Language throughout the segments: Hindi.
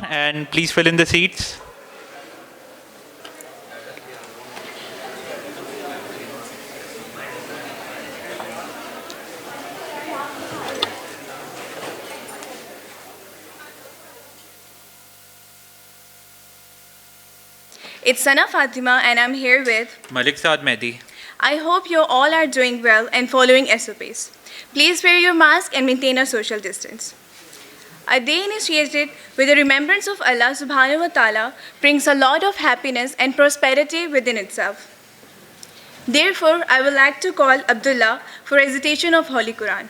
and please fill in the seats. It's Sana Fatima and I'm here with Malik Saad Mehdi. I hope you all are doing well and following SOPs. Please wear your mask and maintain a social distance. A day initiated with the remembrance of Allah subhanahu wa ta'ala brings a lot of happiness and prosperity within itself. Therefore, I would like to call Abdullah for recitation of Holy Quran.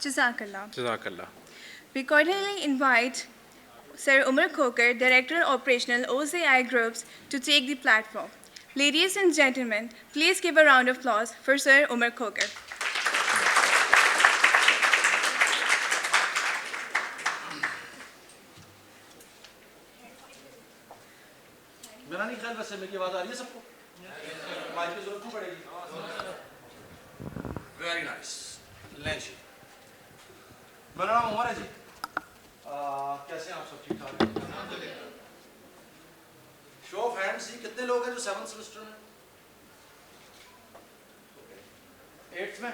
Jazakallah. Jazakallah. We cordially invite Sir Umar Khokhar, Director Operational OCI Groups, to take the platform. Ladies and gentlemen, please give a round of applause for Sir Umar Khokhar. मेरा नहीं ख्याल वैसे मेरी आवाज आ रही है सबको माइक की जरूरत क्यों पड़ेगी वेरी नाइस लें जी मेरा नाम उमर है जी कैसे हैं आप सब ठीक ठाक शो ऑफ हैंड्स जी कितने लोग हैं जो 7th सेमेस्टर में 8th में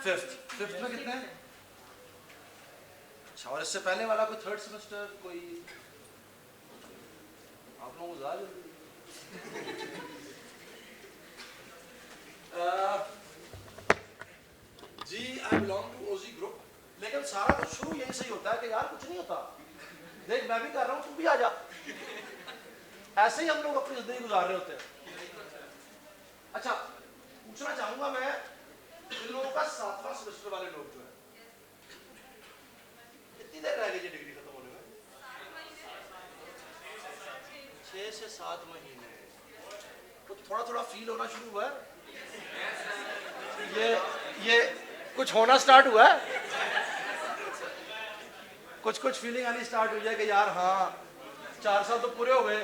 5th में कितने हैं अच्छा और इससे पहले वाला कोई 3rd सेमेस्टर कोई आप लोगों को जी I belong to OG group लेकिन सारा कुछ शुरू यहीं से ही होता है कि यार कुछ नहीं होता देख मैं भी कर रहा हूँ तू भी आ जा ऐसे ही हम लोग अपनी जिंदगी गुजार रहे होते हैं अच्छा पूछना चाहूंगा मैं इन लोगों का 7वां सेमेस्टर वाले लोग जो है कितनी देर रह गई ये डिग्री खत्म होने में 6 से 7 महीने तो थोड़ा थोड़ा फील होना शुरू हुआ है ये कुछ होना स्टार्ट हुआ है कुछ कुछ फीलिंग आनी स्टार्ट हो जाए कि यार हाँ 4 साल तो पूरे हो गए,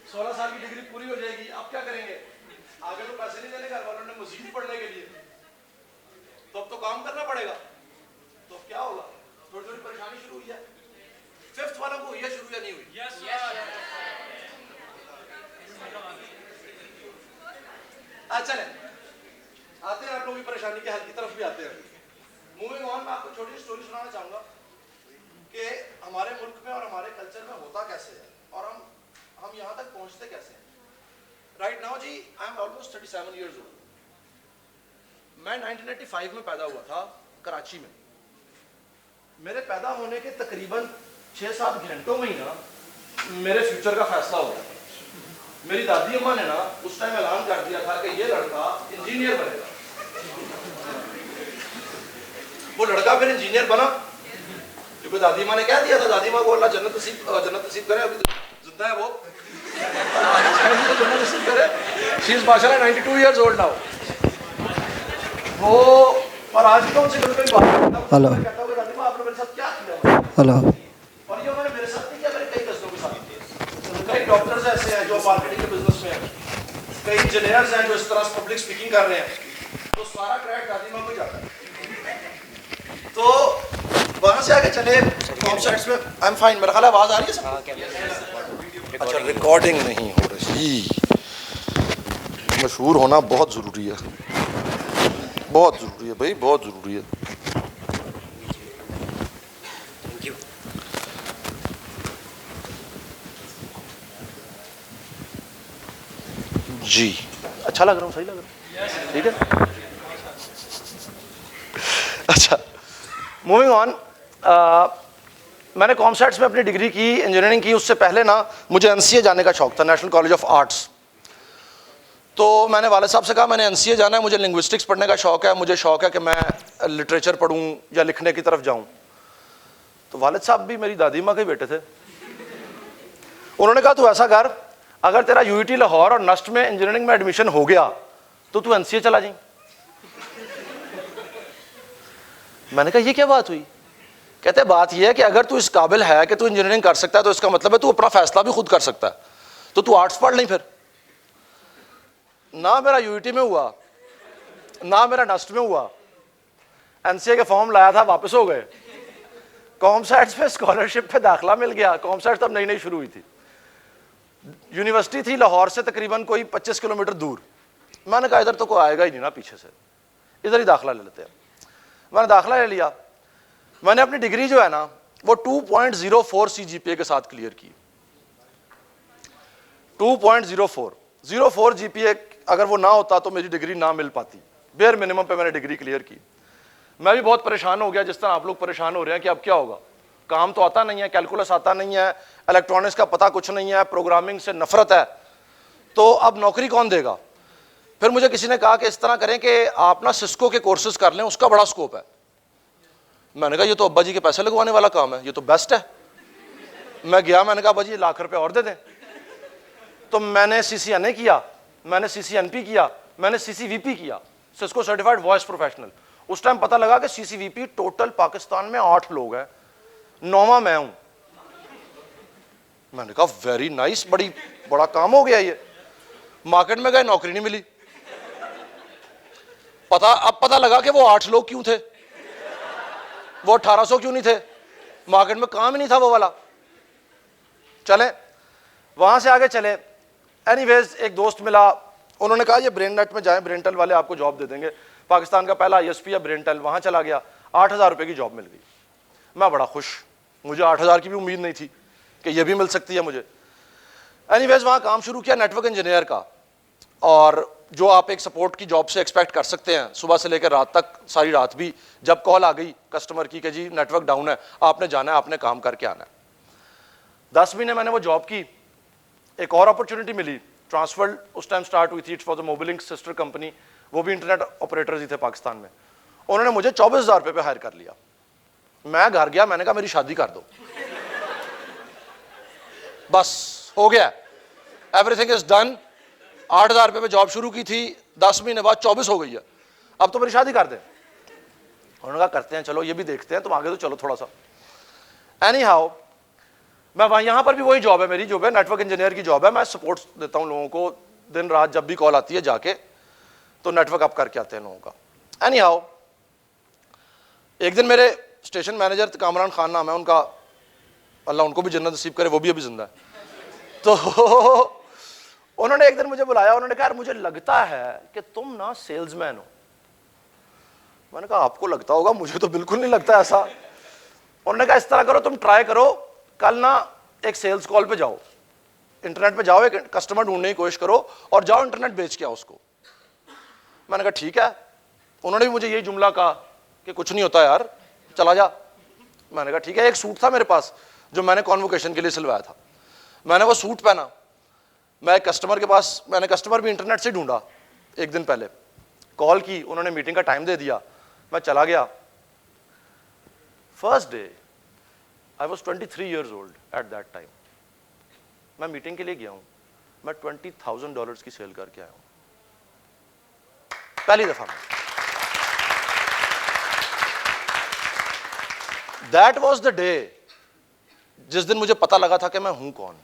16 साल की डिग्री पूरी हो जाएगी, अब क्या करेंगे, आगे तो पैसे नहीं देने घर वालों ने मजीद पढ़ने के लिए, तो अब तो काम करना पड़ेगा, तो अब क्या होगा, थोड़ी थोड़ी परेशानी शुरू हुई है। 5th वालों को हुई है शुरू या नहीं हुई? अच्छा आते हैं आप लोगों की परेशानी के हल की तरफ भी आते हैं। मूविंग ऑन, मैं आपको छोटी स्टोरी सुनाना चाहूंगा कि हमारे मुल्क में और हमारे कल्चर में होता कैसे है और हम यहाँ तक पहुँचते कैसे हैं। Right now ji I am almost 37 years old। मैं 1985 में पैदा हुआ था कराची में। मेरे पैदा होने के तकरीबन 6-7 घंटों में ही ना मेरे फ्यूचर का फैसला हो गया। मेरी दादी अम्मा ने ना उस टाइम ऐलान कर दिया था कि ये लड़का इंजीनियर बनेगा। वो लड़का फिर इंजीनियर बना क्योंकि दादी माँ ने कह दिया था। दादी माँ को अल्लाह जन्नत नसीब करे, अभी जिंदा है वो, जन्नत नसीब करे। शी इज माशाल्लाह 92 years old नाउ। वो और आज भी उनसे कभी कभी बात करता हूँ, हेलो कहता हूँ दादी माँ आपने मेरे साथ क्या किया। हेलो और ये उन्होंने मेरे साथ नहीं किया, मेरे कई कस्टमरों के साथ। कई डॉक्टर्स ऐसे हैं जो मार्केटिंग के बिजनेस में हैं, कई इंजीनियर्स हैं जो इस तरह पब्लिक स्पीकिंग कर रहे हैं, तो सारा क्रेडिट दादी माँ को जाता है। तो वहाँ से आगे चले कॉन्सर्ट्स में। आई एम फाइन, मेरा ख्याल है आवाज़ आ रही है सब? अच्छा रिकॉर्डिंग नहीं हो रही। मशहूर होना बहुत ज़रूरी है, बहुत ज़रूरी है भाई, बहुत ज़रूरी है। जी अच्छा लग रहा हूँ, सही लग रहा हूँ, ठीक है। अच्छा मूविंग ऑन, मैंने कॉमर्स में अपनी डिग्री की, इंजीनियरिंग की। उससे पहले ना मुझे एनसीए जाने का शौक था, नेशनल कॉलेज ऑफ आर्ट्स। तो मैंने वालिद साहब से कहा मैंने एनसीए जाना है, मुझे लिंग्विस्टिक्स पढ़ने का शौक है, मुझे शौक है कि मैं लिटरेचर पढ़ूँ या लिखने की तरफ जाऊँ। तो वालिद साहब भी मेरी दादी माँ के बेटे थे। उन्होंने कहा तू ऐसा कर, अगर तेरा यूईटी लाहौर और नस्ट में इंजीनियरिंग में एडमिशन हो गया तो तू एनसीए चला जाए। मैंने कहा ये क्या बात हुई? कहते बात ये है कि अगर तू इस काबिल है कि तू इंजीनियरिंग कर सकता है तो इसका मतलब है तू अपना फैसला भी खुद कर सकता है, तो तू आर्ट्स पढ़ नहीं। फिर ना मेरा यूईटी में हुआ, ना मेरा नस्ट में हुआ। एनसीए के फॉर्म लाया था, वापस हो गए। कॉमर्स पे स्कॉलरशिप पे दाखिला मिल गया। कॉमर्स तब नई नई शुरू हुई थी। यूनिवर्सिटी थी लाहौर से तकरीबन कोई 25 किलोमीटर दूर। मैंने कहा इधर तो कोई आएगा ही नहीं ना पीछे से, इधर ही दाखिला ले लेते हैं। मैंने दाखिला ले लिया। मैंने अपनी डिग्री जो है ना वो 2.04 CGPA के साथ क्लियर की। 2.04 GPA अगर वो ना होता तो मेरी डिग्री ना मिल पाती। बेयर मिनिमम पे मैंने डिग्री क्लियर की। मैं भी बहुत परेशान हो गया, जिस तरह आप लोग परेशान हो रहे हैं कि अब क्या होगा, काम तो आता नहीं है, कैलकुलस आता नहीं है, इलेक्ट्रॉनिक्स का पता कुछ नहीं है, प्रोग्रामिंग से नफरत है, तो अब नौकरी कौन देगा। फिर मुझे किसी ने कहा कि इस तरह करें कि आप ना सिस्को के कोर्सेज कर लें, उसका बड़ा स्कोप है। मैंने कहा ये तो अब्बा जी के पैसे लगवाने वाला काम है, ये तो बेस्ट है। मैं गया, मैंने कहा अब्बा जी ₹1,00,000 और दे दें। तो मैंने CCNA किया, मैंने CCNP किया, मैंने CCVP किया, सिस्को सर्टिफाइड वॉइस प्रोफेशनल। उस टाइम पता लगा कि CCVP टोटल पाकिस्तान में 8 लोग हैं, 9वां मैं हूं। मैंने कहा वेरी नाइस, बड़ा काम हो गया ये। मार्केट में गए, नौकरी नहीं मिली। अब पता लगा कि वो 8 लोग क्यों थे, वो 1800 क्यों नहीं थे। मार्केट में काम ही नहीं था वो वाला। चले वहां से आगे चले। एनीवेज एक दोस्त मिला, उन्होंने कहा ये ब्रेननेट में जाएं, ब्रेनटेल वाले आपको जॉब दे देंगे। पाकिस्तान का पहला ISP है ब्रेनटेल। वहां चला गया, 8,000 रुपए की जॉब मिल गई। मैं बड़ा खुश, मुझे 8,000 की भी उम्मीद नहीं थी कि ये भी मिल सकती है मुझे। एनीवेज वहाँ काम शुरू किया नेटवर्क इंजीनियर का, और जो आप एक सपोर्ट की जॉब से एक्सपेक्ट कर सकते हैं, सुबह से लेकर रात तक, सारी रात भी। जब कॉल आ गई कस्टमर की कि जी नेटवर्क डाउन है, आपने जाना है, आपने काम करके आना है। 10 महीने मैंने वो जॉब की। एक और अपॉर्चुनिटी मिली, ट्रांसफर उस टाइम स्टार्ट हुई थी, it's for the Mobilink sister company, वो भी इंटरनेट ऑपरेटर्स ही थे पाकिस्तान में। उन्होंने मुझे 24,000 रुपये पे हायर कर लिया। मैं घर गया, मैंने कहा मेरी शादी कर दो, बस हो गया, एवरीथिंग इज डन। 8,000 रुपये पे जॉब शुरू की थी, 10 महीने बाद 24 हो गई है, अब तो मेरी शादी कर दें। उन्होंने कहा करते हैं, चलो ये भी देखते हैं, तुम आगे तो चलो थोड़ा सा। एनी हाउ, मैं वहाँ यहाँ पर भी वही जॉब है मेरी, जो है नेटवर्क इंजीनियर की जॉब है। मैं सपोर्ट देता हूँ लोगों को, दिन रात जब भी कॉल आती है जाके तो नेटवर्क अप करके आते हैं लोगों का। एनी हाउ, एक दिन मेरे स्टेशन मैनेजर कामरान खान नाम है उनका, अल्लाह उनको भी जन्नत नसीब करे, वो भी अभी जिंदा है। तो उन्होंने एक दिन मुझे बुलाया, उन्होंने कहा यार मुझे लगता है कि तुम ना सेल्समैन हो। मैंने कहा आपको लगता होगा, मुझे तो बिल्कुल नहीं लगता ऐसा। उन्होंने कहा इस तरह करो, तुम ट्राई करो, कल ना एक सेल्स कॉल पे जाओ, इंटरनेट पे जाओ, एक कस्टमर ढूंढने की कोशिश करो और जाओ इंटरनेट बेच के आओ उसको। मैंने कहा ठीक है। उन्होंने भी मुझे यही जुमला कहा कि कुछ नहीं होता यार, चला जा। मैंने कहा ठीक है। एक सूट था मेरे पास जो मैंने कॉन्वोकेशन के लिए सिलवाया था, मैंने वो सूट पहना, मैं एक कस्टमर के पास, मैंने कस्टमर भी इंटरनेट से ढूंढा, एक दिन पहले कॉल की, उन्होंने मीटिंग का टाइम दे दिया, मैं चला गया। First day I was 23 years old at that time. मैं मीटिंग के लिए गया हूं, मैं $20,000 की सेल करके आया हूं पहली दफा में। दैट वॉज द डे जिस दिन मुझे पता लगा था कि मैं हूं कौन।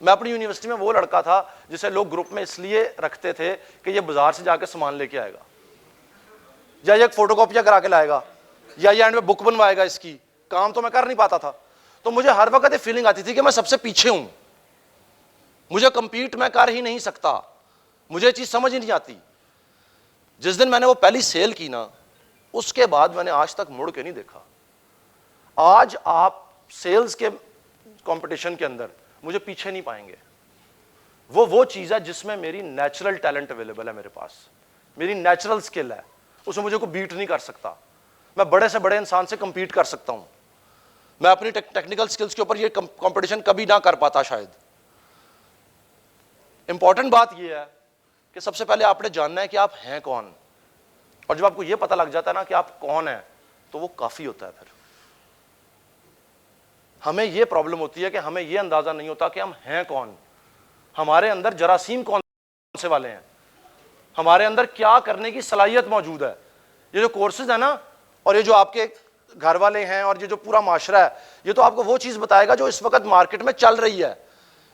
मैं अपनी यूनिवर्सिटी में वो लड़का था जिसे लोग ग्रुप में इसलिए रखते थे कि ये बाजार से जाके सामान लेके आएगा, या ये फोटोकॉपियां करा के लाएगा, या ये एंड में बुक बनवाएगा। इसकी काम तो मैं कर नहीं पाता था, तो मुझे हर वक्त ये फीलिंग आती थी कि मैं सबसे पीछे हूं, मुझे कंपीट मैं कर ही नहीं सकता, मुझे चीज समझ ही नहीं आती। जिस दिन मैंने वो पहली सेल की ना, उसके बाद मैंने आज तक मुड़ के नहीं देखा। आज आप सेल्स के कंपटीशन के अंदर मुझे पीछे नहीं पाएंगे। वो चीज है जिसमें मेरी नेचुरल टैलेंट अवेलेबल है मेरे पास, मेरी नेचुरल स्किल है, उसमें मुझे कोई बीट नहीं कर सकता। मैं बड़े से बड़े इंसान से कंपीट कर सकता हूं। मैं अपनी टेक्निकल स्किल्स के ऊपर ये कंपटीशन कभी ना कर पाता शायद। इंपॉर्टेंट बात यह है कि सबसे पहले आपने जानना है कि आप हैं कौन, और जब आपको यह पता लग जाता है ना कि आप कौन है, तो वो काफी होता है। फिर हमें यह प्रॉब्लम होती है कि हमें यह अंदाजा नहीं होता कि हम हैं कौन, हमारे अंदर जरासीम कौन से वाले हैं, हमारे अंदर क्या करने की सलाहियत मौजूद है। ये जो कोर्सेज है ना, और ये जो आपके घर वाले हैं, और ये जो पूरा माशरा है, ये तो आपको वो चीज बताएगा जो इस वक्त मार्केट में चल रही है।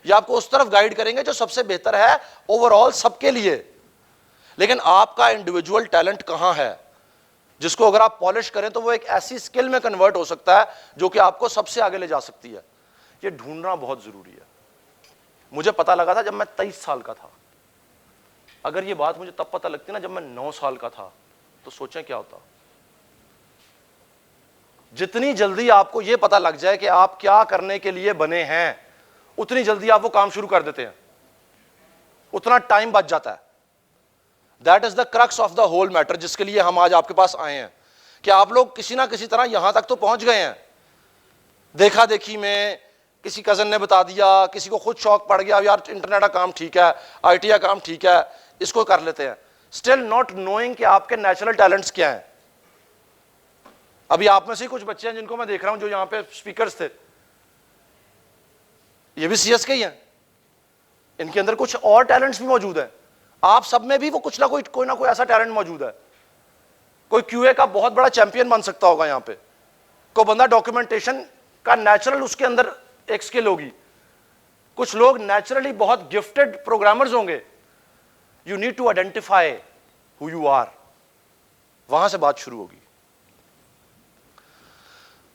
ये आपको उस तरफ गाइड करेंगे जो सबसे बेहतर है ओवरऑल सबके लिए। लेकिन आपका इंडिविजुअल टैलेंट कहां है, जिसको अगर आप पॉलिश करें तो वो एक ऐसी स्किल में कन्वर्ट हो सकता है जो कि आपको सबसे आगे ले जा सकती है। ये ढूंढना बहुत जरूरी है। मुझे पता लगा था जब मैं 23 साल का था। अगर ये बात मुझे तब पता लगती ना जब मैं 9 साल का था, तो सोचें क्या होता। जितनी जल्दी आपको यह पता लग जाए कि आप क्या करने के लिए बने हैं, उतनी जल्दी आप वो काम शुरू कर देते हैं, उतना टाइम बच जाता है। That is the crux of the whole matter, जिसके लिए हम आज आपके पास आए हैं कि आप लोग किसी ना किसी तरह यहां तक तो पहुंच गए हैं। देखा देखी में किसी कजन ने बता दिया, किसी को खुद शौक पड़ गया, यार इंटरनेट का काम ठीक है, IT का काम ठीक है, इसको कर लेते हैं, स्टिल नॉट नोइंग कि आपके नेचुरल टैलेंट्स क्या हैं। अभी आप में से कुछ बच्चे हैं जिनको मैं देख रहा हूं जो यहां पे स्पीकर्स थे, ये भी CS के ही हैं, इनके अंदर कुछ और टैलेंट्स भी मौजूद हैं। आप सब में भी वो कुछ ना कोई ऐसा टैलेंट मौजूद है। कोई QA का बहुत बड़ा चैंपियन बन सकता होगा यहां पे, कोई बंदा डॉक्यूमेंटेशन का नेचुरल उसके अंदर एक स्किल होगी, कुछ लोग नेचुरली बहुत गिफ्टेड प्रोग्रामर्स होंगे। You need to identify who you are, वहां से बात शुरू होगी।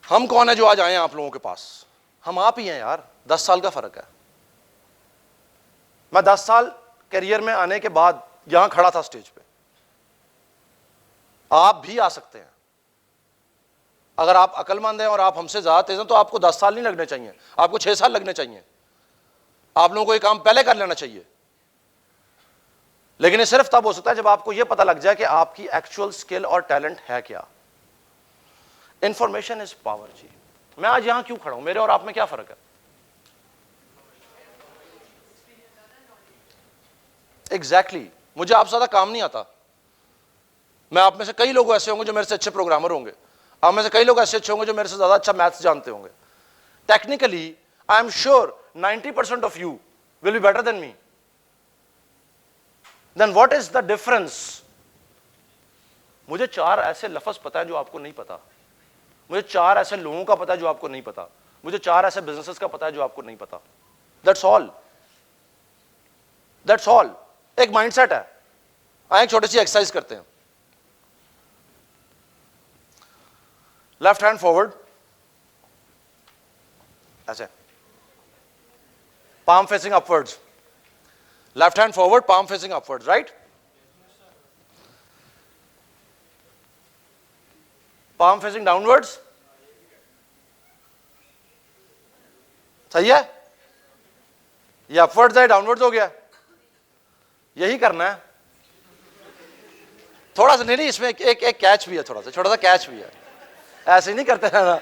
हम कौन है जो आज आए हैं आप लोगों के पास? हम आप ही हैं यार। 10 साल का फर्क है। मैं 10 साल करियर में आने के बाद यहां खड़ा था स्टेज पे। आप भी आ सकते हैं अगर आप अक्लमंद हैं और आप हमसे ज्यादा तेज हैं। तो आपको 10 साल नहीं लगने चाहिए, आपको 6 साल लगने चाहिए। आप लोगों को ये काम पहले कर लेना चाहिए। लेकिन ये सिर्फ तब हो सकता है जब आपको यह पता लग जाए कि आपकी एक्चुअल स्किल और टैलेंट है क्या। इंफॉर्मेशन इज पावर जी। मैं आज यहां क्यों खड़ा हूं, मेरे और आप में क्या फर्क है? एग्जैक्टली मुझे आप ज्यादा काम नहीं आता। मैं आप में से कई लोग ऐसे होंगे जो मेरे से अच्छे प्रोग्रामर होंगे, आप में से कई लोग ऐसे अच्छे होंगे जो मेरे से ज्यादा अच्छा मैथ्स जानते होंगे। Technically I am sure 90% of you will be better than me. Then what is the difference? मुझे 4 ऐसे लफ्ज पता है जो आपको नहीं पता, मुझे 4 ऐसे लोगों का पता है जो आपको नहीं पता, मुझे 4 ऐसे बिजनेसेस का पता है जो आपको नहीं पता। That's all, that's all. एक माइंडसेट है। आए एक छोटी सी एक्सरसाइज करते हैं। लेफ्ट हैंड फॉरवर्ड, ऐसे, palm facing upwards, left hand forward, palm facing upwards, right? Palm facing downwards, सही है? ये upwards है, downwards हो गया। यही करना है। थोड़ा सा नहीं, इसमें एक कैच भी है, छोटा सा कैच भी है। ऐसे ही नहीं करते रहना।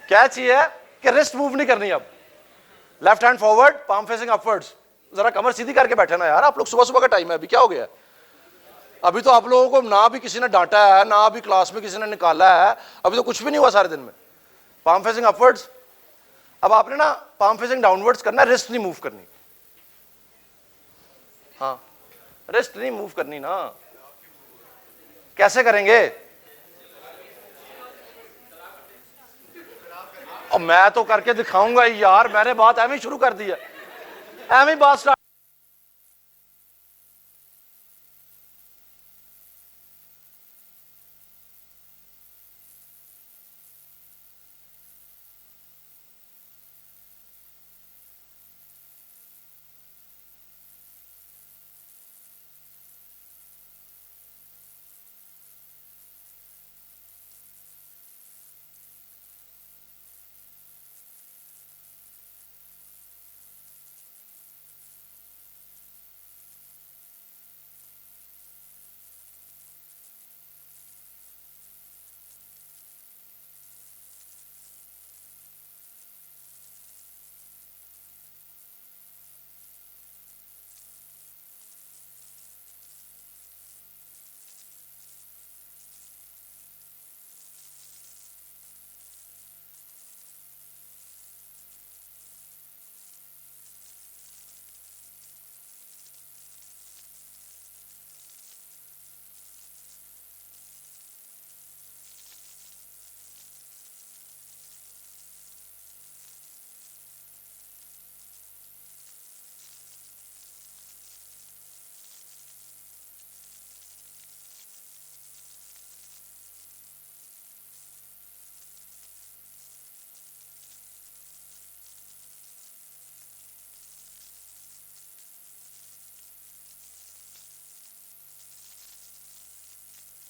कैच ये है कि रिस्ट मूव नहीं करनी। अब left hand forward, palm facing upwards. जरा कमर सीधी करके बैठे ना यार, आप लोग सुबह सुबह का टाइम है, अभी क्या हो गया है? अभी तो आप लोगों को ना भी किसी ने डांटा है, ना भी क्लास में किसी ने निकाला है, अभी तो कुछ भी नहीं हुआ सारे दिन में। Palm facing upwards. अब आपने ना पाम फेसिंग डाउनवर्ड्स करना है, रिस्ट नहीं मूव करनी। हाँ, रिस्ट नहीं मूव करनी ना। कैसे करेंगे? और मैं तो करके दिखाऊंगा यार, मैंने बात एम ही शुरू कर दी है, एम ही बात स्टार्ट।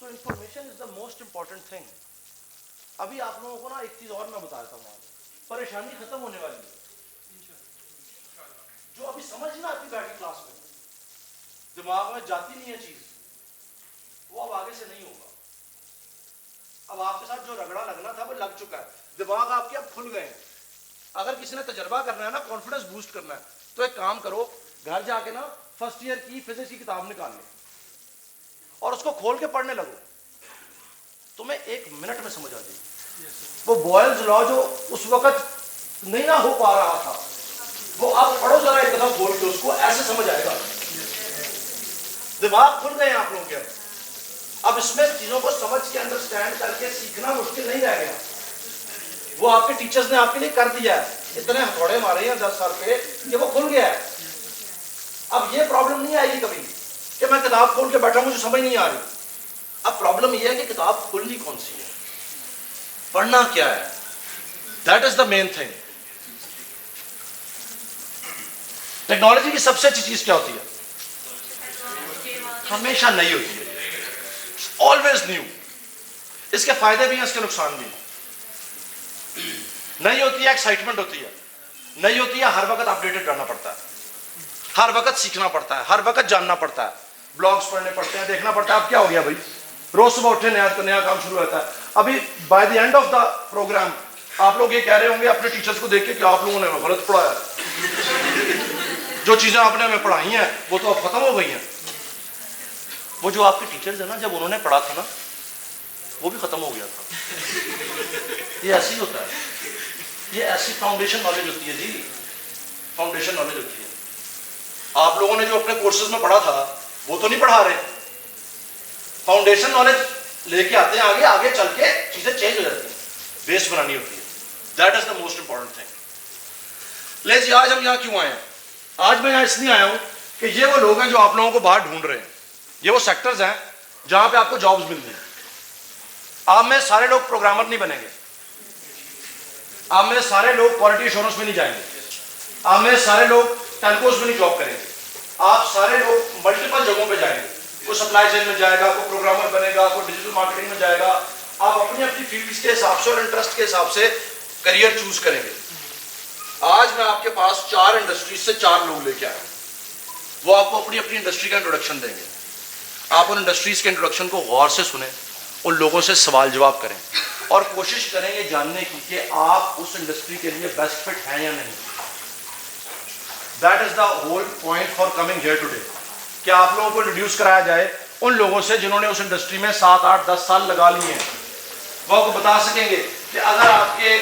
तो information is the most important thing. अभी आप लोगों को ना एक चीज और मैं बता देता हूँ, परेशानी खत्म होने वाली है। जो अभी समझ ना आती बैठी क्लास में, दिमाग में जाती नहीं है चीज, वो अब आगे से नहीं होगा। अब आपके साथ जो रगड़ा लगना था वो लग चुका है, दिमाग आपके अब खुल गए हैं। अगर किसी ने तजर्बा करना है ना, कॉन्फिडेंस बूस्ट करना है, तो एक काम करो, घर जाके ना फर्स्ट ईयर की फिजिक्स की किताब निकाल लो और उसको खोल के पढ़ने लगो, तुम्हें 1 मिनट में समझ आ जाएगी। वो बॉयल्स लॉ जो उस वक्त नहीं ना हो पा रहा था, वो आप पढ़ो जरा एक दफा खोल के, उसको ऐसे समझ आएगा। दिमाग खुल गए हैं आप लोगों के। अब इसमें चीजों को समझ के अंडरस्टैंड करके सीखना मुश्किल नहीं रह गया। वो आपके टीचर्स ने आपके लिए कर दिया है, इतने हथौड़े मारे हैं 10 साल पे कि वो खुल गया है। अब ये प्रॉब्लम नहीं आएगी कभी कि मैं किताब खोल के बैठा, मुझे समझ नहीं आ रही। अब प्रॉब्लम यह है कि किताब खुलनी कौन सी है, पढ़ना क्या है, that is the main thing. Technology की सबसे अच्छी चीज क्या होती है? हमेशा नई होती है, ऑलवेज न्यू। इसके फायदे भी हैं, इसके नुकसान भी हैं। नई होती है, एक्साइटमेंट होती है, नई होती है, हर वक्त अपडेटेड रहना पड़ता है, हर वक्त सीखना पड़ता है, हर वक्त जानना पड़ता है, ब्लॉग्स पढ़ने पड़ते हैं, देखना पड़ता है। अब क्या हो गया भाई, रोज सुबह उठे नया काम शुरू होता है। अभी by the end of the program आप लोग ये कह रहे होंगे अपने टीचर्स को देख के कि आप लोगों ने हमें गलत पढ़ाया, जो चीजें आपने हमें पढ़ाई हैं वो तो अब खत्म हो गई हैं। वो जो आपके टीचर्स है ना, जब उन्होंने पढ़ा था ना, वो भी खत्म हो गया था। ये ऐसे ही होता है, ये ऐसी फाउंडेशन नॉलेज होती है जी, फाउंडेशन नॉलेज होती है। आप लोगों ने जो अपने कोर्सेज में पढ़ा था वो तो नहीं पढ़ा रहे। फाउंडेशन नॉलेज लेके आते हैं आगे, आगे चल के चीजें चेंज हो जाती हैं, बेस बनानी होती है। That is the most important thing. ले जी, आज हम यहाँ क्यों आए हैं? आज मैं यहाँ इसलिए आया हूँ कि ये वो लोग हैं जो आप लोगों को बाहर ढूंढ रहे हैं, ये वो सेक्टर्स हैं जहाँ पे आपको जॉब्स मिल रही हैं। आप में सारे लोग प्रोग्रामर नहीं बनेंगे, आप में सारे लोग क्वालिटी एश्योरेंस में नहीं जाएंगे, आप में सारे लोग टेलकोस में नहीं जॉब करेंगे, आप सारे लोग मल्टीपल जगहों पे जाएंगे। कोई सप्लाई चेन में जाएगा, कोई प्रोग्रामर बनेगा, कोई डिजिटल मार्केटिंग में जाएगा। आप अपनी अपनी फील्ड के हिसाब से और इंटरेस्ट के हिसाब से करियर चूज करेंगे। आज मैं आपके पास 4 इंडस्ट्रीज से 4 लोग लेके आया हूं, वो आपको अपनी अपनी इंडस्ट्री का इंट्रोडक्शन देंगे। आप उन इंडस्ट्रीज के इंट्रोडक्शन को गौर से सुने, उन लोगों से सवाल जवाब करें और कोशिश करें ये जानने की कि आप उस इंडस्ट्री के लिए बेस्ट फिट हैं या नहीं। That is the whole point for coming here today, कि आप लोगों को इंट्रोड्यूस कराया जाए उन लोगों से जिन्होंने उस इंडस्ट्री में 7, 8, 10 साल लगा लिए हैं। वो आपको बता सकेंगे कि अगर आपके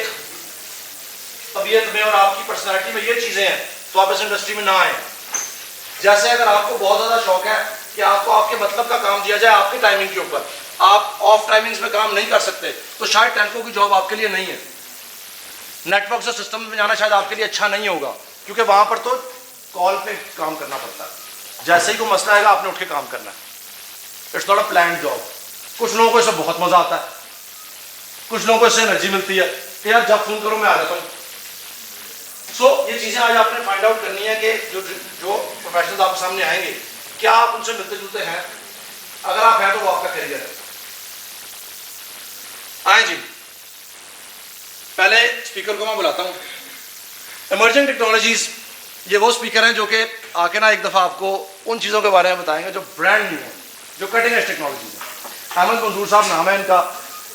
तबीयत में और आपकी पर्सनैलिटी में ये चीज़ें हैं तो आप इस इंडस्ट्री में ना आए। जैसे अगर आपको बहुत ज़्यादा शौक है कि आपको आपके मतलब का काम दिया जाए आपके टाइमिंग के ऊपर, आप ऑफ टाइमिंग्स में काम नहीं कर सकते, तो शायद टेलको की जॉब आपके लिए नहीं है। नेटवर्क से सिस्टम में जाना शायद आपके लिए अच्छा नहीं होगा, क्योंकि वहाँ पर तो कॉल पे काम करना पड़ता है। जैसे ही कोई मसला आएगा आपने उठ के काम करना है। It's not a planned job. कुछ लोगों को इससे बहुत मजा आता है, कुछ लोगों को इससे एनर्जी मिलती है कि यार जब फोन करो मैं आ जाता हूँ। सो ये चीजें आज आपने फाइंड आउट करनी है कि जो प्रोफेशनल्स आपके सामने आएंगे क्या आप उनसे मिलते जुलते हैं। अगर आप हैं तो वो आपका करियर है। आए जी, पहले स्पीकर को मैं बुलाता हूँ। इमर्जिंग टेक्नोलॉजीज, ये वो स्पीकर हैं जो कि आके ना एक दफ़ा आपको उन चीज़ों के बारे में बताएंगे जो ब्रांड न्यू है, जो कटिंग एज टेक्नोलॉजीज है। अहमद मंजूर साहब नाम है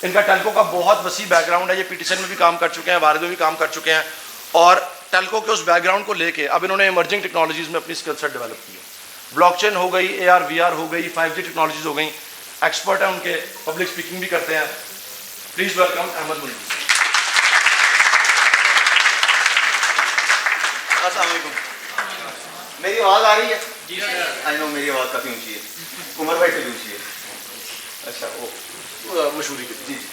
इनका टेलको का बहुत वसी बैकग्राउंड है। ये पीटीसीएल में भी काम कर चुके हैं, वारिद में भी काम कर चुके हैं, और टेलको के उस बैकग्राउंड को लेके अब इन्होंने इमर्जिंग टेक्नोलॉजीज में अपनी स्किल सेट डेवलप की है। ब्लॉकचेन हो गई, AR VR हो गई, 5G टेक्नोलॉजीज हो गई। एक्सपर्ट हैं उनके, पब्लिक स्पीकिंग भी करते हैं। प्लीज वेलकम अहमद मंजूर। अस्सलाम वालेकुम। मेरी आवाज़ आ रही है? जी सर। आई नो मेरी आवाज़ काफ़ी ऊंची है, उमर भाई से ऊंची है। अच्छा, वो मशहूरी की। जी जी।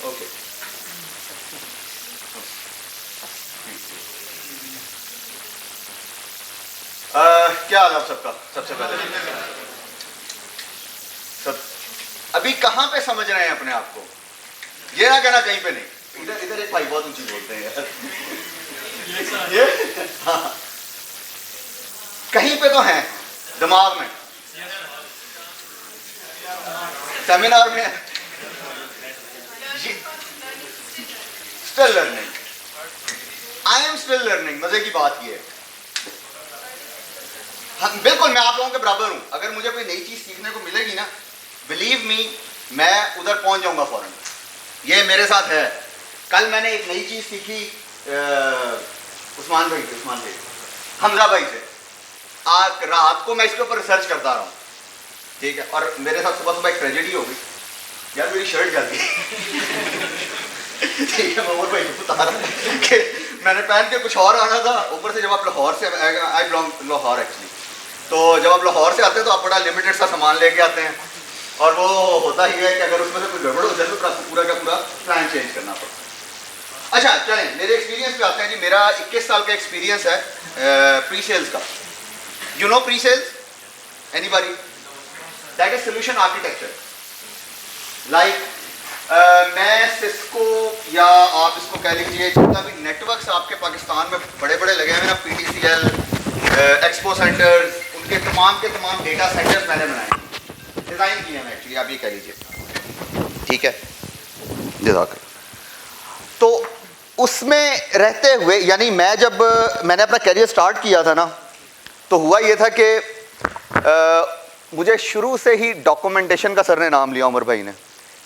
ओके, क्या हाल है आप सबका? सबसे पहले सब अभी कहाँ पे समझ रहे हैं अपने आप को? ये ना कहना कहीं पे नहीं। इधर एक भाई बहुत ऊंची बोलते हैं यार। ये हाँ, कहीं पे तो हैं दिमाग में, सेमिनार में। Still learning, I am still learning. मजे की बात ये है, हाँ, बिल्कुल मैं आप लोगों के बराबर हूं। अगर मुझे कोई नई चीज सीखने को मिलेगी ना, बिलीव मी, मैं उधर पहुंच जाऊंगा फौरन। ये मेरे साथ है। कल मैंने एक नई चीज सीखी उस्मान भाई हमजा भाई से। आज रात को मैं इसके ऊपर रिसर्च करता रहा हूँ, ठीक है। और मेरे साथ सुबह सुबह एक ट्रेजेडी हो गई यार, मेरी शर्ट जल गई। ठीक है, मैं और भाई को बता रहा कि मैंने पहन के कुछ और आना था। ऊपर से जब आप लाहौर से, आई बिलोंग लाहौर एक्चुअली, तो जब आप लाहौर से आते हैं तो आप बड़ा लिमिटेड सा सामान लेके आते हैं, और वो होता ही है कि अगर उसमें से कुछ गड़बड़ हो जाए तो पूरा का पूरा प्लान चेंज करना पड़ता है। अच्छा चलें, मेरे एक्सपीरियंस पे आते हैं जी। मेरा 21 साल का एक्सपीरियंस है प्री सेल्स का। You know pre sales? Anybody? That is solution architecture. Like मैं सिस्को, या आप इसको कह लीजिए जितना भी नेटवर्क्स आपके पाकिस्तान में बड़े बड़े लगे हैं ना, PTCL, एक्सपो सेंटर्स, उनके तमाम के तमाम डेटा सेंटर्स मैंने बनाए, डिज़ाइन किए हैं एक्चुअली, आप ये कह लीजिए, ठीक है। जज़ाक। तो उसमें रहते हुए, यानी मैं जब मैंने अपना करियर स्टार्ट किया था ना, तो हुआ ये था कि मुझे शुरू से ही डॉक्यूमेंटेशन का सर ने नाम लिया, उमर भाई ने।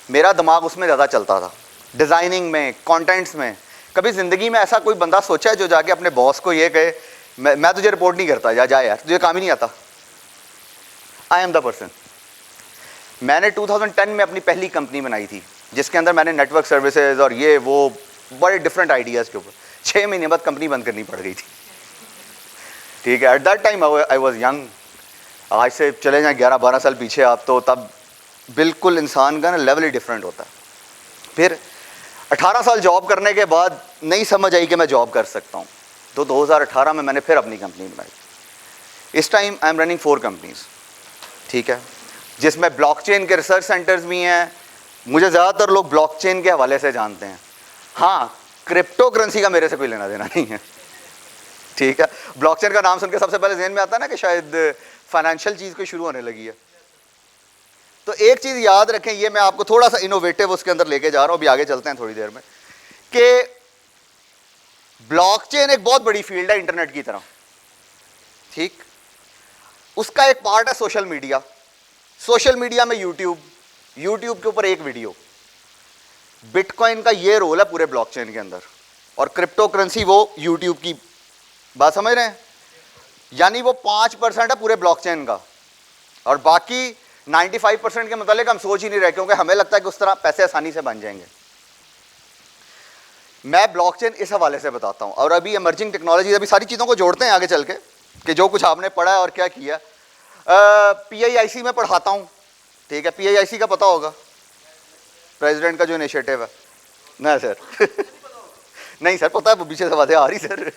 मेरा दिमाग उसमें ज़्यादा चलता था, डिज़ाइनिंग में, कंटेंट्स में। कभी ज़िंदगी में ऐसा कोई बंदा सोचा है जो जाके अपने बॉस को ये कहे मैं तुझे रिपोर्ट नहीं करता, जा यार, तुझे काम ही नहीं आता? I am the person. मैंने 2010 में अपनी पहली कंपनी बनाई थी, जिसके अंदर मैंने नेटवर्क सर्विसेज और ये वो बड़े डिफरेंट आइडियाज़ के ऊपर, 6 महीने बाद कंपनी बंद करनी पड़ गई थी। ठीक है, at that time I was young. आज से चले जाएं 11-12 साल पीछे आप, तो तब बिल्कुल इंसान का ना लेवल ही डिफरेंट होता है। फिर 18 साल जॉब करने के बाद नहीं समझ आई कि मैं जॉब कर सकता हूँ, तो 2018 में मैंने फिर अपनी कंपनी बनाई। इस time I am running 4 companies, ठीक है, जिसमें ब्लॉकचेन के रिसर्च सेंटर्स भी हैं। मुझे ज़्यादातर लोग ब्लॉकचेन के हवाले से जानते हैं, हाँ क्रिप्टो करेंसी का मेरे से कोई लेना देना नहीं है, ठीक है। ब्लॉकचेन का नाम सुन के सबसे पहले ज़हन में आता है ना कि शायद फाइनेंशियल चीज़ कोई शुरू होने लगी है। तो एक चीज़ याद रखें, ये मैं आपको थोड़ा सा इनोवेटिव उसके अंदर लेके जा रहा हूँ, अभी आगे चलते हैं थोड़ी देर में, कि ब्लॉकचेन एक बहुत बड़ी फील्ड है इंटरनेट की तरह, ठीक। उसका एक पार्ट है सोशल मीडिया। सोशल मीडिया में यूट्यूब के ऊपर एक वीडियो। बिटकॉइन का ये रोल है पूरे ब्लॉकचेन के अंदर, और क्रिप्टो करेंसी वो यूट्यूब की, बात समझ रहे हैं? यानी वो 5% है पूरे ब्लॉकचेन का, और बाकी 95% के मतलब हम सोच ही नहीं रहे, क्योंकि हमें लगता है कि उस तरह पैसे आसानी से बन जाएंगे। मैं ब्लॉकचेन इस हवाले से बताता हूं, और अभी इमर्जिंग टेक्नोलॉजी, अभी सारी चीज़ों को जोड़ते हैं आगे चल के कि जो कुछ आपने पढ़ा है और क्या किया। PIIC में पढ़ाता हूं, ठीक है। PIIC का पता होगा, प्रेसिडेंट का जो इनिशिएटिव है ना सर? नहीं सर, पता है, पीछे से बातें आ रही सर।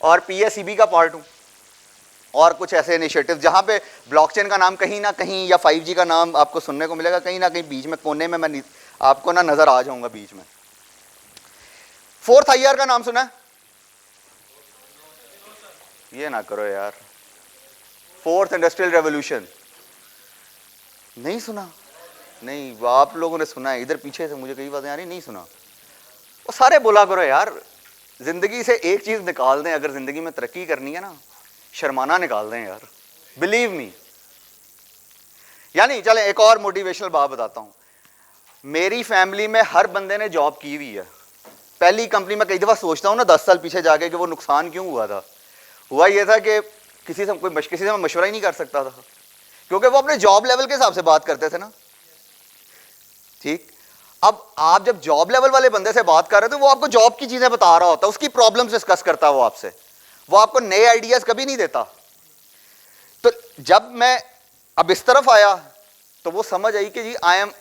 और PSEB का पार्ट हूँ, और कुछ ऐसे इनिशिएटिव जहाँ पे ब्लॉकचेन का नाम कहीं ना कहीं, या 5G का नाम आपको सुनने को मिलेगा कहीं ना कहीं बीच में कोने में, मैं आपको ना नज़र आ जाऊँगा बीच में। 4th IR का नाम सुना है? ये ना करो यार, 4th इंडस्ट्रियल रेवोल्यूशन नहीं सुना? नहीं, आप लोगों ने सुना है, इधर पीछे से मुझे कई बातें आ रही, नहीं सुना। वो सारे बोला करो यार, जिंदगी से एक चीज निकाल दें, अगर जिंदगी में तरक्की करनी है ना, शर्माना निकाल दें यार, बिलीव मी। यानी चलें एक और मोटिवेशनल बात बताता हूं। मेरी फैमिली में हर बंदे ने जॉब की हुई है। पहली कंपनी में कई दफा सोचता हूं ना 10 साल पीछे जाके कि वो नुकसान क्यों हुआ था। हुआ ये था कि किसी से मैं मशवरा ही नहीं कर सकता था, क्योंकि वो अपने जॉब लेवल के हिसाब से बात करते थे ना, ठीक। अब आप जब जॉब लेवल वाले बंदे से बात कर रहे थे, वो आपको जॉब की चीजें बता रहा होता, उसकी प्रॉब्लम्स डिस्कस करता है वो आपसे, वो आपको नए आइडियाज कभी नहीं देता। तो जब मैं अब इस तरफ आया तो वो समझ आई कि जी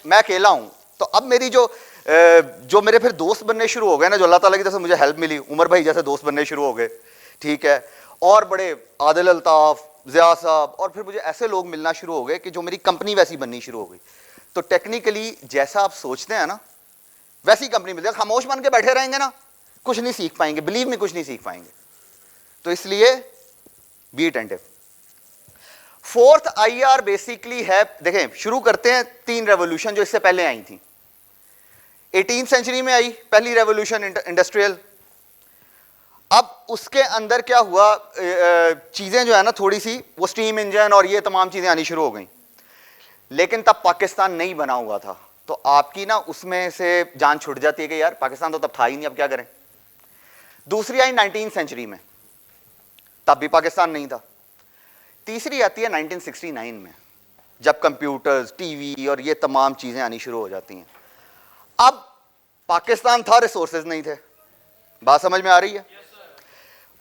मैं अकेला हूं। तो अब मेरी जो मेरे फिर दोस्त बनने शुरू हो गए ना, जो अल्लाह ताला की तरफ से मुझे हेल्प मिली, उमर भाई जैसे दोस्त बनने शुरू हो गए, ठीक है, और बड़े आदिल अल्ताफ, ज़िया साहब, और फिर मुझे ऐसे लोग मिलना शुरू हो गए कि जो मेरी कंपनी वैसी बननी शुरू हो गई। तो टेक्निकली जैसा आप सोचते हैं ना वैसी कंपनी मिल जाए। खामोश बन के बैठे रहेंगे ना, कुछ नहीं सीख पाएंगे, बिलीव में कुछ नहीं सीख पाएंगे। तो इसलिए be attentive. 4th IR basically है, देखें शुरू करते हैं 3 रेवोल्यूशन जो इससे पहले आई थी। 18th सेंचुरी में आई पहली रेवोल्यूशन इंडस्ट्रियल। अब उसके अंदर क्या हुआ, चीजें जो है ना थोड़ी सी, वो स्टीम इंजन और ये तमाम चीजें आनी शुरू हो गई, लेकिन तब पाकिस्तान नहीं बना हुआ था। तो आपकी ना उसमें से जान छूट जाती है कि यार पाकिस्तान तो तब था ही नहीं, अब क्या करें। दूसरी आई 19th सेंचुरी में, तब भी पाकिस्तान नहीं था। तीसरी आती है 1969 में, जब कंप्यूटर्स, टीवी और ये तमाम चीजें आनी शुरू हो जाती हैं। अब पाकिस्तान था, रिसोर्सेज नहीं थे। बात समझ में आ रही है?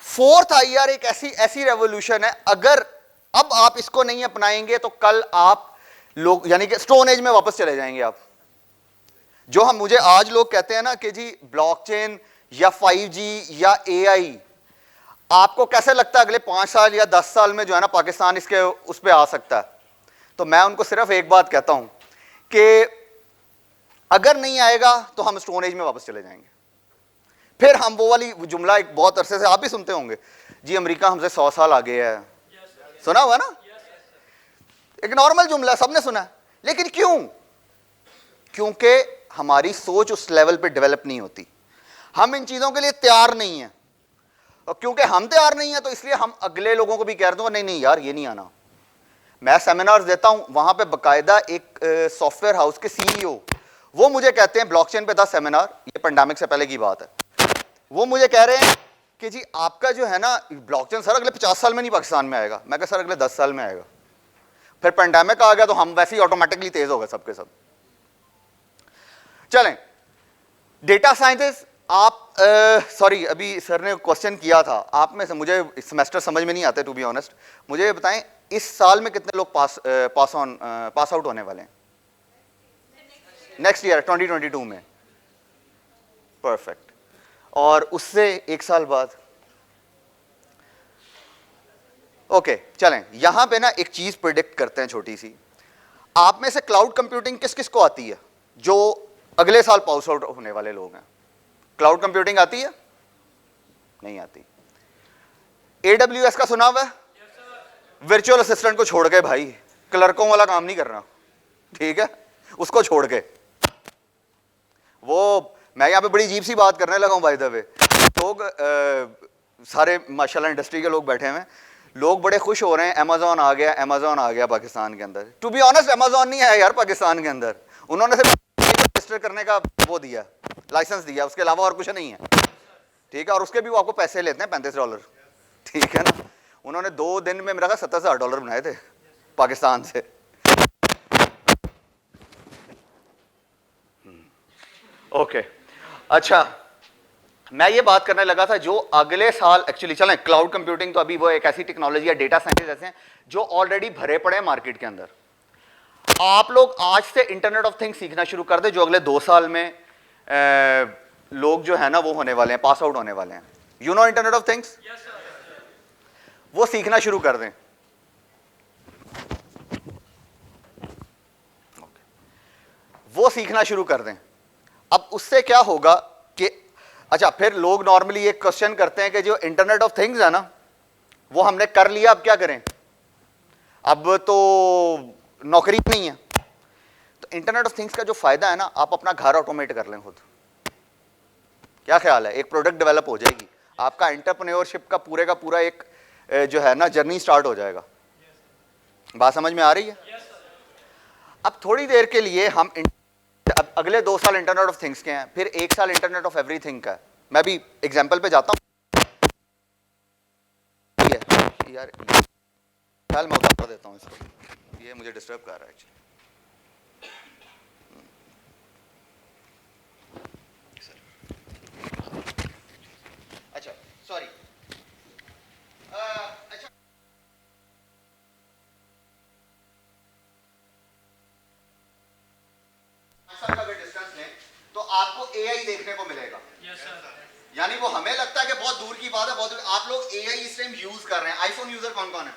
4th IR एक ऐसी रेवोल्यूशन है, अगर अब आप इसको नहीं अपनाएंगे तो कल आप लोग यानी कि स्टोन एज में वापस चले जाएंगे आप। जो मुझे आज लोग कहते हैं ना कि जी ब्लॉकचेन या 5G या AI, आपको कैसे लगता है अगले 5 साल या 10 साल में जो है ना पाकिस्तान इसके उस पर आ सकता है? तो मैं उनको सिर्फ एक बात कहता हूं कि अगर नहीं आएगा तो हम स्टोन एज में वापस चले जाएंगे। फिर हम वो वाली जुमला एक बहुत अरसे से आप भी सुनते होंगे, जी अमेरिका हमसे 100 साल आगे है। सुना हुआ ना? एक नॉर्मल जुमला, सबने सुना है। लेकिन क्यों? क्योंकि हमारी सोच उस लेवल पे डेवलप नहीं होती, हम इन चीजों के लिए तैयार नहीं है। और क्योंकि हम तैयार नहीं है तो इसलिए हम अगले लोगों को भी कह दूंगा नहीं नहीं यार ये नहीं आना। मैं सेमिनार्स देता हूं, वहां पे बकायदा एक सॉफ्टवेयर हाउस के CEO, वो मुझे कहते हैं ब्लॉकचेन पे था सेमिनार, ये पेंडेमिक से पहले की बात है, वो मुझे कह रहे हैं कि जी आपका जो है ना ब्लॉकचेन सर अगले 50 साल में नहीं पाकिस्तान में आएगा। मैं कहा सर अगले 10 साल में आएगा। फिर पेंडेमिक आ गया तो हम वैसे ही ऑटोमेटिकली तेज हो गए सबके सब। चलें, डेटा साइंटिस्ट आप सॉरी अभी सर ने क्वेश्चन किया था, आप में से मुझे सेमेस्टर समझ में नहीं आते टू बी ऑनेस्ट, मुझे ये बताएं इस साल में कितने लोग पास आउट होने वाले हैं नेक्स्ट ईयर 2022 में? परफेक्ट। और उससे एक साल बाद? ओके चलें, यहां पे ना एक चीज प्रिडिक्ट करते हैं छोटी सी। आप में से क्लाउड कंप्यूटिंग किस किस को आती है जो अगले साल पास आउट होने वाले लोग हैं? क्लाउड कंप्यूटिंग आती है? नहीं आती। AWS का सुना हुआ है? वर्चुअल असिस्टेंट को छोड़ के भाई, क्लर्कों वाला काम नहीं करना, ठीक है, उसको छोड़ के। वो मैं यहाँ पे बड़ी अजीब सी बात करने लगा हूँ बाय द वे। लोग सारे माशाल्लाह इंडस्ट्री के लोग बैठे हुए हैं, लोग बड़े खुश हो रहे हैं अमेजोन आ गया पाकिस्तान के अंदर। टू बी ऑनेस्ट अमेजोन नहीं है यार पाकिस्तान के अंदर, उन्होंने सिर्फ रजिस्टर करने का वो दिया, लाइसेंस दिया, उसके अलावा और कुछ नहीं है, ठीक है। और उसके भी वो आपको पैसे लेते हैं $35, ठीक है ना। उन्होंने 2 दिन में मेरा $70,000 बनाए थे पाकिस्तान से। ओके अच्छा, मैं ये बात करने लगा था जो अगले साल एक्चुअली चलें, क्लाउड कंप्यूटिंग तो अभी वो एक ऐसी टेक्नोलॉजी या डेटा साइंस ऐसे हैं जो ऑलरेडी भरे पड़े हैं मार्केट के अंदर। आप लोग आज से इंटरनेट ऑफ थिंग्स सीखना शुरू कर दें, जो अगले 2 साल में लोग जो है ना वो होने वाले हैं, पास आउट होने वाले हैं। You know internet of things, वो सीखना शुरू कर दें। वो सीखना शुरू कर दें। अब उससे क्या होगा कि अच्छा, फिर लोग नॉर्मली एक क्वेश्चन करते हैं कि जो इंटरनेट ऑफ थिंग्स है ना वो हमने कर लिया, अब क्या करें, अब तो नौकरी नहीं है। तो इंटरनेट ऑफ थिंग्स का जो फायदा है ना, आप अपना घर ऑटोमेट कर लें खुद। क्या ख्याल है, एक प्रोडक्ट डेवलप हो जाएगी, आपका एंटरप्रेन्योरशिप का पूरा एक जो है ना जर्नी स्टार्ट हो जाएगा। बात समझ में आ रही है? अब थोड़ी देर के लिए हम अब अगले 2 साल इंटरनेट ऑफ थिंग्स के हैं, फिर 1 साल इंटरनेट ऑफ एवरीथिंग का है। मैं भी एग्जांपल पे जाता हूं यार, ख्याल मैं उतार देता हूं इसको, ये मुझे डिस्टर्ब कर रहा है एक्चुअली। अच्छा सॉरी, अच्छा का अगर डिस्टेंस लें तो आपको AI देखने को मिलेगा। यानी वो हमें लगता है कि बहुत दूर की बात है, बहुत दूर। आप लोग AI इस टाइम यूज कर रहे हैं। आईफोन यूजर कौन कौन है?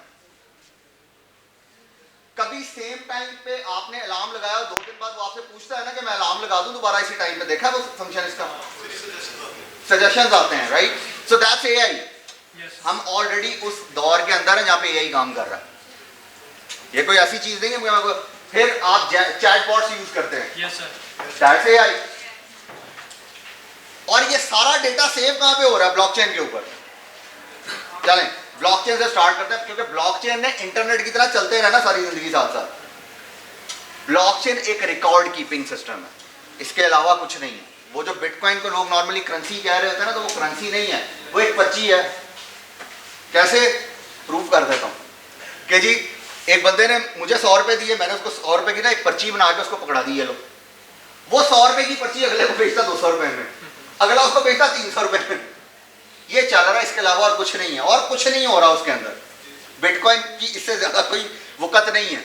कभी सेम टाइम पे आपने अलार्म लगाया और 2 दिन बाद वो आपसे पूछता है ना कि मैं अलार्म लगा दूं दोबारा इसी टाइम पे, देखा है वो फंक्शन इसका? सजेशंस आते हैं, राइट? So that's AI। हम ऑलरेडी उस दौर के अंदर है जहां पे AI काम कर रहा है। ये कोई ऐसी चीज नहीं है। फिर आप चैट बॉट्स यूज करते हैं, दैट्स AI। और ये सारा डेटा सेव कहां पे हो रहा है? ब्लॉकचेन के ऊपर। चलें ब्लॉकचेन से स्टार्ट करते हैं, क्योंकि ब्लॉकचेन ने इंटरनेट की तरह चलते रहना सारी जिंदगी साथ साथ। ब्लॉकचेन एक रिकॉर्ड कीपिंग सिस्टम है, इसके अलावा कुछ नहीं है। वो जो बिटकॉइन को लोग नॉर्मली करेंसी कह रहे होते हैं ना, तो वो करेंसी नहीं है, वो एक पर्ची है। कैसे प्रूव कर देता हूं कि जी एक बंदे ने मुझे 100 रुपए दिए, मैंने उसको 100 रुपए की ना एक पर्ची बना के उसको पकड़ा दी है। लो वो 100 रुपए की पर्ची अगले को बेचता 200 रुपए में, अगला उसको बेचता 300 रुपए में। ये चल रहा है, इसके अलावा और कुछ नहीं है, और कुछ नहीं हो रहा उसके अंदर। बिटकॉइन की इससे ज्यादा कोई वक़्त नहीं है।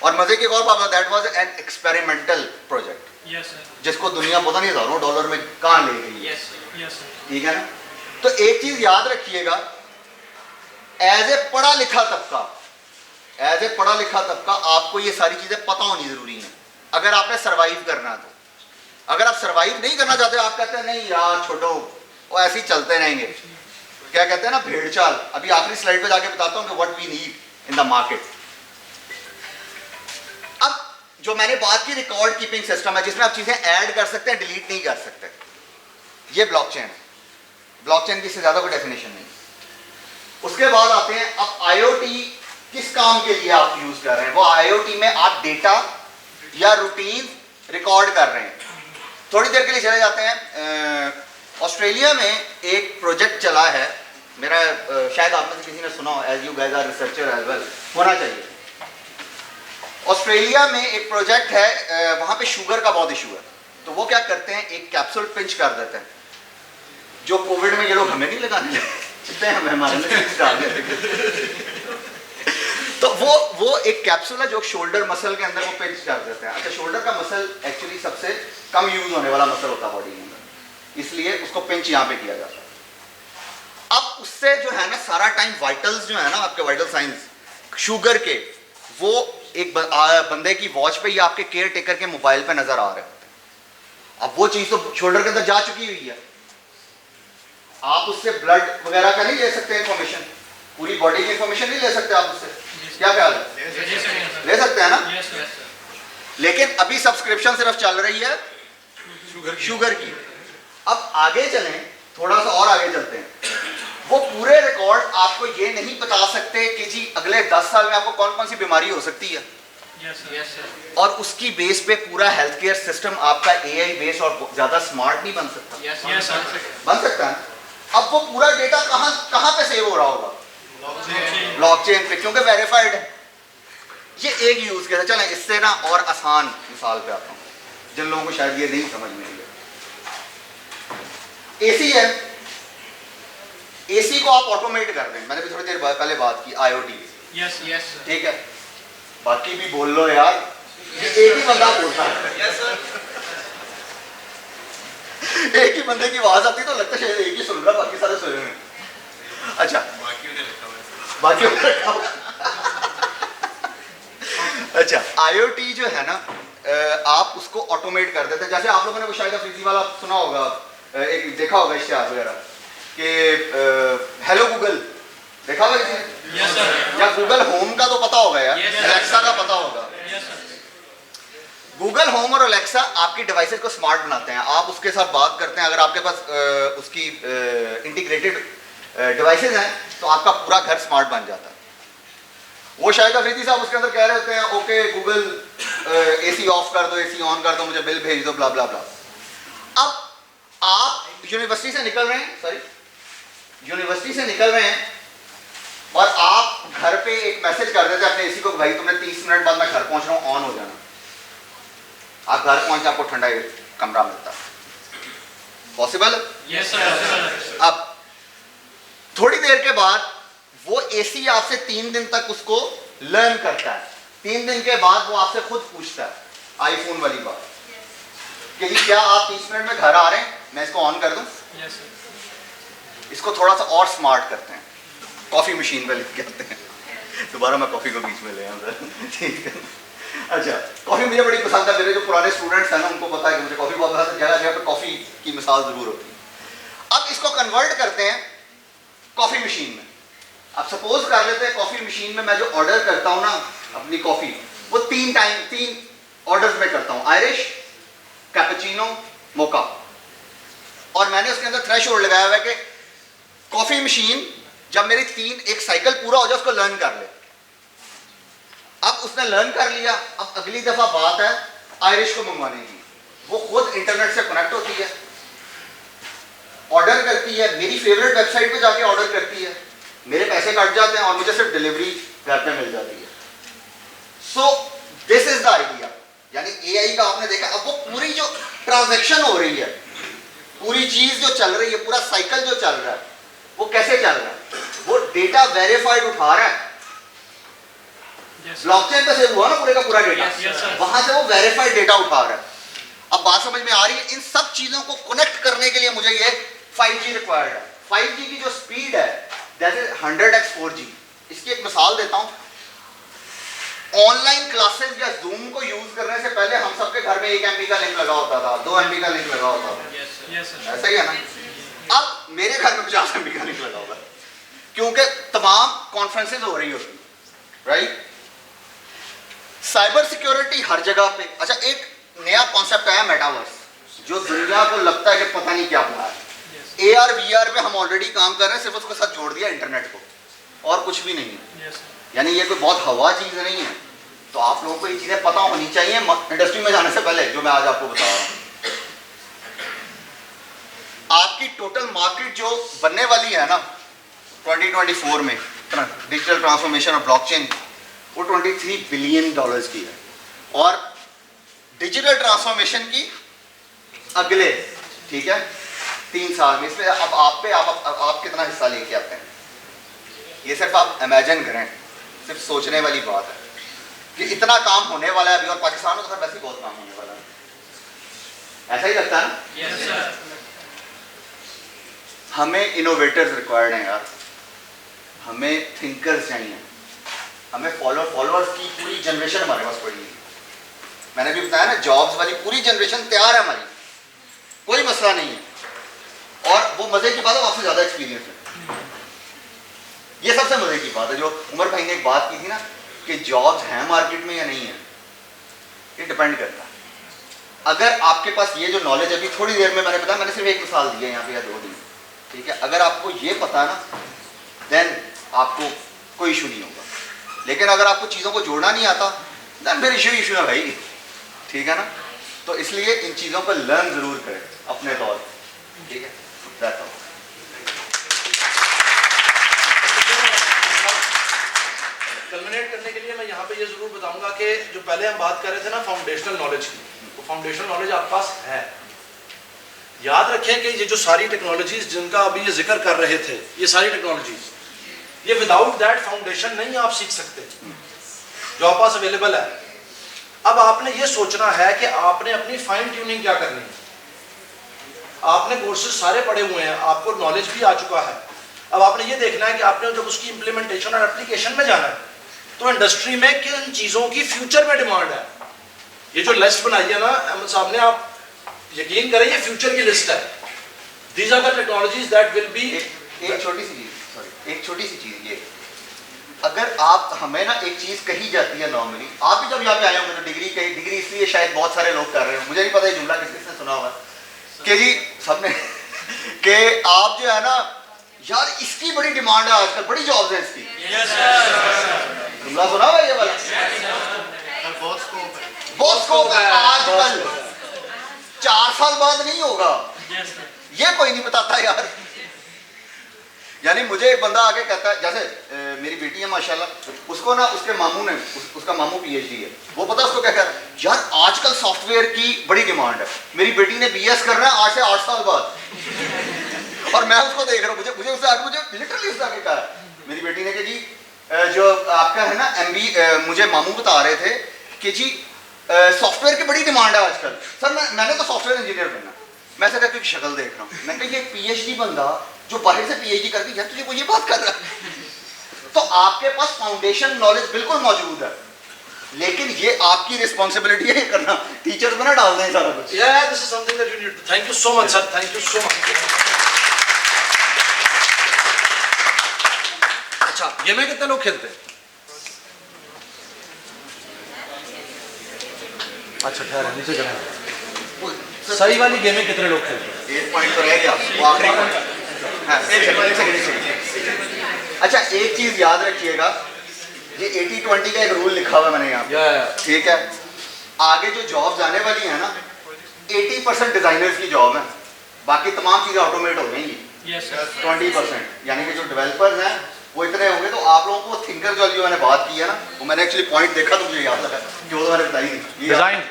और मजे की और बात, that was an experimental project, जिसको दुनिया पता नहीं हज़ारों डॉलर में कहां ले गई है, ठीक है ना। तो एक चीज याद रखिएगा, एज ए पढ़ा लिखा तबका आपको ये सारी चीजें पता होनी जरूरी है अगर आपने सरवाइव करना। तो अगर आप सरवाइव नहीं करना चाहते, आप कहते हैं नहीं यार छोड़ो, वो ऐसे ही चलते रहेंगे, क्या कहते हैं ना भेड़ चाल। अभी आखिरी स्लाइड पे जाके बताता हूं कि what we need in the market. अब जो मैंने बात की रिकॉर्ड कीपिंग सिस्टम है, जिसमें आप चीजें ऐड कर सकते हैं, डिलीट नहीं कर सकते, ये ब्लॉकचेन है। ब्लॉकचेन की इससे ज्यादा कोई डेफिनेशन नहीं। उसके बाद आते हैं अब IoT किस काम के लिए आप यूज कर रहे हैं। वो IoT में आप डेटा या रूटीन रिकॉर्ड कर रहे हैं। थोड़ी देर के लिए चले जाते हैं। ऑस्ट्रेलिया में एक प्रोजेक्ट चला है, मेरा शायद आप में से किसी ने सुना हो, as you guys are researcher as well, होना चाहिए। ऑस्ट्रेलिया में एक प्रोजेक्ट है, वहां पे शुगर का बहुत इशू है। तो वो क्या करते हैं, एक कैप्सूल पिंच कर देते हैं, जो कोविड में ये लोग हमें नहीं लगाने लगे, हमें हमारे में डालने लगे। तो वो एक कैप्सूल है जो शोल्डर मसल के अंदर वो पिंच कर देते हैं। अच्छा, शोल्डर का मसल एक्चुअली सबसे कम यूज होने वाला मसल होता है बॉडी के अंदर, इसलिए उसको पिंच यहाँ पे किया जाता है। अब उससे जो है ना सारा टाइम वाइटल्स जो है ना आपके वाइटल साइंस शुगर के, वो एक बंदे की वॉच पे या आपके केयर टेकर के मोबाइल पे नजर आ रहे होते हैं। अब वो चीज तो शोल्डर के अंदर जा चुकी हुई है, आप उससे ब्लड वगैरह का नहीं ले सकते इंफॉर्मेशन, पूरी बॉडी की इंफॉर्मेशन नहीं ले सकते आप उससे, क्या ख्याल है? ले सकते हैं ना? लेकिन अभी सब्सक्रिप्शन सिर्फ चल रही है शुगर की। अब आगे चलें, थोड़ा सा और आगे चलते हैं। वो पूरे रिकॉर्ड आपको ये नहीं बता सकते कि जी अगले 10 साल में आपको कौन कौन सी बीमारी हो सकती है, और उसकी बेस पे पूरा हेल्थ केयर सिस्टम आपका AI बेस और ज्यादा स्मार्ट नहीं बन सकता। बन सकता है। अब वो पूरा डेटा कहां पे सेव हो रहा होगा? ब्लॉकचेन पे, क्योंकि वेरीफाइड है। ये एक यूज केस है। चलें इससे ना और आसान मिसाल पे आता हूं, जिन लोगों को शायद ये नहीं समझ में आई। एसी है, एसी को आप ऑटोमेट कर दें। मैंने भी थोड़ी देर पहले बात की IoT, ठीक है? बाकी भी बोल लो यार, एक ही बंदा बोलता है। एक ही बंदे की आवाज आती तो लगता है शायद एक ही सुन रहा, बाकी सारे सुन रहे हैं। अच्छा, बाकी अच्छा, IoT जो है ना, आप उसको ऑटोमेट कर देते हैं। जैसे आप लोगों ने वो शायद फ्रीजी वाला सुना होगा, एक देखा होगा इश्तिहार वगैरह कि हेलो गूगल देखा होगा किसी ने? या गूगल होम का तो पता होगा यार, अलेक्सा का पता होगा। गूगल होम और अलेक्सा आपकी डिवाइसेस को स्मार्ट बनाते हैं। आप उसके साथ बात करते हैं, अगर आपके पास उसकी इंटीग्रेटेड डिवाइसेस हैं तो आपका पूरा घर स्मार्ट बन जाता है। वो शायद अफरीदी साहब उसके अंदर कह रहे होते हैं, ओके गूगल AC ऑफ कर दो, AC ऑन कर दो, मुझे बिल भेज दो, ब्ला ब्ला ब्ला। अब आप यूनिवर्सिटी से निकल रहे हैं, यूनिवर्सिटी से निकल रहे हैं और आप घर पे एक मैसेज कर देते हैं अपने AC को, भाई तुमने 30 मिनट बाद मैं घर पहुंच रहा हूं, ऑन हो जाना। आप घर पहुंचे, आपको ठंडा कमरा मिलता है। पॉसिबल? Yes sir. अब थोड़ी देर के बाद वो AC आपसे 3 दिन तक उसको लर्न करता है। 3 दिन के बाद वो आपसे खुद पूछता है, आईफोन वाली बात, कि क्या आप 30 मिनट में घर आ रहे हैं, मैं इसको ऑन कर दूं? Yes sir. इसको थोड़ा सा और स्मार्ट करते हैं, कॉफी मशीन पे लेके आते हैं। दोबारा मैं कॉफी को बीच में ले आऊंगा, ठीक है? अच्छा, कॉफी मुझे बड़ी पसंद है। मेरे जो पुराने स्टूडेंट्स हैं ना, उनको पता है कि मुझे कॉफी बहुत पसंद है। जगह जगह पे कॉफी की मिसाल जरूर होती है। अब इसको कन्वर्ट करते हैं कॉफी मशीन में। अब सपोज कर लेते हैं कॉफी मशीन में मैं जो ऑर्डर करता हूं ना अपनी कॉफी, वो 3 ऑर्डर्स में करता हूं, आयरिश, कैपुचिनो, मोका। और मैंने उसके अंदर थ्रेशहोल्ड लगाया हुआ है कि कॉफी मशीन जब मेरी एक साइकिल पूरा हो जाए उसको लर्न कर ले। अब उसने लर्न कर लिया, अब अगली दफा बात है आयरिश को मंगवाने की। वो खुद इंटरनेट से कनेक्ट होती है, ऑर्डर करती है, मेरी फेवरेट वेबसाइट पे जाके ऑर्डर करती है, मेरे पैसे कट जाते हैं और मुझे सिर्फ डिलीवरी घर पे मिल जाती है। So this is the idea. यानी AI का आपने देखा, अब वो पूरी जो ट्रांजैक्शन हो रही है, पूरी चीज जो चल रही है, पूरा साइकिल जो चल रहा है, वो कैसे चल रहा है? वो डेटा वेरीफाइड उठा रहा है, ब्लॉकचेन पे सेव हुआ ना पूरे का पूरा डेटा, वहां से वो वेरीफाइड डेटा उठा रहा है। अब बात समझ में आ रही है? इन सब चीजों को कनेक्ट करने के लिए मुझे ये 5G रिक्वायर्ड है। 5G की जो स्पीड है दैट इज 100x 4G। इसकी एक मिसाल देता हूं। ऑनलाइन क्लासेस या जूम को यूज करने से पहले हम सबके घर में 1 MB का लिंक लगा होता था, 2 MB का लिंक लगा होता था, ऐसा ही है ना? अब मेरे घर में 50 MB का लिंक लगा हुआ है, क्योंकि तमाम कॉन्फ्रेंसेज हो रही होती, राइट? साइबर सिक्योरिटी हर जगह पे। अच्छा, एक नया कॉन्सेप्ट आया मेटावर्स, जो दुनिया को लगता है कि पता नहीं क्या हुआ है। AR VR पे हम ऑलरेडी काम कर रहे हैं, सिर्फ उसके साथ जोड़ दिया इंटरनेट को, और कुछ भी नहीं है। यानी ये कोई बहुत हवा चीज नहीं है। तो आप लोगों को ये चीजें पता होनी चाहिए इंडस्ट्री में जाने से पहले, जो मैं आज आपको बता रहा हूं। आपकी टोटल मार्केट जो बनने वाली है ना 2024 में, डिजिटल ट्रांसफॉर्मेशन और ब्लॉकचेन, वो $23 बिलियन की है। और डिजिटल ट्रांसफॉर्मेशन की अगले, ठीक है, 3 साल में, इसमें अब आप कितना हिस्सा लेके आते हैं, ये सिर्फ आप इमेजिन करें, सिर्फ सोचने वाली बात है कि इतना काम होने वाला है अभी, और पाकिस्तान में तो वैसे ही बहुत काम होने वाला है, ऐसा ही लगता है ना? Yes, sir. हमें इनोवेटर्स रिक्वायर्ड हैं यार, हमें थिंकर्स चाहिए, हमें फॉलोअर्स की पूरी जनरेशन हमारे पास पड़ी है। मैंने भी बताया ना, जॉब्स वाली पूरी जनरेशन तैयार है हमारी, कोई मसला नहीं है, और वो मजे की बात है, आपसे ज्यादा एक्सपीरियंस है। ये सबसे मजे की बात है। जो उमर भाई ने एक बात की थी ना कि जॉब्स हैं मार्केट में या नहीं है, ये डिपेंड करता है। अगर आपके पास ये जो नॉलेज अभी थोड़ी देर में मैंने बताया, मैंने सिर्फ एक मिसाल दी है यहाँ पे या 2 दिन, ठीक है, अगर आपको ये पता है ना, देन आपको कोई इशू नहीं होगा। लेकिन अगर आपको चीज़ों को जोड़ना नहीं आता, देन फिर इशू है भाई, ठीक है ना? तो इसलिए इन चीज़ों पर लर्न ज़रूर करें अपने दौर पर, ठीक है? That's all. कल्मिनेट करने के लिए मैं यहाँ पे ये जरूर बताऊंगा कि जो पहले हम बात कर रहे थे ना फाउंडेशनल नॉलेज की, वो फाउंडेशनल नॉलेज आपके पास है। याद रखें कि ये जो सारी टेक्नोलॉजीज जिनका अभी ये जिक्र कर रहे थे, ये सारी टेक्नोलॉजीज, ये विदाउट दैट फाउंडेशन नहीं आप सीख सकते जो आपके पास अवेलेबल है। अब आपने ये सोचना है कि आपने अपनी फाइन ट्यूनिंग क्या करनी है। आपने कोर्सेज सारे पढ़े हुए हैं, आपको नॉलेज भी आ चुका है, अब आपने ये देखना है कि आपने जब उसकी इम्प्लीमेंटेशन और एप्लीकेशन में जाना है तो इंडस्ट्री में किन चीज़ों की फ्यूचर में डिमांड है। ये जो लिस्ट बनाई है ना अहमद साहब ने, आप यकीन करें ये फ्यूचर की लिस्ट है। These are the technologies that will be. एक छोटी सी चीज़ ये, अगर आप हमें ना एक चीज़ कही जाती है नॉर्मली, आप भी जब यहाँ पे आए होंगे तो डिग्री इसलिए शायद बहुत सारे लोग कर रहे हो, मुझे नहीं पता ये जुमला किसने सुना होगा कि जी सबने कि आप जो है ना यार इसकी बड़ी डिमांड है आजकल, बड़ी जॉब्स है इसकी। जुमला सुना हुआ ये वाला? बहुत स्कोप है आजकल, 4 साल बाद नहीं होगा, ये कोई नहीं बताता यार। यानी मुझे एक बंदा आके कहता है, जैसे मेरी बेटी है माशाल्लाह, उसको ना उसके मामू ने, उसका मामू PhD है, वो पता उसको क्या कह रहा है, यार आजकल सॉफ्टवेयर की बड़ी डिमांड है, मेरी बेटी ने BS करना है आज से 8 साल बाद। और मैं उसको देख रहा हूँ, मुझे उससे आगे, मुझे लिटरली उससे आगे कहा मेरी बेटी ने कि जी जो आपका है ना MB, मुझे मामू बता रहे थे कि जी सॉफ्टवेयर की बड़ी डिमांड है आजकल। सर मैंने तो सॉफ्टवेयर इंजीनियर बनना। मैं ऐसा करके शक्ल देख रहा हूँ, मैं कहा ये PhD बंदा जो बाहर से PhD करके यार तुझे वो ये बात कर रहा है। तो आपके पास फाउंडेशन नॉलेज बिल्कुल मौजूद है, लेकिन ये आपकी रिस्पॉन्सिबिलिटी है ये करना, टीचर्स में ना डाल दें सारा कुछ। Yeah, this is something that you need to. Thank you so much, sir. Thank you so much. अच्छा, गेमें कितने लोग खेलते हैं? अच्छा ठहर, नीचे चले। सही वाली गेमें कितने लोग खेलते हैं? एक पॉइंट तो रह गया, वो आखिरी पॉइंट। हाँ, एक सेकंड। अच्छा एक चीज याद रखिएगा, ये 80-20 का एक रूल लिखा हुआ है मैंने यहाँ पे, ठीक है? आगे जो जॉब्स आने वाली है ना, 80% डिजाइनर्स की जॉब है, बाकी तमाम चीजें ऑटोमेट हो जाएंगी। 20% यानी कि जो डेवलपर्स हैं वो इतने होंगे, तो आप लोगों को थिंकर जो मैंने बात की है ना, वो मैंने एक्चुअली पॉइंट देखा तो मुझे याद लगा कि वो तो मैंने बताई नहीं। Design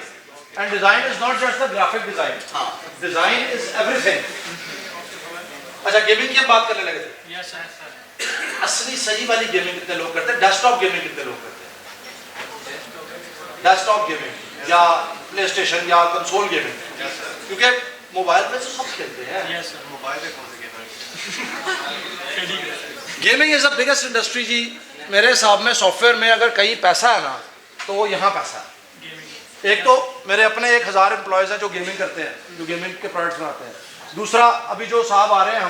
and design is not just the graphic design. हाँ, design is everything. अच्छा गेमिंग की हम बात करने लगे थे। Yes, sir. असली सही वाली गेमिंग कितने लोग करते हैं? डेस्कटॉप गेमिंग कितने लोग करते हैं? डेस्कटॉप गेमिंग या प्ले स्टेशन या कंसोल गेमिंग? क्योंकि मोबाइल पे तो सब खेलते हैं। Yes, sir. मोबाइल पे कौन से गेम है? Gaming is the biggest industry जी। मेरे हिसाब में सॉफ्टवेयर में अगर कहीं पैसा है ना तो वो यहाँ पैसा है। एक तो मेरे अपने 1000 एम्प्लॉयज़ हैं जो गेमिंग करते हैं, जो गेमिंग के प्रोडक्ट्स बनाते हैं। दूसरा अभी जो साहब आ रहे हैं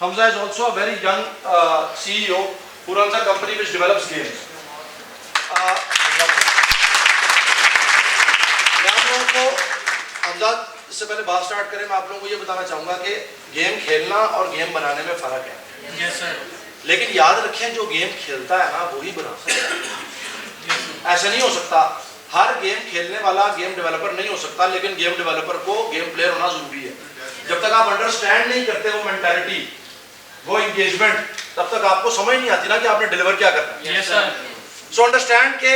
Hamza is also a very young CEO who runs a company which develops games. मैं आप लोगों को हमजा, इससे पहले बात स्टार्ट करें, मैं आप लोगों को ये बताना चाहूँगा कि गेम खेलना और गेम बनाने में फ़र्क है। Yes, sir. लेकिन याद रखें जो गेम खेलता है ना वही बना सकता है। ऐसा नहीं हो सकता हर गेम खेलने वाला गेम डेवलपर नहीं हो सकता, लेकिन गेम डेवलपर को गेम प्लेयर होना जरूरी है। जब तक आप अंडरस्टैंड नहीं करते वो मेंटालिटी, वो इंगेजमेंट, तब तक आपको समझ नहीं आती ना कि आपने डिलीवर क्या करना है। Yes, sir. सो अंडरस्टैंड के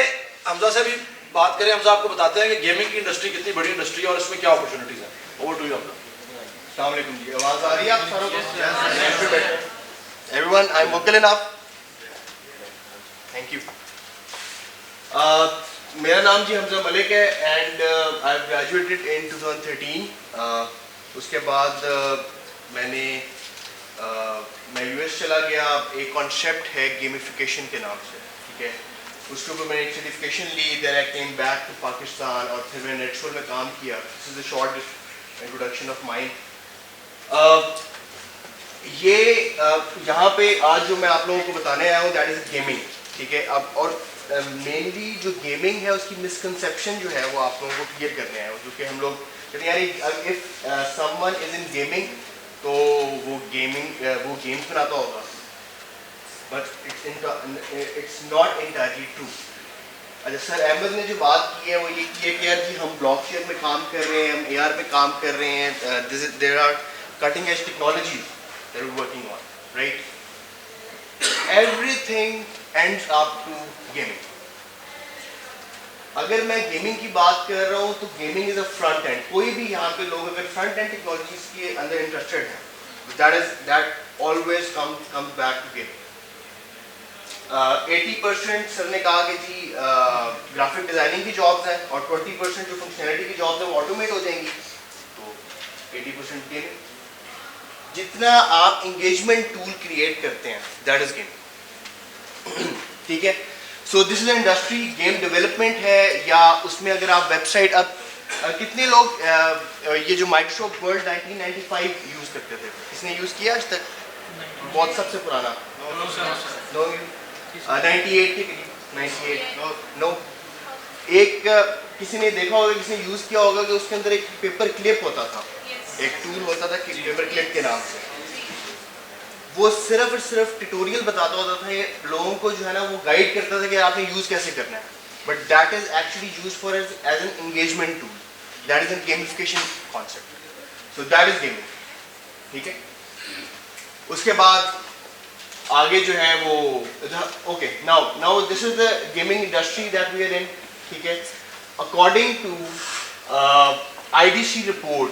हमजा से भी बात करें, हमजा आपको बताते हैं कि गेमिंग की इंडस्ट्री कितनी बड़ी इंडस्ट्री है और इसमें क्या अपॉर्चुनिटीज है। Over to you Hamza. अस्सलाम वालेकुम जी, आवाज़ आ रही है आप सारों को? Everyone, I'm vocal enough? Thank you. मेरा नाम जी हमजा मलिक है एंड आई ग्रेजुएटेड इन 2013. उसके बाद मैं यूएस चला गया. एक कॉन्सेप्ट है गेमिफिकेशन के नाम से, ठीक है. उसके ऊपर मैंने एक सर्टिफिकेशन ली. Then I came back to Pakistan और फिर मैंने नेटशोर में काम किया. This is a short introduction of mind. यहाँ पे आज जो मैं आप लोगों को बताने आया हूँ दैट इज़ गेमिंग, ठीक है. अब और मेनली जो गेमिंग है उसकी मिसकंसेप्शन जो है वो आप लोगों को क्लियर करने आए हो, जो कि हम लोग कहते हैं यार if someone is in gaming तो वो गेम्स बनाता होगा, but it's not entirely true. अच्छा, सर अहमद ने जो बात की है वो ये की है कि यार जी हम ब्लॉकचेन में काम कर रहे हैं, हम AR में काम कर रहे हैं. There are cutting edge technologies that we're working on, right? Everything ends up to gaming. अगर मैं गेमिंग की बात कर रहा हूँ तो gaming is a front end. कोई भी यहाँ पे लोग अगर फ्रंट एंड टेक्नोलॉजीज के अंदर इंटरेस्टेड हैं that always comes back to gaming. 80% sir ने कहा कि जी ग्राफिक डिजाइनिंग की जॉब्स हैं और 20% जो फंक्शनैलिटी की जॉब्स हैं वो ऑटोमेट हो जाएंगी, तो 80% गेमिंग. जितना आप इंगेजमेंट टूल क्रिएट करते हैं दैट इज गेमिंग, ठीक है. So this is industry. Game development है या उसमें अगर आप वेबसाइट, अब कितने लोग ये जो माइक्रोसॉफ्ट वर्ड 1995 यूज करते थे, किसने यूज किया आज तक? बहुत सबसे पुराना 98 के करीब 98 नो. एक किसी ने देखा होगा, किसी ने यूज किया होगा कि उसके अंदर एक पेपर क्लिप होता था, एक टूल होता था कि पेपर क्लिप के नाम से. वो सिर्फ और सिर्फ ट्यूटोरियल बताता होता था, ये लोगों को जो है ना वो गाइड करता था कि आपने यूज कैसे करना है, but that is actually use for as an engagement tool. That is an gamification concept. So that is gaming, ठीक है. उसके बाद आगे जो है वो okay now this is the gaming industry that we are in, ठीक है. According to IDC report,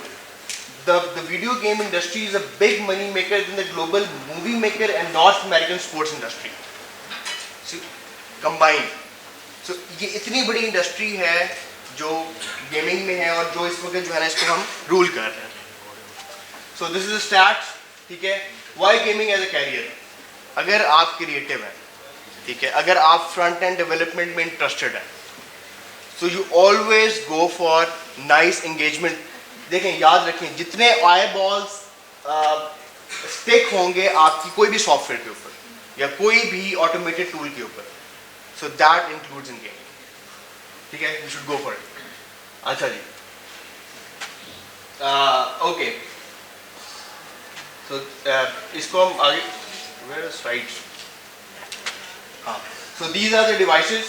the video game industry is a big money maker in the global movie maker and North American sports industry combined. So ये इतनी बड़ी इंडस्ट्री है जो गेमिंग में है और जो इस वक्त जो है ना इसको हम रूल कर रहे हैं. So this is the stats, ठीक है. Why gaming as a career? अगर आप क्रिएटिव हैं, ठीक है, अगर आप फ्रंट एंड डेवलपमेंट में इंटरेस्टेड हैं, so you always go for nice engagement. देखें, याद रखें, जितने आई बॉल्स स्टिक होंगे आपकी कोई भी सॉफ्टवेयर के ऊपर या कोई भी ऑटोमेटेड टूल के ऊपर, so that includes in gaming, ठीक है. You should go for it. अच्छा जी, ओके. सो इसको हम आगे स्लाइड्स. हाँ, so these are the devices.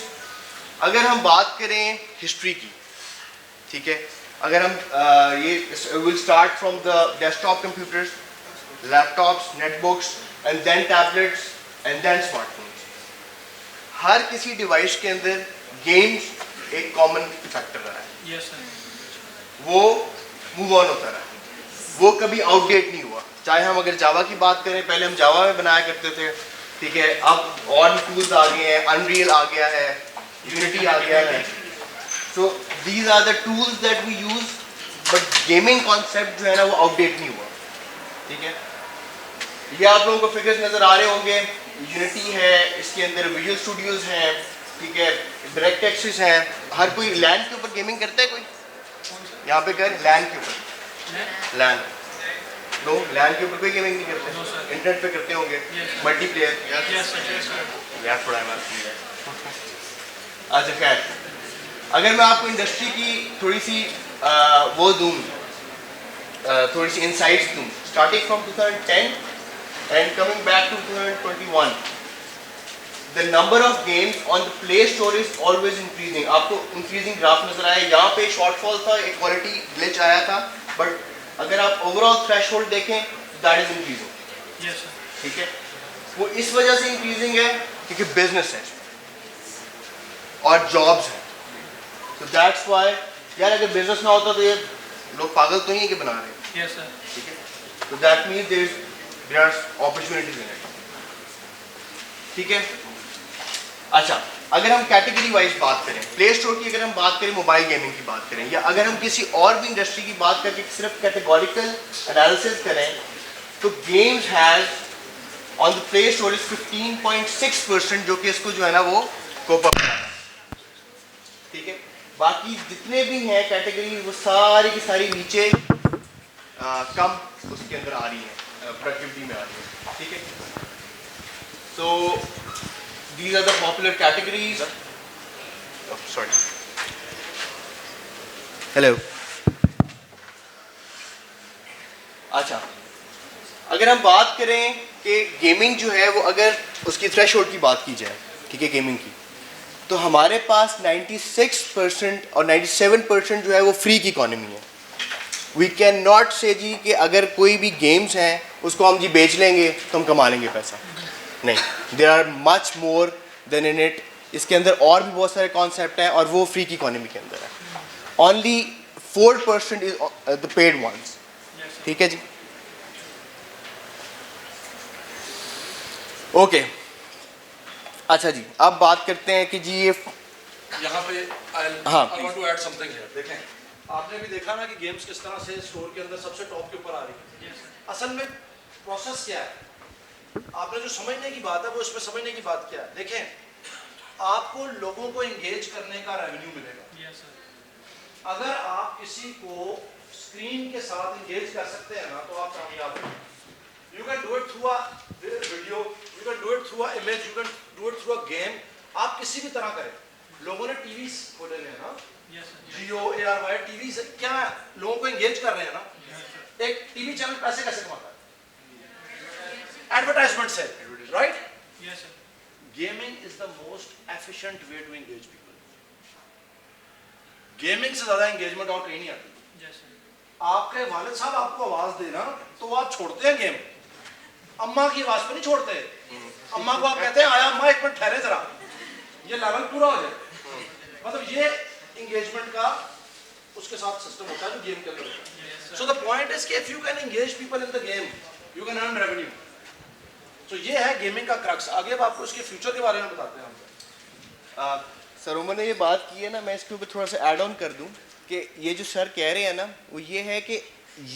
अगर हम बात करें हिस्ट्री की, ठीक है, अगर हम ये will start from the desktop computers, laptops, netbooks and then tablets and then smartphones. हर किसी डिवाइस के अंदर गेम्स एक कॉमन फैक्टर रहा है. Yes, sir. वो मूव ऑन होता रहा, वो कभी आउटडेट नहीं हुआ. चाहे हम अगर जावा की बात करें, पहले हम जावा में बनाया करते थे, ठीक है. अब और टूल्स आ गए हैं, अनरियल आ गया है, यूनिटी आ गया है. So these are the tools that we use, but gaming concept जो है ना वो आउटडेट नहीं हुआ, ठीक है. ये आप लोगों को फिगर्स नजर आ रहे होंगे. यूनिटी है, इसके अंदर विजुअल स्टूडियोज हैं, ठीक है, डायरेक्ट एक्सेस हैं. हर कोई लैंड के ऊपर गेमिंग करता है? कोई यहाँ पे कर लैंड के ऊपर, लैंड नो, लैंड के ऊपर कोई गेमिंग नहीं करते. इंटरनेट पे करते होंगे, मल्टीप्लेयर. यार थोड़ा अच्छा खैर, अगर मैं आपको इंडस्ट्री की थोड़ी सी वो दूँ, थोड़ी सी इंसाइट्स दूँ, starting from 2010 and coming back to 2021, the number of games on the play store is always increasing. आपको इंक्रीजिंग ग्राफ नजर आया. यहाँ पे शॉर्टफॉल था, एक क्वालिटी ग्लिच आया था, बट अगर आप ओवरऑल थ्रेशहोल्ड देखें दैट इज इंक्रीजिंग, ठीक है. वो इस वजह से इंक्रीजिंग है क्योंकि बिजनेस है और जॉब्स हैं. So that's why यार अगर बिजनेस ना होता तो ये लोग पागल तो नहीं है कि बना रहे हैं, Yes, sir. ठीक है. तो that means there are opportunities in it, ठीक है। अच्छा, अगर हम कैटेगरी वाइज बात करें, प्ले स्टोर की अगर हम बात करें, मोबाइल गेमिंग की बात करें, या अगर हम किसी और भी इंडस्ट्री की बात करके सिर्फ कैटेगोरिकल एनालिसिस करें, तो games has on the play store is 15.6% जो कि इसको जो है ना वो कोप अप, ठीक है। बाकी जितने भी हैं कैटेगरी वो सारी की सारी नीचे कम उसके अंदर आ रही है, प्रोडक्टिविटी में आ रही है, ठीक है। सो these are the popular categories. Oh, sorry. Hello. अच्छा, अगर हम बात करें कि गेमिंग जो है वो अगर उसकी थ्रेशोल्ड की बात की जाए, ठीक है, गेमिंग की, तो हमारे पास 96% और 97% जो है वो फ्री की इकॉनमी है। वी कैन नॉट से जी कि अगर कोई भी गेम्स हैं उसको हम जी बेच लेंगे तो हम कमा लेंगे पैसा, नहीं, there are much more than in it. इसके अंदर और भी बहुत सारे कॉन्सेप्ट हैं और वो फ्री की इकोनॉमी के अंदर है। Only 4% is the paid ones, ठीक है जी। ओके, अच्छा जी, अब बात करते हैं कि जी ये यहाँ पे हाँ। I want to add something here. देखें, आपने भी देखा ना कि गेम्स किस तरह से स्टोर के अंदर सबसे टॉप के ऊपर आ रही है। असल में प्रोसेस क्या है, आपने जो समझने की बात है वो इसमें समझने की बात क्या है। देखें, आपको लोगों को एंगेज करने का रेवेन्यू मिलेगा। अगर आप किसी को स्क्रीन के साथ एंगेज कर सकते हैं ना तो आप कामयाब हैं। You can do it through a video, you can do it through a image, you can do it through a game. आप किसी भी तरह करें। लोगों ने टीवी खोले हैं ना, जियो ARY टीवी से क्या लोगों को एंगेज कर रहे हैं ना। एक टीवी चैनल पैसे कैसे कमाता है? एडवर्टाइजमेंट से, right? Gaming is the most efficient way to engage people. Gaming से ज्यादा एंगेजमेंट और कहीं नहीं आती। आपके वालिद साहब आपको आवाज देना तो आप छोड़ते हैं गेम, अम्मा की आवाज पे नहीं छोड़ते। अम्मा को आप कहते हैं आया अम्मा एक मिनट ठहरे जरा, ये लेवल पूरा हो जाए। मतलब ये एंगेजमेंट का उसके साथ सिस्टम होता है जो गेम के अंदर होता है। सो द पॉइंट इज कि if you can engage people in the game you can earn revenue. तो ये है गेमिंग का क्रक्स। आगे अब आपको इसके फ्यूचर के बारे में बताते हैं हम। सर उमर ने ये बात की है ना, मैं इसके ऊपर थोड़ा सा ऐड ऑन कर दूं कि ये जो सर कह रहे हैं ना वो ये है कि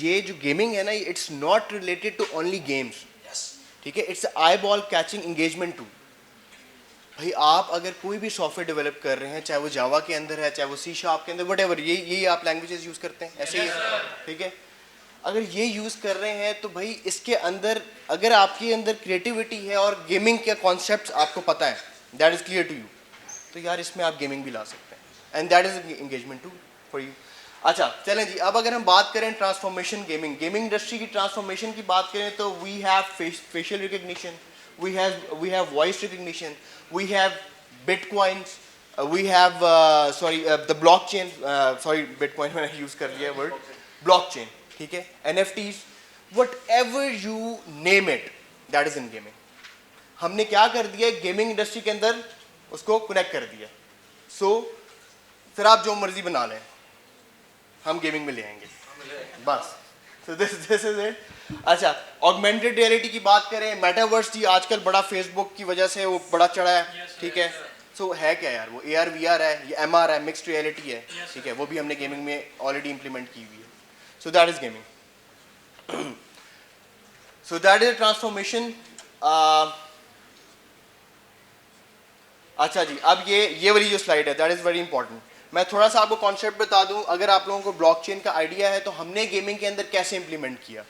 ये जो गेमिंग है ना it's not related to only games, ठीक है, it's eyeball catching engagement too. भाई आप अगर कोई भी सॉफ्टवेयर डेवलप कर रहे हैं, चाहे वो जावा के अंदर है, चाहे वो C# के अंदर, वट एवर, ये आप लैंग्वेजेस यूज़ करते हैं ऐसे ही, ठीक है, अगर ये यूज़ कर रहे हैं तो भाई इसके अंदर अगर आपके अंदर क्रिएटिविटी है और गेमिंग के कॉन्सेप्ट्स आपको पता है, that is clear to you, तो यार इसमें आप गेमिंग भी ला सकते हैं and that is engagement too for you. अच्छा चलें जी, अब अगर हम बात करें ट्रांसफॉर्मेशन गेमिंग इंडस्ट्री की ट्रांसफॉर्मेशन की बात करें तो we have facial recognition, we have voice recognition, we have bitcoins, we have the blockchain, bitcoin मैंने यूज़ कर लिया वर्ड, blockchain, ठीक है, NFTs, whatever you name it, that is in gaming। हमने क्या कर दिया गेमिंग इंडस्ट्री के अंदर उसको कनेक्ट कर दिया। सो फिर आप जो मर्जी बना लें हम गेमिंग में ले आएंगे बस। So this is it। अच्छा, ऑगमेंटेड रियलिटी की बात करें, मेटावर्स जी आजकल बड़ा फेसबुक की वजह से वो बड़ा चढ़ा है, ठीक है। सो है क्या यार, वो AR VR है, ये MR है, मिक्स्ड रियलिटी है, ठीक है, वो भी हमने गेमिंग में ऑलरेडी इंप्लीमेंट की हुई है। So that is gaming. So that is transformation. अच्छा जी, अब ये वाली जो स्लाइड है दैट इज़ वेरी इंपॉर्टेंट। मैं थोड़ा सा आपको कॉन्सेप्ट बता दूं, अगर आप लोगों को ब्लॉकचेन का आइडिया है तो हमने गेमिंग के अंदर कैसे इंप्लीमेंट किया।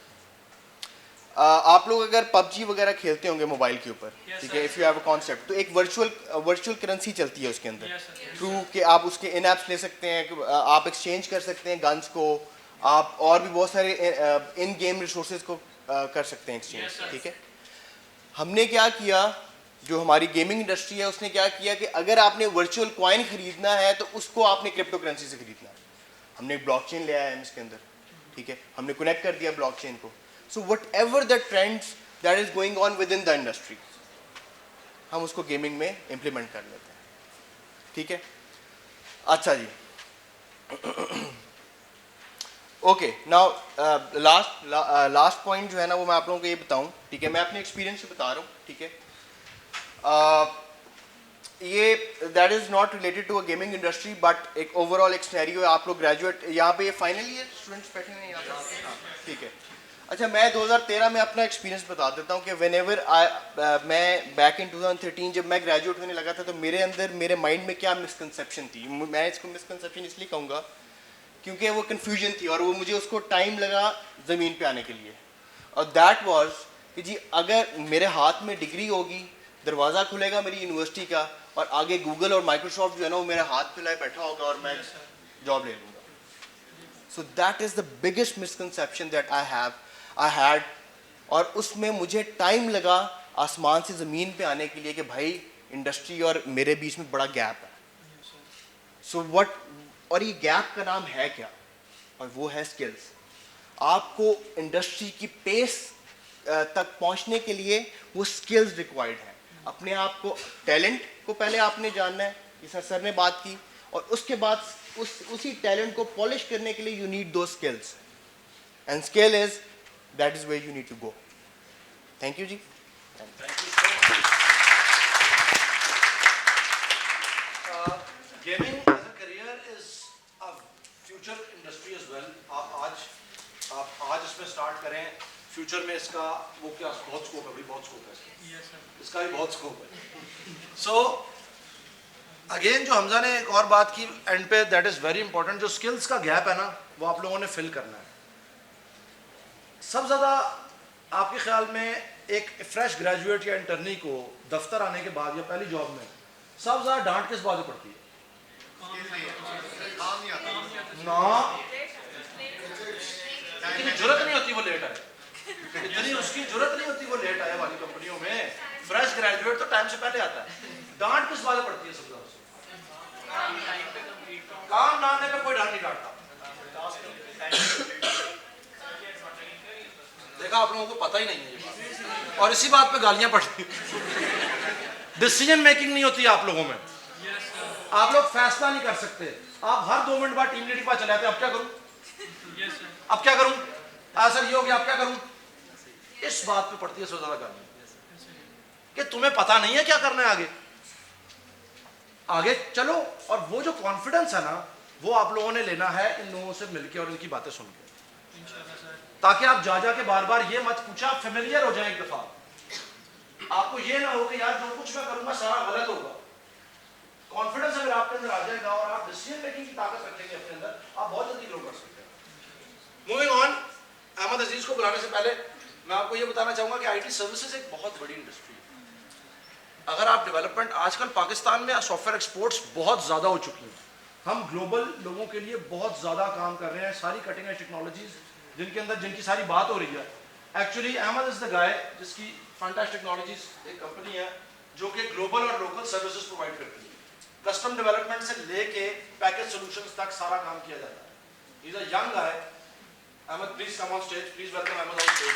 आप लोग अगर PUBG वगैरह खेलते होंगे मोबाइल के ऊपर, ठीक है, if you have a concept, तो एक वर्चुअल करेंसी चलती है उसके अंदर, थ्रू कि आप उसके इन एप्स ले सकते हैं, आप एक्सचेंज कर सकते हैं गन्स को, आप और भी बहुत सारे इन गेम रिसोर्सेज को कर सकते हैं एक्सचेंज, ठीक है। हमने क्या किया, जो हमारी गेमिंग इंडस्ट्री है उसने क्या किया कि अगर आपने वर्चुअल कॉइन खरीदना है तो उसको आपने क्रिप्टो करेंसी से खरीदना है। हमने एक ब्लॉकचेन ले आया है इसके अंदर, ठीक है, हमने कनेक्ट कर दिया ब्लॉकचेन को। So whatever the trends that is going on with in the industry हम उसको गेमिंग में इम्प्लीमेंट कर लेते हैं, ठीक है। अच्छा जी, ओके नाउ लास्ट पॉइंट जो है ना वो मैं आप लोगों को ये बताऊं, ठीक है, मैं अपने एक्सपीरियंस से बता रहा हूँ, ठीक है। ये that is not related to a gaming industry but एक ओवरऑल एक सिनेरियो है। आप लोग ग्रेजुएट यहाँ पे फाइनल ईयर स्टूडेंट्स बैठे हुए हैं यहाँ पे, हाँ, ठीक है। अच्छा, मैं 2013 में अपना एक्सपीरियंस बता देता हूँ कि वेन एवर मैं बैक इन 2013 जब मैं ग्रेजुएट होने लगा था तो मेरे अंदर मेरे माइंड में क्या मिसकंसेप्शन थी। मैं इसको मिसकंसेप्शन इसलिए कहूँगा क्योंकि वो कन्फ्यूजन थी और वो मुझे उसको टाइम लगा ज़मीन पे आने के लिए। और दैट वाज कि जी अगर मेरे हाथ में डिग्री होगी, दरवाज़ा खुलेगा मेरी यूनिवर्सिटी का और आगे गूगल और माइक्रोसॉफ्ट जो है ना वो मेरे हाथ पे लाए बैठा होगा और मैं जॉब ले लूँगा। So that is the biggest misconception that I had. और उसमें मुझे टाइम लगा आसमान से ज़मीन पे आने के लिए कि भाई इंडस्ट्री और मेरे बीच में बड़ा गैप है। सो व्हाट, और ये गैप का नाम है क्या? और वो है स्किल्स। आपको इंडस्ट्री की पेस तक पहुंचने के लिए वो स्किल्स रिक्वायर्ड है। अपने आप को, टैलेंट को पहले आपने जानना है, जैसा सर ने बात की, और उसके बाद उसी टैलेंट को पॉलिश करने के लिए यू नीड दो skills, and skill is that is where you need to go. Thank you जी। Gaming as a career is a future industry as well. आप आज इसमें स्टार्ट करें, फ्यूचर में इसका वो क्या बहुत स्कोप है, बहुत स्कोप है इसका भी बहुत स्कोप है। सो अगेन जो हमजा ने एक और बात की एंड पे, दैट इज वेरी इंपॉर्टेंट। जो स्किल्स का गैप है ना वो आप लोगों ने फिल करना है। सब ज़्यादा आपके ख्याल में एक फ्रेश ग्रेजुएट या इंटर्नी को दफ्तर आने के बाद या पहली जॉब में सब ज़्यादा डांट किस बात पड़ती है? ना, इतनी जरूरत नहीं होती वो लेट आए, इतनी उसकी जरूरत नहीं होती वो लेट आए वाली कंपनियों में। फ्रेश ग्रेजुएट तो टाइम से पहले आता है। डांट किस बात पड़ती है? सब काम ना आने पर कोई डांट नहीं डांटता। देखा, आप लोगों को पता ही नहीं है ये बात, और इसी बात पे गालियां पड़ती। डिसीजन मेकिंग नहीं होती आप लोगों में, आप लोग फैसला नहीं कर सकते। आप हर 2 मिनट बाद टीम लीडर के पास चले आते हैं, अब क्या करूं, अब क्या करूं, सर ये हो गया, अब क्या करूं। इस बात पे पड़ती है सबसे ज्यादा गालियां कि तुम्हें पता नहीं है क्या करना है आगे। आगे चलो, और वो जो कॉन्फिडेंस है ना वो आप लोगों ने लेना है इन लोगों से मिलके और इनकी बातें सुन के, ताकि आप जा के बार बार ये मत पूछा, फेमिलियर हो जाए एक दफा। आपको ये ना हो कि यार जो कुछ मैं करूंगा सारा गलत होगा। कॉन्फिडेंस अगर आपके अंदर आ जाएगा और आप डिसीजन मेकिंग की ताकत रखेंगे अपने अंदर, आप बहुत जल्दी ग्रो कर सकते हैं। मूविंग ऑन, अहमद अजीज को बुलाने से पहले मैं आपको ये बताना चाहूंगा कि आईटी सर्विसेज एक बहुत बड़ी इंडस्ट्री है। अगर आप डेवलपमेंट, आजकल पाकिस्तान में सॉफ्टवेयर एक्सपोर्ट्स बहुत ज़्यादा हो चुकी हैं। हम ग्लोबल लोगों के लिए बहुत ज़्यादा काम कर रहे हैं, सारी कटिंग एज टेक्नोलॉजीज जिनकी सारी बात हो रही है। Actually Ahmed is the guy जिसकी फैंटास्टिक टेक्नोलॉजीज एक कंपनी है जो कि ग्लोबल और लोकल सर्विसेज प्रोवाइड करती है। कस्टम डेवलपमेंट से लेके पैकेज सॉल्यूशंस तक सारा काम किया जाता है। Is a young guy. Ahmed please come on stage, please welcome Ahmed on stage.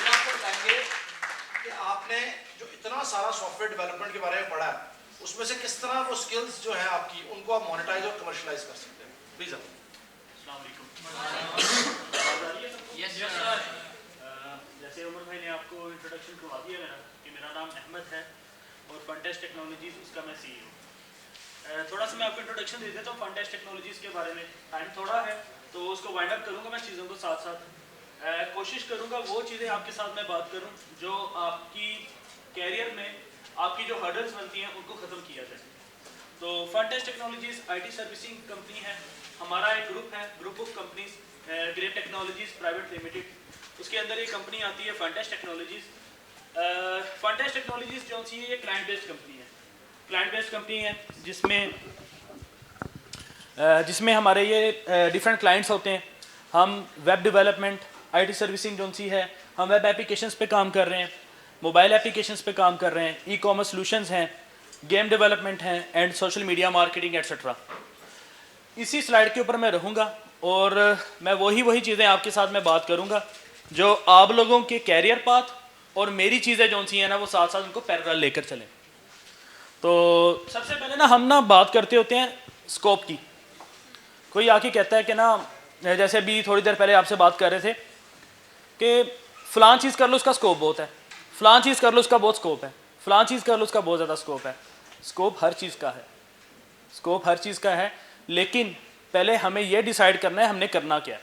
आपको बताएंगे कि आपने जो इतना सारा सॉफ्टवेयर डेवलपमेंट के बारे में पढ़ा है उसमें से किस तरह वो स्किल्स जो हैं आपकी उनको आप मोनेटाइज और कमर्शलाइज कर सकते हैं। प्लीज अहमद। जैसे उमर भाई ने आपको इंट्रोडक्शन करवा दिया है ना कि मेरा नाम अहमद है और फंटेस्ट टेक्नोलॉजीज उसका मैं CEO। थोड़ा सा मैं आपको इंट्रोडक्शन दे देता हूँ फंटेस्ट टेक्नोलॉजीज के बारे में। टाइम थोड़ा है तो उसको वाइंड अप करूँगा मैं चीज़ों को साथ साथ। कोशिश करूँगा वो चीज़ें आपके साथ मैं बात करूँ जो आपकी कैरियर में आपकी जो हर्डल्स बनती हैं उनको ख़त्म किया जाए। तो फंटेस्ट टेक्नोलॉजीज IT सर्विसिंग कंपनी है। हमारा एक ग्रुप है, group of companies great technologies private limited, उसके अंदर ये कंपनी आती है फंटेस्ट टेक्नोलॉजीज। फंटेस्ट टेक्नोलॉजीज जो सी है ये क्लाइंट बेस्ड कंपनी है। क्लाइंट बेस्ड कंपनी है जिसमें हमारे ये डिफरेंट क्लाइंट्स होते हैं। हम वेब डेवलपमेंट, IT सर्विसिंग जो सी है, हम वेब एप्लीकेशंस पे काम कर रहे हैं, मोबाइल एप्लीकेशंस पे काम कर रहे हैं, ई-कॉमर्स सॉल्यूशंस हैं, गेम डेवलपमेंट हैं and social media marketing etcetera. इसी स्लाइड के ऊपर मैं रहूँगा और मैं वही चीज़ें आपके साथ मैं बात करूँगा जो आप लोगों के कैरियर पाथ और मेरी चीज़ें जो सी हैं ना वो साथ साथ उनको पैरेलल लेकर चलें। तो सबसे पहले ना हम ना बात करते होते हैं स्कोप की। कोई आके कहता है कि ना, जैसे अभी थोड़ी देर पहले आपसे बात कर रहे थे कि फ़लाँ चीज़ कर लो उसका स्कोप बहुत है, फ़लाँ चीज़ कर लो उसका बहुत स्कोप है, फ़लाँ चीज़ कर लो उसका बहुत ज़्यादा स्कोप है। स्कोप हर चीज़ का है, स्कोप हर चीज़ का है, लेकिन पहले हमें यह डिसाइड करना है हमने करना क्या है।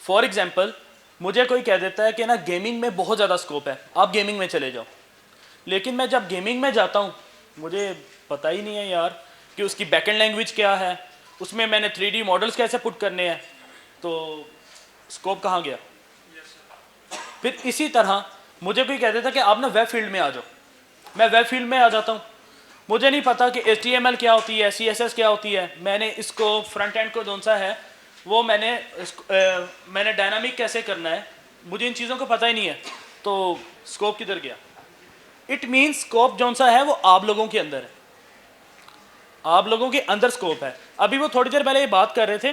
फॉर एग्जांपल, मुझे कोई कह देता है कि ना गेमिंग में बहुत ज़्यादा स्कोप है, आप गेमिंग में चले जाओ, लेकिन मैं जब गेमिंग में जाता हूँ मुझे पता ही नहीं है यार कि उसकी बैकएंड लैंग्वेज क्या है, उसमें मैंने 3D मॉडल्स कैसे पुट करने हैं, तो स्कोप कहाँ गया। फिर इसी तरह मुझे कोई कह देता है कि आप ना वेब फील्ड में आ जाओ, मैं वेब फील्ड में आ जाता हूँ, मुझे नहीं पता कि HTML क्या होती है, CSS क्या होती है, मैंने इसको फ्रंट एंड को कौन सा है वो मैंने डायनामिक कैसे करना है, मुझे इन चीज़ों को पता ही नहीं है, तो स्कोप किधर गया। इट मीन्स स्कोप जौन सा है वो आप लोगों के अंदर है, आप लोगों के अंदर स्कोप है। अभी वो थोड़ी देर पहले ये बात कर रहे थे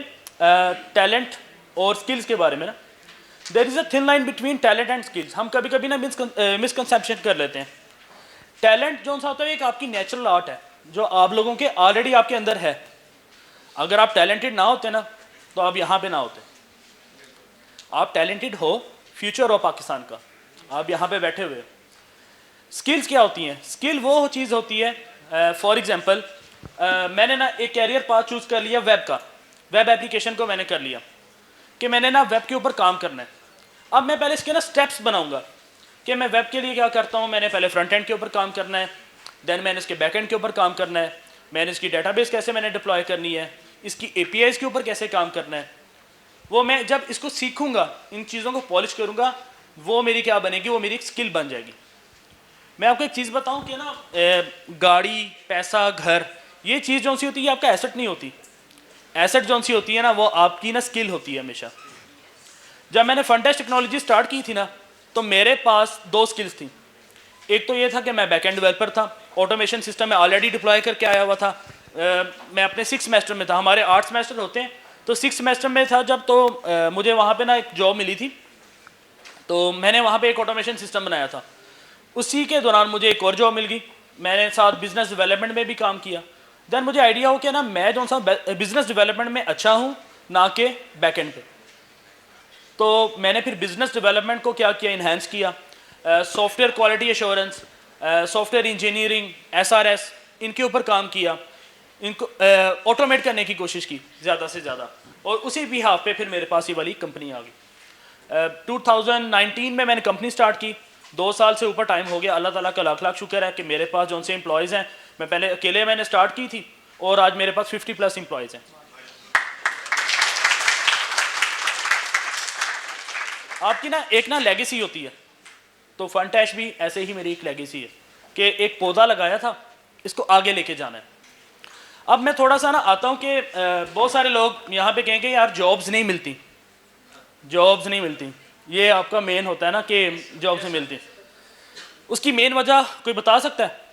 टैलेंट और स्किल्स के बारे में ना, there is a thin line between talent and skills. हम कभी कभी ना मिसकंसेप्शन कर लेते हैं। टैलेंट जो सा होता है एक आपकी नेचुरल आर्ट है जो आप लोगों के ऑलरेडी आपके अंदर है। अगर आप टैलेंटेड ना होते ना तो आप यहाँ पे ना होते। आप टैलेंटेड हो, फ्यूचर हो पाकिस्तान का, आप यहाँ पे बैठे हुए हो। स्किल्स क्या होती हैं? स्किल वो चीज़ होती है, फॉर एग्जांपल मैंने ना एक कैरियर पाथ चूज़ कर लिया वेब का, वेब एप्लीकेशन को मैंने कर लिया कि मैंने ना वेब के ऊपर काम करना है। अब मैं पहले इसके ना स्टेप्स बनाऊंगा कि मैं वेब के लिए क्या करता हूँ। मैंने पहले फ्रंट एंड के ऊपर काम करना है, देन मैंने इसके बैक एंड के ऊपर काम करना है, मैंने इसकी डेटाबेस कैसे मैंने डिप्लॉय करनी है, इसकी APIs के ऊपर कैसे काम करना है। वो मैं जब इसको सीखूंगा, इन चीज़ों को पॉलिश करूंगा, वो मेरी क्या बनेगी, वो मेरी एक स्किल बन जाएगी। मैं आपको एक चीज़ बताऊं कि ना गाड़ी, पैसा, घर, ये चीज़ जो सी होती है आपका एसेट नहीं होती। एसेट जो सी होती है ना वो आपकी ना स्किल होती है हमेशा। जब मैंने फंटेस्ट टेक्नोलॉजी स्टार्ट की थी ना तो मेरे पास 2 स्किल्स थी। एक तो ये था कि मैं बैक एंड डेवलपर था, ऑटोमेशन सिस्टम में ऑलरेडी डिप्लॉय करके आया हुआ था। मैं अपने 6 सेमेस्टर में था, हमारे 8 सेमेस्टर होते हैं, तो 6 सेमेस्टर में था जब, तो मुझे वहाँ पे ना एक जॉब मिली थी, तो मैंने वहाँ पे एक ऑटोमेशन सिस्टम बनाया था। उसी के दौरान मुझे एक और जॉब मिल गई, मैंने साथ बिजनेस डेवलपमेंट में भी काम किया। देन मुझे आइडिया हो कि ना मैं जो सा बिजनेस डेवलपमेंट में अच्छा हूँ ना कि बैक एंड पे, तो मैंने फिर बिजनेस डेवलपमेंट को क्या किया, इन्हेंस किया। Software quality assurance, software engineering, SRS, इनके ऊपर काम किया, इनको ऑटोमेट करने की कोशिश की ज़्यादा से ज़्यादा, और उसी बिहाफ पे फिर मेरे पास ये वाली कंपनी आ गई। 2019 में मैंने कंपनी स्टार्ट की, 2 साल से ऊपर टाइम हो गया। अल्लाह ताला का लाख लाख शुक्र है कि मेरे पास जो से एम्प्लॉयज़ हैं, मैं पहले अकेले मैंने स्टार्ट की थी और आज मेरे पास 50+ एम्प्लॉयज़ हैं। आपकी ना एक ना लेगेसी होती है, तो फंटैश भी ऐसे ही मेरी एक लेगेसी है कि एक पौधा लगाया था, इसको आगे लेके जाना है। अब मैं थोड़ा सा ना आता हूँ कि बहुत सारे लोग यहाँ पे कहेंगे यार जॉब्स नहीं मिलती, जॉब्स नहीं मिलती। ये आपका मेन होता है ना कि जॉब्स नहीं मिलती। उसकी मेन वजह कोई बता सकता है?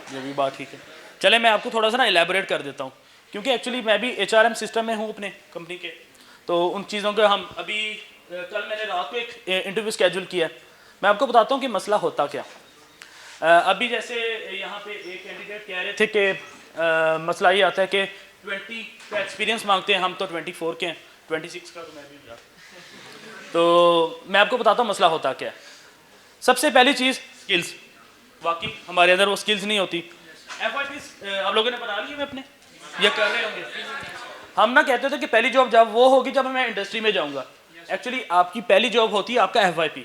ये भी बात ठीक है। चले मैं आपको थोड़ा सा ना एलैबोरेट कर देता हूँ, क्योंकि एक्चुअली मैं भी HRM सिस्टम में हूँ अपने कंपनी के, तो उन चीज़ों को हम अभी कल मैंने रात को एक इंटरव्यू स्केड्यूल किया। मैं आपको बताता हूँ कि मसला होता क्या। अभी जैसे यहाँ पे एक कैंडिडेट कह रहे थे कि मसला ये आता है कि 20 का एक्सपीरियंस मांगते हैं, हम तो 24 के हैं, 26 का तो मैं भी हूँ। तो मैं आपको बताता हूँ मसला होता क्या है। सबसे पहली चीज़ स्किल्स, वाकई हमारे अंदर वो स्किल्स नहीं होती। FYP आप लोगों ने बना लिए अपने, ये कर रहे होंगे। हम ना कहते थे कि पहली जॉब जब वो होगी जब मैं इंडस्ट्री में जाऊंगा। एक्चुअली आपकी पहली जॉब होती है आपका FYP,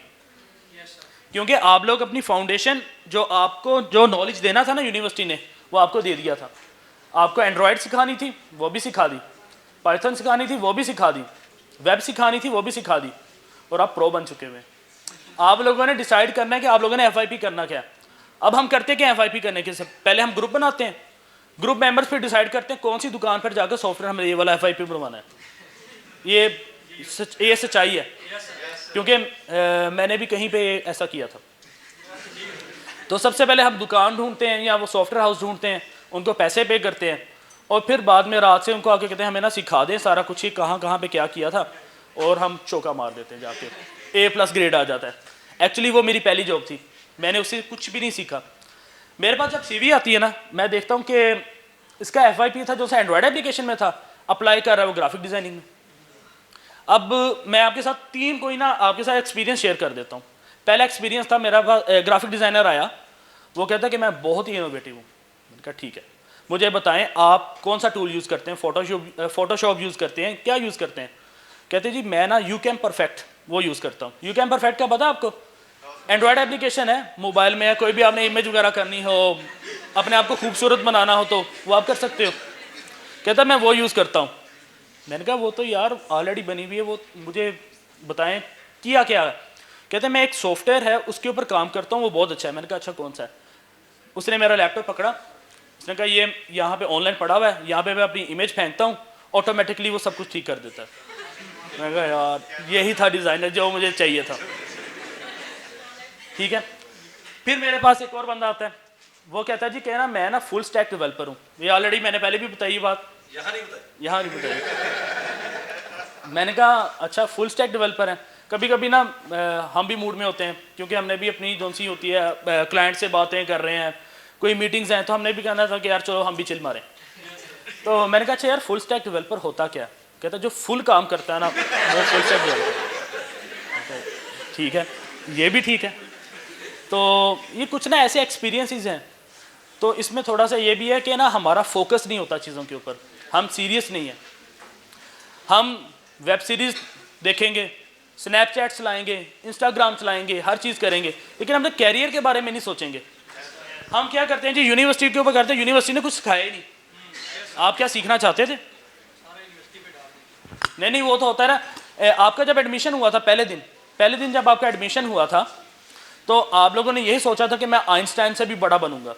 क्योंकि आप लोग अपनी फाउंडेशन जो आपको जो नॉलेज देना था ना यूनिवर्सिटी ने, वो आपको दे दिया था। आपको एंड्रॉयड सिखानी थी वो भी सिखा दी, पाइथन सिखानी थी वो भी सिखा दी, वेब सिखानी थी वो भी सिखा दी, और आप प्रो बन चुके हुए। आप लोगों ने डिसाइड करना है कि आप लोगों ने FYP करना क्या है। अब हम करते क्या FYP करने के से पहले हम ग्रुप बनाते हैं, ग्रुप मेंबर्स फिर डिसाइड करते हैं कौन सी दुकान पर जाकर सॉफ्टवेयर हमें ये वाला FYP बनवाना है। ये सच्चाई है, क्योंकि मैंने भी कहीं पे ऐसा किया था। तो सबसे पहले हम दुकान ढूंढते हैं या वो सॉफ्टवेयर हाउस ढूंढते हैं, उनको पैसे पे करते हैं, और फिर बाद में रात से उनको आके कहते हैं हमें ना सिखा दें सारा कुछ ही कहाँ कहाँ पे क्या किया था, और हम चौका मार देते हैं जाके, A+ ग्रेड आ जाता है। एक्चुअली वो मेरी पहली जॉब थी, मैंने उससे कुछ भी नहीं सीखा। मेरे पास जब CV आती है ना, मैं देखता हूँ कि इसका FYP था जो सा एंड्रॉयड एप्लीकेशन में था, अप्लाई कर रहा है वो ग्राफिक डिज़ाइनिंग में। अब मैं आपके साथ आपके साथ एक्सपीरियंस शेयर कर देता हूँ। पहला एक्सपीरियंस था मेरा, ग्राफिक डिज़ाइनर आया, वो कहता कि मैं बहुत ही इनोवेटिव हूँ। मैंने कहा ठीक है, मुझे बताएं आप कौन सा टूल यूज़ करते हैं, फोटोशॉप यूज़ करते हैं, क्या यूज़ करते हैं? कहते जी मैं ना यूकैम परफेक्ट वो यूज़ करता हूँ। यूकैम परफेक्ट का पता आपको? एंड्रॉयड एप्लीकेशन है, मोबाइल में है, कोई भी आपने इमेज वगैरह करनी हो, अपने आप को खूबसूरत बनाना हो तो वो आप कर सकते हो। कहता मैं वो यूज़ करता हूँ। मैंने कहा वो तो यार ऑलरेडी बनी हुई है, वो मुझे बताएं किया क्या है? कहते मैं एक सॉफ्टवेयर है उसके ऊपर काम करता हूँ, वो बहुत अच्छा है। मैंने कहा अच्छा कौन सा है? उसने मेरा लैपटॉप पकड़ा, उसने कहा ये यहाँ पे ऑनलाइन पड़ा हुआ है, यहाँ पे मैं अपनी इमेज फेंकता हूँ, ऑटोमेटिकली वो सब कुछ ठीक कर देता है। मैंने कहा यार यही था डिज़ाइनर जो मुझे चाहिए था। ठीक है, फिर मेरे पास एक और बंदा आता है, वो कहता है जी कहना मैं ना फुल स्टैक डेवलपर हूँ। ये ऑलरेडी मैंने पहले भी बताई बात, यहाँ नहीं बताई। मैंने कहा अच्छा फुल स्टैक डेवलपर है। कभी कभी ना हम भी मूड में होते हैं, क्योंकि हमने भी अपनी जो सी होती है क्लाइंट से बातें कर रहे हैं, कोई मीटिंग्स हैं, तो हमने भी कहना था कि यार चलो हम भी चिल मारें। तो मैंने कहा अच्छा यार फुल स्टैक डेवलपर होता क्या? कहता जो फुल काम करता है ना वो फुल स्टैक डेवलपर। ठीक है, ये भी ठीक है। तो ये कुछ ना ऐसे एक्सपीरियंसेस हैं। तो इसमें थोड़ा सा ये भी है कि ना हमारा फोकस नहीं होता चीज़ों के ऊपर, हम सीरियस नहीं हैं। हम वेब सीरीज़ देखेंगे, स्नैपचैट चलाएंगे, इंस्टाग्राम चलाएंगे, हर चीज़ करेंगे, लेकिन अपने कैरियर के बारे में नहीं सोचेंगे। हम क्या करते हैं जी यूनिवर्सिटी के ऊपर करते हैं, यूनिवर्सिटी ने कुछ सिखाया ही नहीं। आप क्या सीखना चाहते थे? नहीं वो तो होता है ना। आपका जब एडमिशन हुआ था पहले दिन जब आपका एडमिशन हुआ था तो आप लोगों ने यही सोचा था कि मैं आइंस्टाइन से भी बड़ा बनूंगा,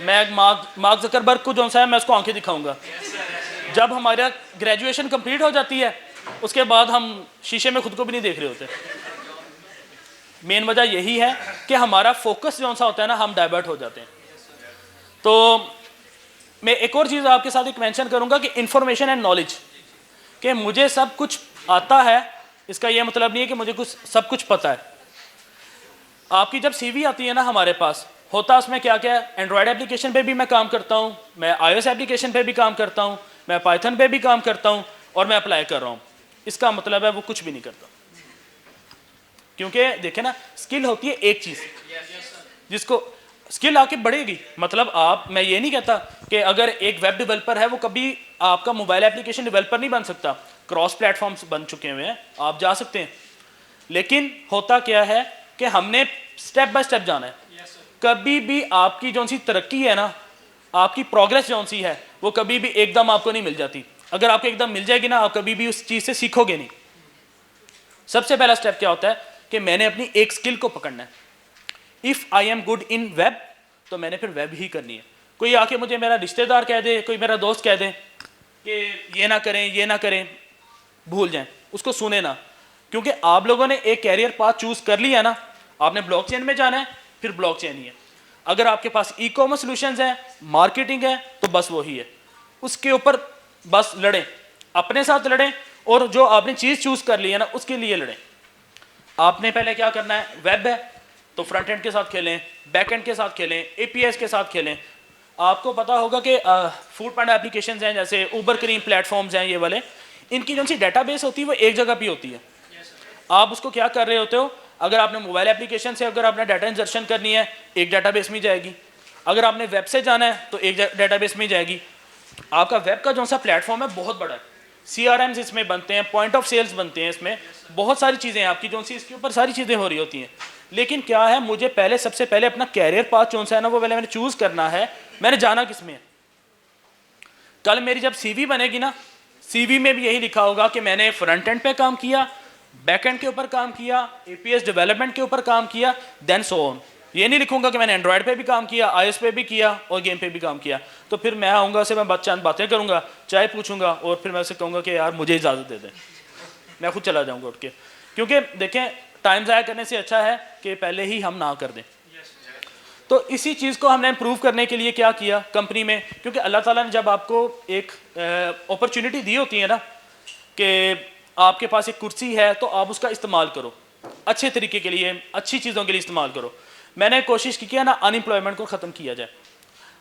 मैं मार्क ज़करबर्ग को जो सा है मैं उसको आंखें दिखाऊंगा। जब हमारा ग्रेजुएशन कंप्लीट हो जाती है उसके बाद हम शीशे में खुद को भी नहीं देख रहे होते। मेन वजह यही है कि हमारा फोकस जो सा होता है ना, हम डाइवर्ट हो जाते हैं। तो मैं एक और चीज़ आपके साथ एक मेंशन करूंगा कि इंफॉर्मेशन एंड नॉलेज, कि मुझे सब कुछ आता है इसका यह मतलब नहीं है कि मुझे सब कुछ पता है। आपकी जब CV आती है ना हमारे पास, होता उसमें क्या क्या है, एंड्रॉयड एप्लीकेशन पे भी मैं काम करता हूँ, मैं iOS एप्लीकेशन पे भी काम करता हूँ, मैं पाइथन पे भी काम करता हूँ, और मैं अप्लाई कर रहा हूँ। इसका मतलब है वो कुछ भी नहीं करता। क्योंकि देखे ना, स्किल होती है एक चीज़, जिसको स्किल आके बढ़ेगी। मतलब मैं ये नहीं कहता कि अगर एक वेब डेवलपर है वो कभी आपका मोबाइल एप्लीकेशन डेवलपर नहीं बन सकता। क्रॉस प्लेटफॉर्म्स बन चुके हुए हैं, आप जा सकते हैं। लेकिन होता क्या है कि हमने स्टेप बाय स्टेप जाना है। कभी भी आपकी जो सी तरक्की है ना, आपकी प्रोग्रेस जो सी है, वो कभी भी एकदम आपको नहीं मिल जाती। अगर आपको एकदम मिल जाएगी ना, आप कभी भी उस चीज़ से सीखोगे नहीं। सबसे पहला स्टेप क्या होता है कि मैंने अपनी एक स्किल को पकड़ना है। If I am good in web, तो मैंने फिर वेब ही करनी है। कोई आके मुझे मेरा रिश्तेदार कह दे, कोई मेरा दोस्त कह दे कि ये ना करें, भूल जाएं, उसको सुने ना। क्योंकि आप लोगों ने एक कैरियर पाथ चूज कर लिया ना, आपने ब्लॉकचेन में जाना है, फिर ब्लॉकचेन ही है। अगर आपके पास ई-कॉमर्स सॉल्यूशंस है, मार्केटिंग है, तो बस वही है। उसके ऊपर बस लड़ें, अपने साथ लड़ें, और जो आपने चीज़ चूज कर ली है ना उसके लिए लड़ें। आपने पहले क्या करना है, वेब है तो फ्रंट एंड के साथ खेलें, बैक एंड के साथ खेलें, APIs के साथ खेलें। आपको पता होगा कि फूड पैंडा एप्लीकेशंस हैं, जैसे उबर क्रीम प्लेटफॉर्म्स हैं, ये वाले, इनकी जो सी डेटाबेस होती है वो एक जगह पे होती है। आप उसको क्या कर रहे होते हो, अगर आपने मोबाइल एप्लीकेशन से अगर आपने डाटा इंजर्शन करनी है, एक डेटाबेस में जाएगी। अगर आपने वेब से जाना है तो एक डेटाबेस में जाएगी। आपका वेब का जो सा प्लेटफॉर्म है बहुत बड़ा है, CRMs इसमें बनते हैं, पॉइंट ऑफ सेल्स बनते हैं, इसमें बहुत सारी चीज़ें हैं आपकी जो सी इसके ऊपर सारी चीज़ें हो रही होती हैं। लेकिन क्या है, मुझे सबसे पहले अपना कैरियर पाथ जो सा है ना वो पहले मैंने चूज़ करना है, मैंने जाना किस में है। कल मेरी जब CV बनेगी ना, CV में भी यही लिखा होगा कि मैंने फ्रंट एंड पे काम किया, बैक एंड के ऊपर काम किया, APIs डेवलपमेंट के ऊपर काम किया, देन सो ऑन। ये नहीं लिखूंगा कि मैंने एंड्रॉयड पे भी काम किया, iOS पे भी किया और गेम पे भी काम किया। तो फिर मैं आऊँगा से मैं चंद बातें करूँगा, चाय पूछूंगा, और फिर मैं उसे कहूँगा कि यार मुझे इजाज़त दे दें, मैं खुद चला जाऊँगा उठ के। क्योंकि देखें, टाइम ज़ाया करने से अच्छा है कि पहले ही हम ना कर दें। तो इसी चीज़ को हमने इम्प्रूव करने के लिए क्या किया कंपनी में, क्योंकि अल्लाह ताला ने जब आपको एक अपॉर्चुनिटी दी होती है ना कि आपके पास एक कुर्सी है तो आप उसका इस्तेमाल करो, अच्छे तरीके के लिए, अच्छी चीज़ों के लिए इस्तेमाल करो। मैंने कोशिश की ना अनएम्प्लॉयमेंट को ख़त्म किया जाए।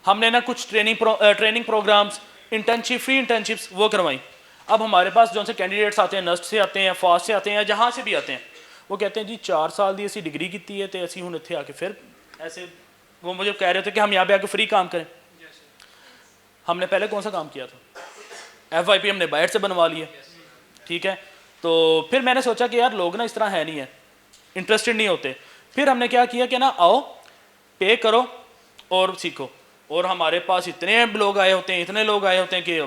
हमने ना कुछ training programmes, internship, free internships वो करवाई। अब हमारे पास जो से कैंडिडेट्स आते हैं, नस्ट से आते हैं, फास्ट से आते हैं, जहाँ से भी आते हैं, वो कहते हैं जी 4 साल दी असी डिग्री की है तो असी हुण इत्थे आके फिर ऐसे, वो मुझे कह रहे थे कि हम यहाँ पे आके फ्री काम करें। हमने पहले कौन सा काम किया था, FYP हमने बाहर से बनवा लिया, ठीक है। तो फिर मैंने सोचा कि यार लोग ना इस तरह है नहीं है, इंटरेस्टेड नहीं होते। फिर हमने क्या किया कि ना आओ पे करो और सीखो। और हमारे पास इतने लोग आए होते हैं, इतने लोग आए होते हैं कि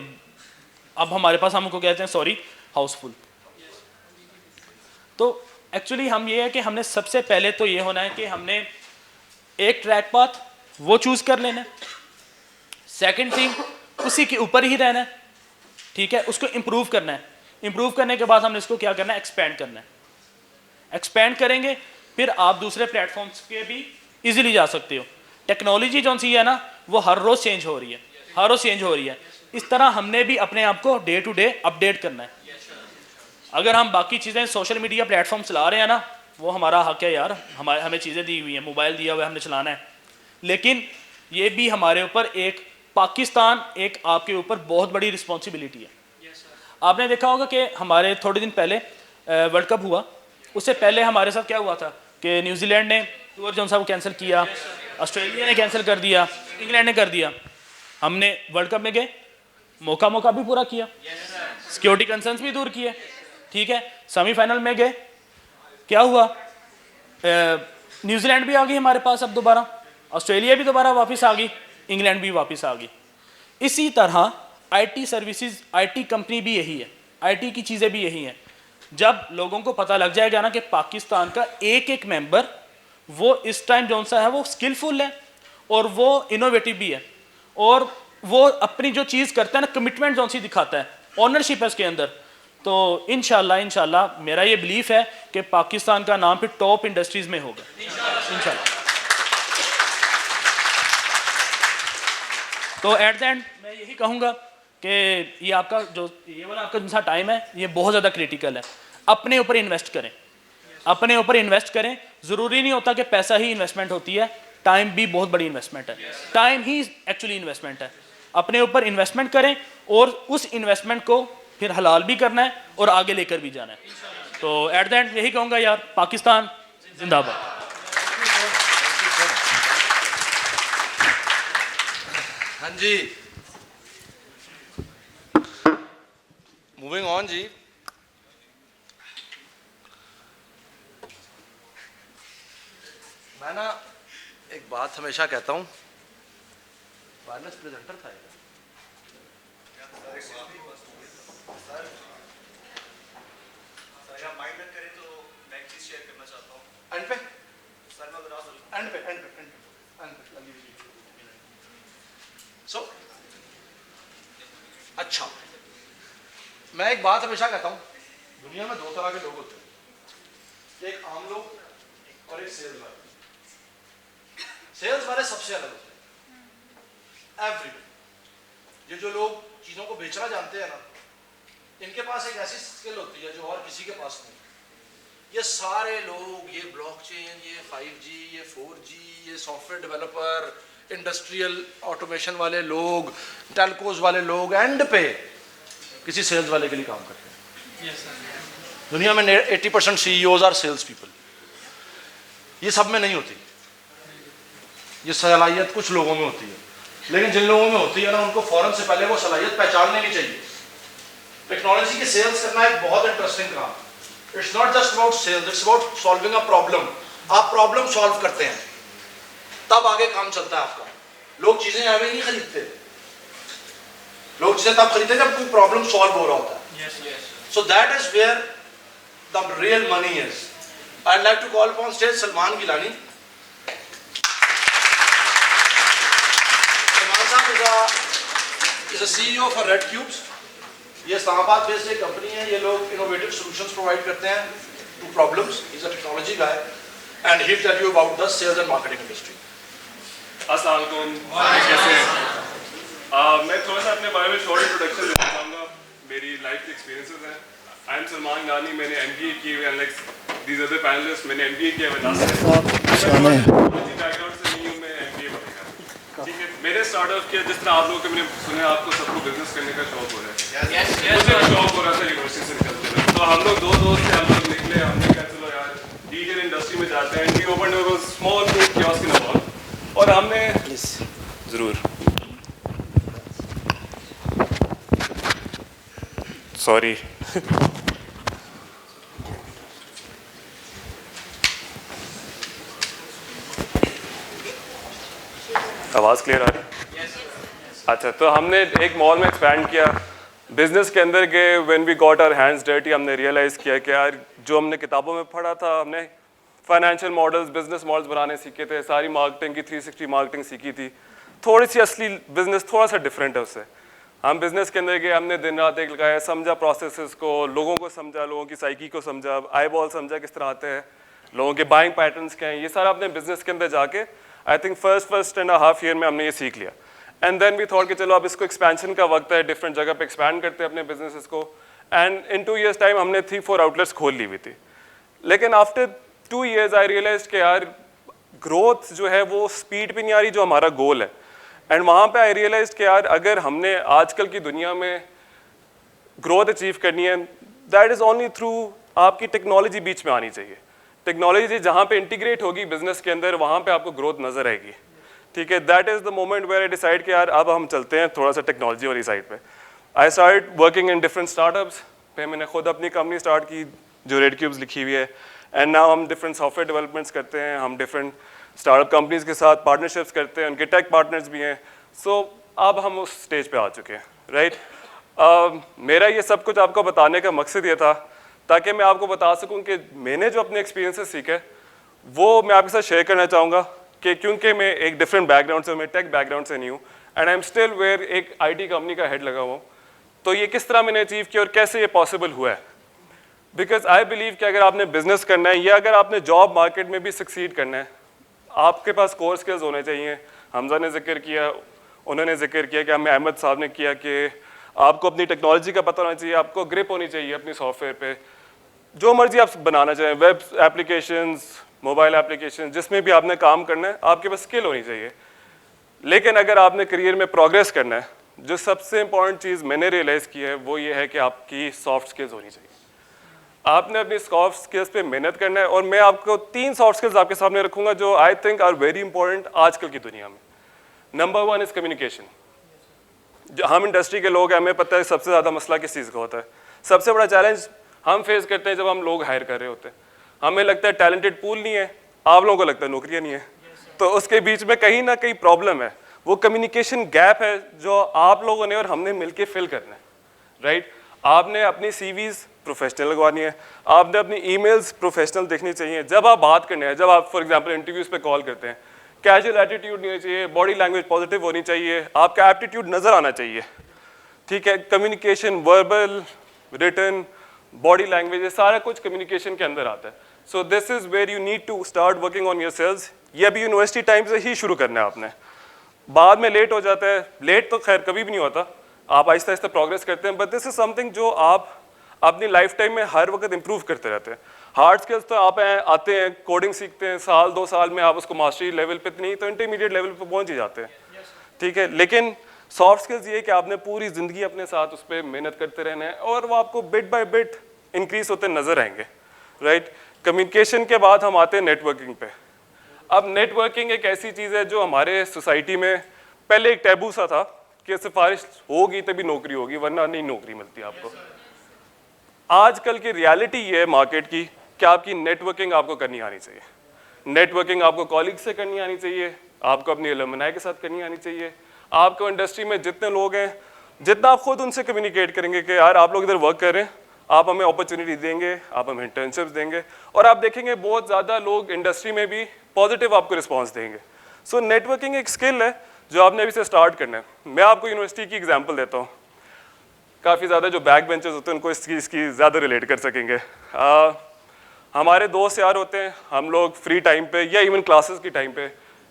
अब हमारे पास हमको कहते हैं सॉरी हाउसफुल। तो एक्चुअली हम ये है कि हमने सबसे पहले तो ये होना है कि हमने एक ट्रैक पाथ वो चूज़ कर लेना है। सेकंड थिंग, उसी के ऊपर ही रहना है, ठीक है, उसको इम्प्रूव करना है। इम्प्रूव करने के बाद हमने इसको क्या करना है, एक्सपेंड करना है। एक्सपेंड करेंगे फिर आप दूसरे प्लेटफॉर्म्स पे भी इजीली जा सकते हो। टेक्नोलॉजी जो सी है ना वो हर रोज़ चेंज हो रही है, हर रोज़ चेंज हो रही है। इस तरह हमने भी अपने आप को डे टू डे अपडेट करना है। अगर हम बाकी चीज़ें सोशल मीडिया प्लेटफॉर्म चला रहे हैं ना, वो हमारा हक है यार, हमें चीज़ें दी हुई हैं, मोबाइल दिया हुआ है, हमने चलाना है। लेकिन ये भी हमारे ऊपर एक पाकिस्तान, एक आपके ऊपर बहुत बड़ी रिस्पॉन्सिबिलिटी है। आपने देखा होगा कि हमारे थोड़े दिन पहले वर्ल्ड कप हुआ, उससे पहले हमारे साथ क्या हुआ था कि न्यूजीलैंड ने टूर जो सा वो कैंसिल किया, ऑस्ट्रेलिया ने कैंसिल कर दिया, इंग्लैंड ने कर दिया। हमने वर्ल्ड कप में गए, मौका भी पूरा किया, सिक्योरिटी कंसर्न्स भी दूर किए, ठीक है। सेमीफाइनल में गए, क्या हुआ, न्यूजीलैंड भी आ गई हमारे पास अब दोबारा, ऑस्ट्रेलिया भी दोबारा वापस आ गई, इंग्लैंड भी वापस आ गई। इसी तरह IT सर्विसेज, IT कंपनी भी यही है, IT की चीज़ें भी यही हैं। जब लोगों को पता लग जाएगा ना कि पाकिस्तान का एक एक मेंबर वो इस टाइम जो सा है वो स्किलफुल है और वो इनोवेटिव भी है और वो अपनी जो चीज़ करता है ना, कमिटमेंट जो सी दिखाता है, ऑनरशिप है उसके अंदर, तो इंशाल्लाह मेरा ये बिलीफ है कि पाकिस्तान का नाम फिर टॉप इंडस्ट्रीज में होगा इंशाल्लाह। तो एट द एंड मैं यही कहूँगा कि ये आपका जो ये वाला आपका जो सा टाइम है ये बहुत ज़्यादा क्रिटिकल है। अपने ऊपर इन्वेस्ट करें, अपने ऊपर इन्वेस्ट करें। ज़रूरी नहीं होता कि पैसा ही इन्वेस्टमेंट होती है, टाइम भी बहुत बड़ी इन्वेस्टमेंट है, टाइम ही एक्चुअली इन्वेस्टमेंट है। अपने ऊपर इन्वेस्टमेंट करें और उस इन्वेस्टमेंट को फिर हलाल भी करना है और आगे लेकर भी जाना है। तो एट द एंड यही कहूँगा यार, पाकिस्तान जिंदाबाद। हाँ जी, मूविंग ऑन जी। मैं ना एक बात हमेशा कहता हूँ, वायरलेस प्रेजेंटर था ये। अच्छा, मैं एक बात हमेशा कहता हूँ, दुनिया में 2 तरह के लोग होते हैं, एक आम लोग और एक सेल्स वाले। सेल्स वाले सबसे अलग होते हैं, एवरी। ये जो लोग चीज़ों को बेचना जानते हैं ना, इनके पास एक ऐसी स्किल होती है जो और किसी के पास नहीं। ये सारे लोग, ये ब्लॉकचेन, ये 5G, ये 4G, ये सॉफ्टवेयर डेवलपर, इंडस्ट्रियल ऑटोमेशन वाले लोग, टेलकोज वाले लोग, एंड पे किसी सेल्स वाले के लिए काम करते हैं। दुनिया में 80% CEOs आर सेल्स पीपल। ये सब में नहीं होती, ये सलाहियत कुछ लोगों में होती है, लेकिन जिन लोगों में होती है ना, उनको फौरन से पहले वो सलाहियत पहचान लेनी चाहिए। टेक्नोलॉजी के सेल्स करना एक बहुत इंटरेस्टिंग काम। It's not just about sales, it's about solving a problem. आप प्रॉब्लम सॉल्व करते हैं तब आगे काम चलता है आपका। लोग चीजें ऐसे नहीं खरीदते, लोग चीजें तब खरीदते जब कोई प्रॉब्लम सॉल्व हो रहा होता है। So that is where the real money is. I like to call upon stage Salman Gilani. Salman साहब is a CEO for Red Cubes. ये इस्लामाबाद बेस्ड एक कंपनी है। ये लोग इनोवेटिव सॉल्यूशंस प्रोवाइड करते हैं to problems. Is a technology guy and he tell you about the sales and marketing industry. अस्सलाम वालेकुम, कैसे हैं? मैं थोड़ा सा अपने बारे में शॉर्ट इंट्रोडक्शन देना चाहूँगा। मेरी लाइफ के एक्सपीरियंसेस हैं। आई एम सलमान गानी, मैंने MBA किए हुए हैं, लाइक दीज अदर पैनलिस्ट, मैंने MBA किया हुआ लास्ट बैकग्राउंड से नहीं हूँ, मैं MBA पढ़ेगा। ठीक है, मेरे स्टार्टअप किया जिस तरह आप लोगों के मैंने सुना आपको सबको बिजनेस करने का शौक हो रहा है, मुझे भी शौक हो रहा था यूनिवर्सिटी से निकलते हुए। तो हम लोग दो दोस्त थे, हम लोग निकले, हमने कहा चलो यार डिजिटल इंडस्ट्री में जाते हैं। We open small food kiosk in about, और हमने ज़रूर सॉरी आवाज़ क्लियर आ रही? अच्छा, तो हमने एक मॉल में एक्सपैंड किया, बिजनेस के अंदर गए। When we got our hands dirty, हमने रियलाइज़ किया कि यार जो हमने किताबों में पढ़ा था, हमने फाइनेंशियल मॉडल्स, बिजनेस मॉडल्स बनाने सीखे थे, सारी मार्केटिंग की 360 मार्केटिंग सीखी थी, थोड़ी सी असली बिजनेस थोड़ा सा डिफरेंट है उससे। हम बिजनेस के अंदर गए, हमने दिन रात एक लगाया, समझा प्रोसेसेस को, लोगों को समझा, लोगों की साइकी को समझा, आई बॉल समझा किस तरह आते हैं, लोगों के बाइंग पैटर्न्स क्या हैं, ये सारा अपने बिजनेस के अंदर जाके I think first and half year में हमने ये सीख लिया। एंड देन वी थॉट कि चलो अब इसको एक्सपेंशन का वक्त है, डिफरेंट जगह पे एक्सपैंड करते हैं अपने बिजनेसेस को। एंड इन 2 years टाइम हमने 3-4 आउटलेट्स खोल ली हुई थी। लेकिन आफ्टर 2 years आई रियलाइज कि यार ग्रोथ जो है वो स्पीड पे नहीं आ रही जो हमारा गोल है। एंड वहाँ पे आई रियलाइज कि यार अगर हमने आजकल की दुनिया में ग्रोथ अचीव करनी है, दैट इज़ ओनली थ्रू आपकी टेक्नोलॉजी बीच में आनी चाहिए। टेक्नोलॉजी जहाँ पे इंटीग्रेट होगी बिजनेस के अंदर, वहाँ पे आपको ग्रोथ नजर आएगी। ठीक है, that is the moment where I decide कि यार अब हम चलते हैं थोड़ा सा टेक्नोलॉजी वाली साइड पे। I start working in different startups पे। मैंने खुद अपनी कंपनी स्टार्ट की जो रेड क्यूब्स लिखी हुई है। एंड नाउ हम डिफरेंट सॉफ्टवेयर डेवलपमेंट्स करते हैं, हम डिफरेंट स्टार्टअप कंपनीज के साथ पार्टनरशिप्स करते हैं, उनके टेक पार्टनर्स भी हैं। सो अब हम उस स्टेज पे आ चुके हैं, राइट। मेरा ये सब कुछ आपको बताने का मकसद ये था ताकि मैं आपको बता सकूं कि मैंने जो अपने एक्सपीरियंसेस सीखे वो मैं आपके साथ शेयर करना चाहूँगा कि क्योंकि मैं एक डिफरेंट बैकग्राउंड से, मैं टेक बैकग्राउंड से नहीं हूँ, and I am still where एक IT कंपनी का हेड लगा हुआ हूँ। तो ये किस तरह मैंने अचीव किया और कैसे ये पॉसिबल हुआ है। बिकॉज आई बिलीव कि अगर आपने बिजनेस करना है या अगर आपने जॉब मार्केट में भी सक्सीड करना है, आपके पास कोर स्किल्स होने चाहिए। हमजा ने जिक्र किया, उन्होंने जिक्र किया कि हमें अहमद साहब ने किया कि आपको अपनी टेक्नोलॉजी का पता होना चाहिए, आपको ग्रिप होनी चाहिए अपनी सॉफ्टवेयर पे, जो मर्जी आप बनाना चाहें, वेब एप्लीकेशंस, मोबाइल एप्लीकेशन, जिसमें भी आपने काम करना है आपके पास स्किल होनी चाहिए। लेकिन अगर आपने करियर में प्रोग्रेस करना है, जो सबसे इंपॉर्टेंट चीज़ मैंने रियलाइज़ की है वो ये है कि आपकी सॉफ्ट स्किल्स होनी चाहिए। आपने अपनी सॉफ्ट स्किल्स पे मेहनत करना है, और मैं आपको 3 सॉफ्ट स्किल्स आपके सामने रखूंगा जो I think are very important आजकल की दुनिया में। Number 1 is communication. हम इंडस्ट्री के लोग हैं, हमें पता है सबसे ज़्यादा मसला किस चीज़ का होता है। सबसे बड़ा चैलेंज हम फेस करते हैं जब हम लोग हायर कर रहे होते हैं। हमें लगता है टैलेंटेड पूल नहीं है, आप लोगों को लगता है नौकरियाँ नहीं है, तो उसके बीच में कहीं ना कहीं प्रॉब्लम है। वो कम्युनिकेशन गैप है जो आप लोगों ने और हमने मिलके फिल करना है, राइट। आपने अपनी CVs प्रोफेशनल लगवानी है, आपने अपनी ईमेल्स प्रोफेशनल देखनी चाहिए। जब आप बात करने हैं, जब आप फॉर एग्जांपल इंटरव्यूज़ पे कॉल करते हैं, कैजुअल एटीट्यूड नहीं होनी चाहिए, बॉडी लैंग्वेज पॉजिटिव होनी चाहिए, आपका एप्टीट्यूड नज़र आना चाहिए। ठीक है, communication, verbal, written, body language, ये सारा कुछ कम्युनिकेशन के अंदर आता है। So this is where you need to start working on yourselves. ये अभी यूनिवर्सिटी टाइम से ही शुरू करना है आपने, बाद में लेट हो जाता है। लेट तो खैर कभी भी नहीं होता, आप आहिस्ता आहिस्ता प्रोग्रेस करते हैं, बट दिस इज समथिंग जो आप अपनी लाइफ टाइम में हर वक्त इंप्रूव करते रहते हैं। हार्ड स्किल्स तो आप आते हैं, कोडिंग सीखते हैं, 1-2 साल में आप उसको मास्टरी लेवल पे नहीं तो इंटरमीडिएट लेवल पे पहुंच ही जाते हैं, ठीक है। लेकिन सॉफ्ट स्किल्स ये कि आपने पूरी ज़िंदगी अपने साथ उस पर मेहनत करते रहना है, और वो आपको बिट बाय बिट इंक्रीज होते नज़र आएंगे, राइट। कम्युनिकेशन के बाद हम आते हैं नेटवर्किंग पे। अब नेटवर्किंग एक ऐसी चीज़ है जो हमारे सोसाइटी में पहले एक टैबू सा था कि सिफारिश होगी तभी नौकरी होगी, वरना नहीं नौकरी मिलती आपको। आजकल की रियलिटी ये है मार्केट की कि आपकी नेटवर्किंग आपको करनी आनी चाहिए। नेटवर्किंग आपको कॉलीग से करनी आनी चाहिए, आपको अपनी एलुमनाई के साथ करनी आनी चाहिए। आपको इंडस्ट्री में जितने लोग हैं, जितना आप खुद उनसे कम्युनिकेट करेंगे कि यार आप लोग इधर वर्क कर रहे हैं, आप हमें अपॉर्चुनिटी देंगे, आप हमें इंटर्नशिप्स देंगे, और आप देखेंगे बहुत ज़्यादा लोग इंडस्ट्री में भी पॉजिटिव आपको रिस्पॉन्स देंगे। सो नेटवर्किंग एक स्किल है जो आपने अभी से स्टार्ट करना है। मैं आपको यूनिवर्सिटी की एग्जांपल देता हूँ, काफ़ी ज़्यादा जो बैक बेंचर्स होते हैं उनको इसकी ज़्यादा रिलेट कर सकेंगे। हमारे दोस्त यार होते हैं, हम लोग फ्री टाइम पे या इवन क्लासेस की टाइम पे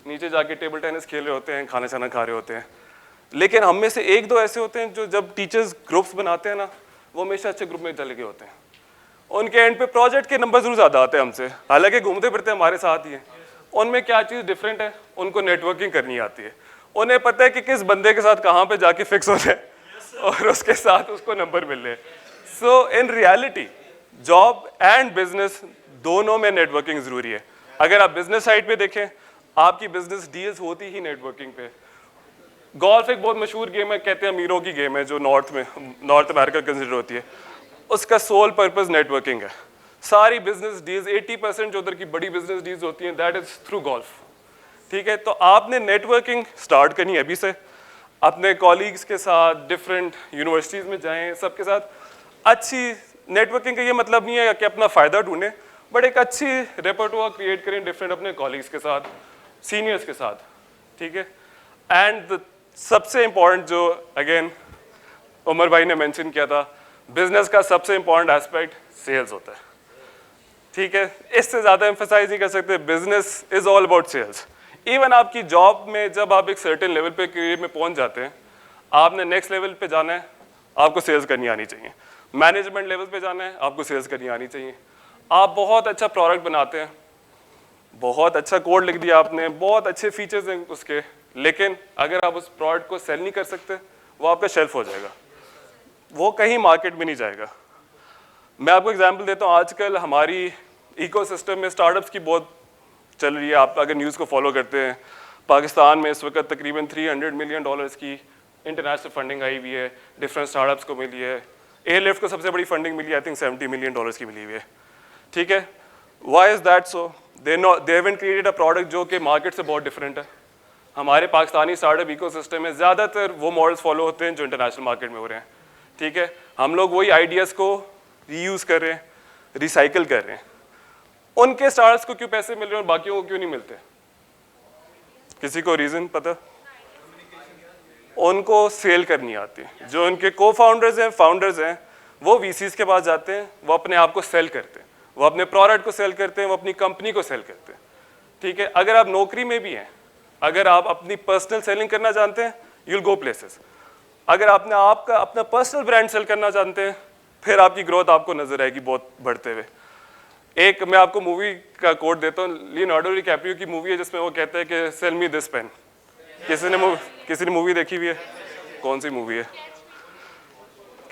नीचे जाके टेबल टेनिस खेल रहे होते हैं, खाना छाना खा रहे होते हैं। लेकिन हम में से एक दो ऐसे होते हैं जो जब टीचर्स ग्रुप्स बनाते हैं ना, वो हमेशा अच्छे ग्रुप में चले गए होते हैं। उनके एंड पे प्रोजेक्ट के नंबर जरूर ज़्यादा आते हैं हमसे, हालांकि घूमते फिरते हमारे साथ ही हैं। उनमें क्या चीज़ डिफरेंट है, उनको नेटवर्किंग करनी आती है। उन्हें पता है कि किस बंदे के साथ कहाँ पे जाके फिक्स होना है और उसके साथ उसको नंबर मिल रहे हैं। So in reality job and business दोनों में नेटवर्किंग ज़रूरी है। अगर आप बिजनेस साइड पे देखें, आपकी बिजनेस डील्स होती ही नेटवर्किंग पे। गोल्फ एक बहुत मशहूर गेम है, कहते हैं अमीरों की गेम है, जो नॉर्थ अमेरिका कंसिडर होती है। उसका सोल पर्पस नेटवर्किंग है। सारी बिजनेस डील्स 80% जो उधर की बड़ी बिजनेस डील्स होती हैं दैट इज थ्रू गोल्फ। ठीक है, तो आपने नेटवर्किंग स्टार्ट करनी है अभी से। अपने कॉलीग्स के साथ डिफरेंट यूनिवर्सिटीज़ में जाएं, सबके साथ अच्छी नेटवर्किंग का ये मतलब नहीं है कि अपना फ़ायदा ढूंढें, बट एक अच्छी रेपर्टोर क्रिएट करें डिफरेंट अपने कॉलीग्स के साथ, सीनियर्स के साथ। ठीक है, एंड सबसे इम्पॉर्टेंट जो अगेन उमर भाई ने मेंशन किया था, बिजनेस का सबसे इम्पॉर्टेंट एस्पेक्ट सेल्स होता है। ठीक है, इससे ज़्यादा एम्फसाइज नहीं कर सकते, business is all about sales. Even आपकी जॉब में जब आप एक सर्टेन लेवल पे करियर में पहुंच जाते हैं, आपने नेक्स्ट लेवल पे जाना है, आपको सेल्स करनी आनी चाहिए। मैनेजमेंट लेवल पे जाना है, आपको सेल्स करनी आनी चाहिए। आप बहुत अच्छा प्रोडक्ट बनाते हैं, बहुत अच्छा कोड लिख दिया आपने, बहुत अच्छे फीचर्स हैं उसके, लेकिन अगर आप उस प्रोडक्ट को सेल नहीं कर सकते, वो आपका शेल्फ हो जाएगा, वो कहीं मार्केट में नहीं जाएगा। मैं आपको एग्जांपल देता हूँ, आजकल हमारी इकोसिस्टम में स्टार्टअप्स की बहुत चल रही है। आप अगर न्यूज़ को फॉलो करते हैं, पाकिस्तान में इस वक्त तकरीबन $300 मिलियन की इंटरनेशनल फंडिंग आई हुई है, डिफरेंट स्टार्टअप्स को मिली है। एयरलिफ्ट को सबसे बड़ी फंडिंग मिली है, आई थिंक $70 मिलियन की मिली हुई है। ठीक है, why is that so? They haven't created a product जो कि मार्केट से बहुत डिफरेंट है। हमारे पाकिस्तानी स्टार्टअप इकोसिस्टम में ज़्यादातर वो मॉडल्स फॉलो होते हैं जो इंटरनेशनल मार्केट में हो रहे हैं। ठीक है, हम लोग वही आइडियाज़ को रीयूज़ कर रहे हैं, रिसाइकिल कर रहे हैं। उनके स्टार्टअप्स को क्यों पैसे मिल रहे हैं और बाकियों को क्यों नहीं मिलते? किसी को रीज़न पता? उनको सेल करनी आती है। जो उनके को फाउंडर्स हैं, फाउंडर्स हैं, वो वीसीज के पास जाते हैं, वो अपने आप को सेल करते हैं, वो अपने प्रोडक्ट को सेल करते हैं, वो अपनी कंपनी को सेल करते हैं। ठीक है, अगर आप नौकरी में भी हैं, अगर आप अपनी पर्सनल सेलिंग करना जानते हैं, यू विल गो प्लेसेस। अगर आपने आपका अपना पर्सनल ब्रांड सेल करना जानते हैं, फिर आपकी ग्रोथ आपको नजर आएगी बहुत बढ़ते हुए। एक मैं आपको मूवी का कोट देता हूँ, लियोनार्डो डिकैप्रियो की मूवी है जिसमें वो कहते हैं कि सेल मी दिस पेन। किसी ने मूवी देखी हुई है? कौन सी मूवी है?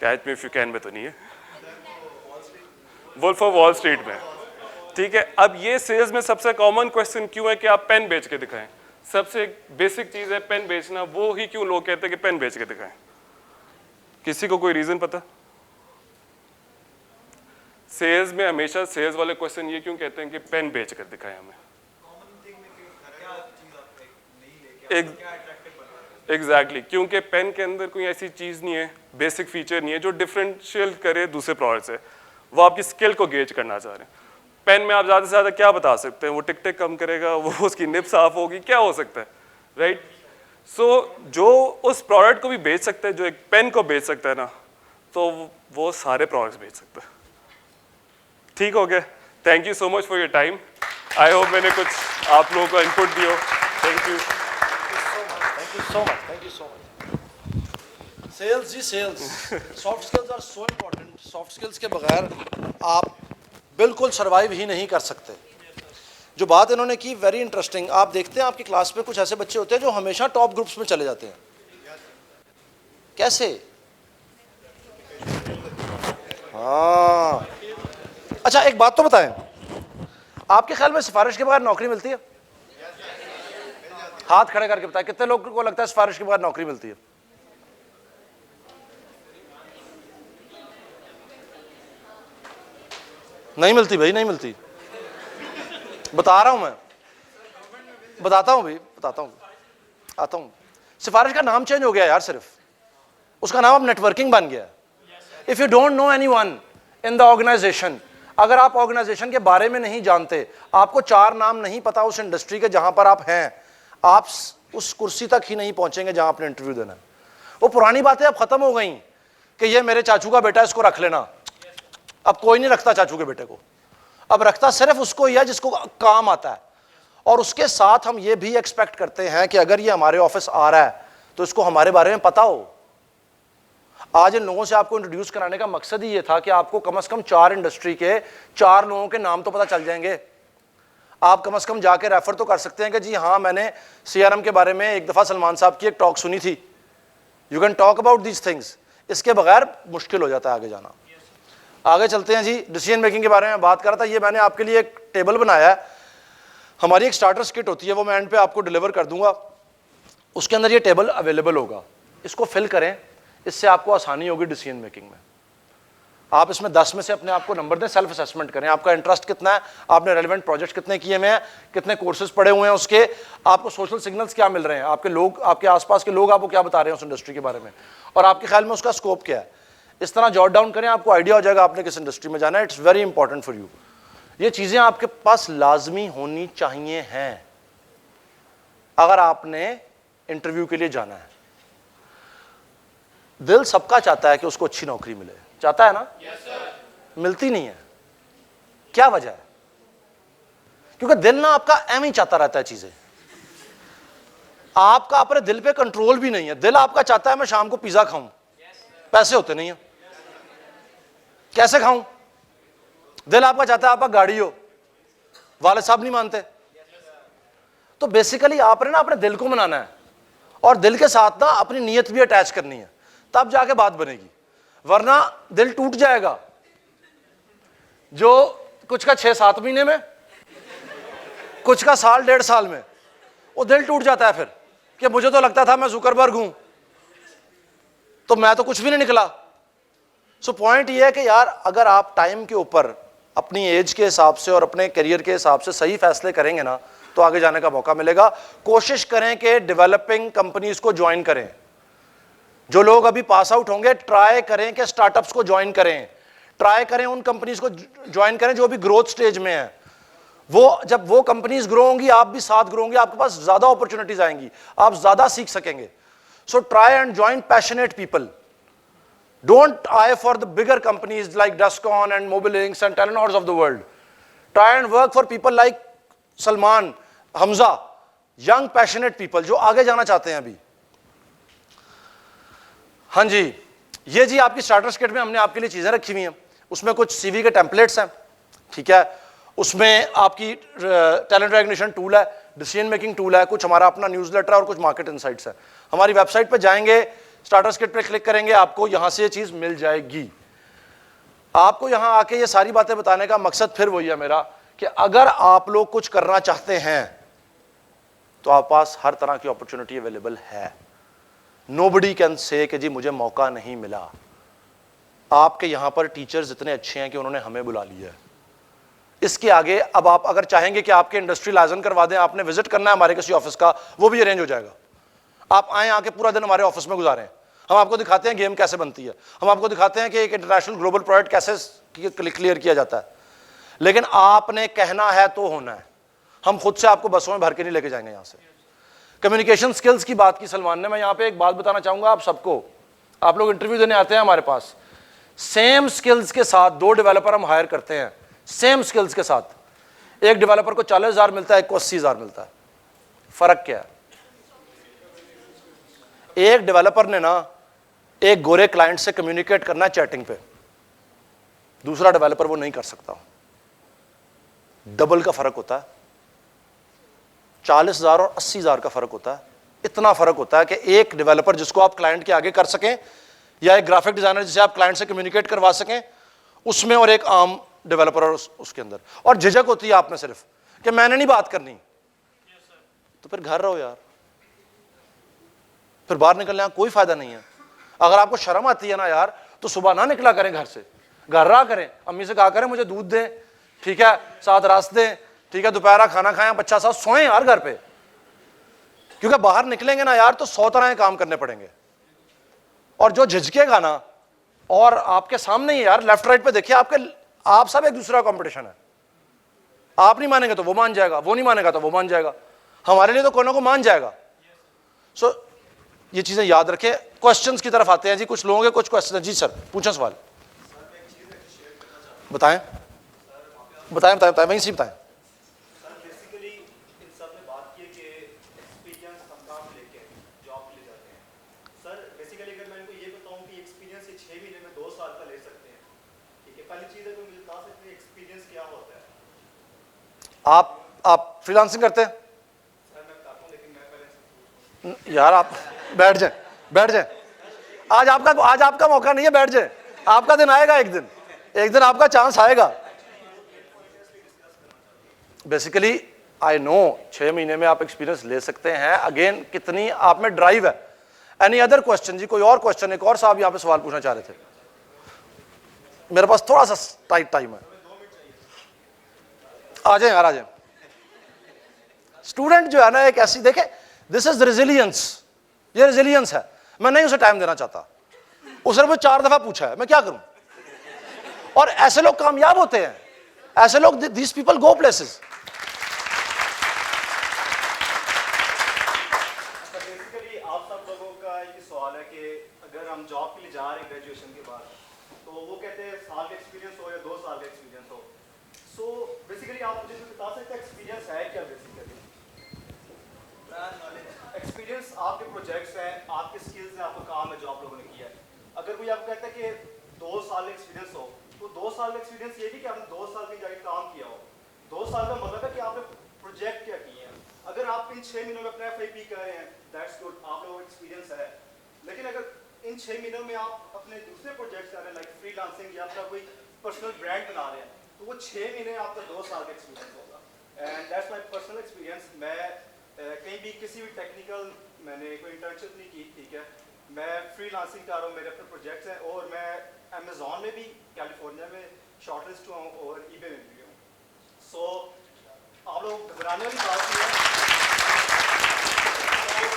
Catch me if you can में तो नहीं है, वुल्फ ऑफ वॉल स्ट्रीट में। ठीक है, अब ये सेल्स में सबसे कॉमन क्वेश्चन क्यों है कि आप पेन बेच के दिखाएं? सबसे बेसिक चीज है पेन बेचना, वो ही क्यों लोग कहते हैं कि पेन बेच के दिखाएं? किसी को कोई रीजन पता? सेल्स में हमेशा सेल्स वाले क्वेश्चन ये क्यों कहते हैं कि पेन बेच कर दिखाएं हमें? एग्जैक्टली, क्योंकि पेन के अंदर कोई ऐसी चीज नहीं है, बेसिक फीचर नहीं है जो डिफरेंशियल करे दूसरे प्रोडक्ट से। वो आपकी स्किल को गेज करना चाह रहे हैं। पेन में आप ज़्यादा से ज़्यादा क्या बता सकते हैं? वो टिक टिक कम करेगा, वो उसकी निब साफ होगी, क्या हो सकता है? राइट। सो जो उस प्रोडक्ट को भी बेच सकता है, जो एक पेन को बेच सकता है ना, तो वो सारे प्रोडक्ट्स बेच सकता है। ठीक हो गया? Thank you so much for your time. I hope मैंने कुछ आप लोगों को इनपुट दिया। Thank you so much. Sales जी, sales, soft skills are so important. Soft skills के बगैर आप बिल्कुल सर्वाइव ही नहीं कर सकते। जो बात इन्होंने की वेरी इंटरेस्टिंग। आप देखते हैं आपकी क्लास में कुछ ऐसे बच्चे होते हैं जो हमेशा टॉप ग्रुप्स में चले जाते हैं। कैसे? हाँ, अच्छा एक बात तो बताएं, आपके ख्याल में सिफारिश के बगैर नौकरी मिलती है? हाथ खड़े करके बताएं, कितने लोगों को लगता है सिफारिश के बगैर नौकरी मिलती है? नहीं मिलती भाई, नहीं मिलती। बता रहा हूं मैं, बताता हूं भाई, बताता हूं, आता हूं। सिफारिश का नाम चेंज हो गया यार, सिर्फ उसका नाम अब नेटवर्किंग बन गया। If you don't know anyone in the organisation, अगर आप ऑर्गेनाइजेशन के बारे में नहीं जानते, आपको चार नाम नहीं पता उस इंडस्ट्री के जहां पर आप हैं, आप उस कुर्सी तक ही नहीं पहुंचेंगे जहां आपने इंटरव्यू देना है। वो पुरानी बातें अब खत्म हो गई कि ये मेरे चाचू का बेटा, इसको रख लेना। अब कोई नहीं रखता चाचू के बेटे को, अब रखता सिर्फ उसको ही है जिसको काम आता है। और उसके साथ हम ये भी एक्सपेक्ट करते हैं कि अगर ये हमारे ऑफिस आ रहा है तो इसको हमारे बारे में पता हो। आज इन लोगों से आपको इंट्रोड्यूस कराने का मकसद ही ये था कि आपको कम से कम 4 इंडस्ट्री के 4 लोगों के नाम तो पता चल जाएंगे। आप कम से कम जाके रेफर तो कर सकते हैं कि जी हाँ, मैंने CRM के बारे में एक दफ़ा सलमान साहब की एक टॉक सुनी थी। You can talk about these things. इसके बगैर मुश्किल हो जाता है आगे जाना। आगे चलते हैं जी। डिसीजन मेकिंग के बारे में बात कर रहा था। ये मैंने आपके लिए एक टेबल बनाया है। हमारी एक स्टार्टर किट होती है, वो मैं एंड पे आपको डिलीवर कर दूंगा। उसके अंदर ये टेबल अवेलेबल होगा। इसको फिल करें, इससे आपको आसानी होगी डिसीजन मेकिंग में। आप इसमें 10 में से अपने आप को नंबर दें, सेल्फ असेसमेंट करें। आपका इंटरेस्ट कितना है, आपने रेलेवेंट प्रोजेक्ट कितने किए हुए हैं, कितने कोर्सेज पढ़े हुए हैं, उसके आपको सोशल सिग्नल्स क्या मिल रहे हैं, आपके लोग, आपके आसपास के लोग आपको क्या बता रहे हैं उस इंडस्ट्री के बारे में, और आपके ख्याल में उसका स्कोप क्या है। इस तरह जॉट डाउन करें, आपको आइडिया हो जाएगा आपने किस इंडस्ट्री में जाना है। It's very important for you. ये चीज़ें आपके पास लाजमी होनी चाहिए हैं अगर आपने इंटरव्यू के लिए जाना है। दिल सबका चाहता है कि उसको अच्छी नौकरी मिले, चाहता है ना? मिलती नहीं है। क्या वजह है? क्योंकि दिल ना आपका एम ही चाहता रहता है चीजें। आपका अपने दिल पे कंट्रोल भी नहीं है। दिल आपका चाहता है मैं शाम को पिज्जा खाऊं, पैसे होते नहीं है, कैसे खाऊं? दिल आपका चाहता है आपका गाड़ी हो, वाले साहब नहीं मानते। तो बेसिकली आपने ना अपने दिल को मनाना है और दिल के साथ ना अपनी नीयत भी अटैच करनी है, तब जाके बात बनेगी। वरना दिल टूट जाएगा। जो कुछ का 6-7 महीने में, कुछ का साल 1.5 साल में, वो दिल टूट जाता है फिर कि मुझे तो लगता था मैं जुकरबर्ग हूं, तो मैं तो कुछ भी नहीं निकला। सो पॉइंट ये है कि यार अगर आप टाइम के ऊपर अपनी एज के हिसाब से और अपने करियर के हिसाब से सही फैसले करेंगे ना, तो आगे जाने का मौका मिलेगा। कोशिश करें कि डेवलपिंग कंपनीज को ज्वाइन करें। जो लोग अभी पास आउट होंगे, ट्राई करें कि स्टार्टअप्स को ज्वाइन करें। ट्राई करें उन कंपनीज को ज्वाइन करें जो अभी ग्रोथ स्टेज में है। वो जब वो कंपनीज ग्रो होंगी, आप भी साथ ग्रो होंगे, आपके पास ज्यादा अपॉर्चुनिटीज आएंगी, आप ज्यादा सीख सकेंगे। So try and join passionate people. Don't eye for the bigger companies like Dascon and Mobilinks and Telenors of the world. Try and work for people like Salman, Hamza, young passionate people जो आगे जाना चाहते हैं अभी। हाँ जी, ये जी आपकी स्टार्टर्स किट में हमने आपके लिए चीजें रखी हुई हैं। उसमें कुछ CV के टेम्पलेट्स हैं, ठीक है। उसमें आपकी टैलेंट रिकग्निशन टूल है, डिसीजन मेकिंग टूल है, कुछ हमारा अपना न्यूज़लेटर और कुछ मार्केट इनसाइट्स है। हमारी वेबसाइट पे जाएंगे, स्टार्टर्स किट पे क्लिक करेंगे, आपको यहां से ये चीज मिल जाएगी। आपको यहां आके ये सारी बातें बताने का मकसद फिर वही है मेरा कि अगर आप लोग कुछ करना चाहते हैं तो आप पास हर तरह की अपॉर्चुनिटी अवेलेबल है। नोबडी कैन से कि जी मुझे मौका नहीं मिला। आपके यहां पर टीचर्स इतने अच्छे हैं कि उन्होंने हमें बुला लिया है। इसके आगे अब आप अगर चाहेंगे कि आपके इंडस्ट्री लाइजन करवा दें, आपने विजिट करना है हमारे किसी ऑफिस का, वो भी अरेंज हो जाएगा। आप आए, आके पूरा दिन हमारे ऑफिस में गुजारें। हम आपको दिखाते हैं गेम कैसे बनती है, हम आपको दिखाते हैं कि एक इंटरनेशनल ग्लोबल प्रोजेक्ट कैसे क्लियर किया जाता है। लेकिन आपने कहना है तो होना है। हम खुद से आपको बसों में भर के नहीं लेके जाएंगे यहाँ से। कम्युनिकेशन स्किल्स की बात की सलमान ने। मैं यहाँ पे एक बात बताना चाहूंगा आप सबको। आप लोग इंटरव्यू देने आते हैं हमारे पास, सेम स्किल्स के साथ 2 डेवलपर हम हायर करते हैं। सेम स्किल्स के साथ एक डेवलपर को 40,000 मिलता है, एक को 80,000 मिलता है। फर्क क्या है? एक डेवलपर ने ना एक गोरे क्लाइंट से कम्युनिकेट करना है चैटिंग पे, दूसरा डेवलपर वो नहीं कर सकता। डबल का फर्क होता है, 40,000 और 80,000 का फर्क होता है। इतना फर्क होता है कि एक डेवलपर जिसको आप क्लाइंट के आगे कर सकें, या एक ग्राफिक डिजाइनर जिसे आप क्लाइंट से कम्युनिकेट करवा सकें, उसमें और एक आम डेवलपर और उसके अंदर। और झिझक होती है आप में सिर्फ कि मैंने नहीं बात करनी। तो फिर घर रहो यार, फिर बाहर निकलने का कोई फायदा नहीं है। अगर आपको शर्म आती है ना यार, तो सुबह ना निकला करें घर से, घर रहा करें। अम्मी से कहा करें मुझे दूध दें, ठीक है, साथ रास दें, ठीक है, दोपहर खाना खाएं, बच्चा साथ सोएं यार घर पे। क्योंकि बाहर निकलेंगे ना यार तो 100 तरह के काम करने पड़ेंगे। और जो झिझकेगा ना, और आपके सामने ही यार लेफ्ट राइट पे देखिए, आप सब एक दूसरा कंपटीशन है। आप नहीं मानेंगे तो वो मान जाएगा, वो नहीं मानेगा तो वो मान जाएगा। हमारे लिए तो कोई ना को मान जाएगा। सो ये चीजें याद रखें। क्वेश्चंस की तरफ आते हैं जी। कुछ लोगों के कुछ क्वेश्चन। जी सर, पूछें सवाल। बताएं बताएं बताएं बताएं, वहीं से बताएं। पहली चीज़ है, मुझे बता सकते हैं एक्सपीरियंस क्या होता है? आप फ्रीलांसिंग करते हैं? सर मैं बताता हूँ, लेकिन मैं पहले यार आप बैठ जाए। आज आपका मौका नहीं है, बैठ जाए। आपका दिन आएगा, एक दिन आपका चांस आएगा। बेसिकली आई नो 6 महीने में आप एक्सपीरियंस ले सकते हैं। अगेन कितनी आप में ड्राइव है। एनी अदर क्वेश्चन जी? कोई और क्वेश्चन? एक और साहब यहाँ पे सवाल पूछना चाह रहे थे। मेरे पास थोड़ा सा टाइट टाइम है। आ जाए यार, आ जाए। स्टूडेंट जो है ना, एक ऐसी देखे, दिस इज रेजिलियंस, ये रेजिलियंस है। मैं नहीं उसे टाइम देना चाहता। उसने मुझे 4 दफा पूछा है, मैं क्या करूं? और ऐसे लोग कामयाब होते हैं, ऐसे लोग, these people go places. Basically आप सब लोगों का ये सवाल है कि अगर हम जॉब के लिए जा रहे हैं ग्रेजुएशन के बाद, तो वो कहते हैं साल का एक्सपीरियंस हो या 2 साल का एक्सपीरियंस हो। सो बेसिकली आप मुझे बता सकते हैं एक्सपीरियंस है क्या? बेसिकली एक्सपीरियंस आपके प्रोजेक्ट्स हैं, आपके स्किल्स हैं, आपका काम है जो आप लोगों ने किया है। अगर कोई आपको कहता है कि 2 साल एक्सपीरियंस हो, तो 2 साल का एक्सपीरियंस ये भी कि आपने 2 साल कहीं जाके काम किया हो। 2 साल का मतलब है कि आपने प्रोजेक्ट क्या किए हैं। अगर आप इन 6 महीनों में अपना FIP कर रहे हैं, दैट्स गुड, आप लोगों को एक्सपीरियंस है। लेकिन अगर इन 6 महीनों में आप अपने दूसरे प्रोजेक्ट्स कर रहे हैं, लाइक फ्रीलांसिंग या अपना कोई पर्सनल ब्रांड बना रहे हैं, तो वो 6 महीने आपका 2 साल का एक्सपीरियंस होगा। And that's my personal experience. मैं कहीं भी किसी भी टेक्निकल मैंने कोई इंटर्नशिप नहीं की, ठीक है। मैं फ्रीलांसिंग कर रहा हूँ, मेरे अपने प्रोजेक्ट्स हैं, और मैं अमेज़ॉन में भी कैलिफोर्निया में शॉर्टलिस्ट हुआ हूँ और eBay में भी हूँ। सो आप लोग घबराने वाली बात नहीं है।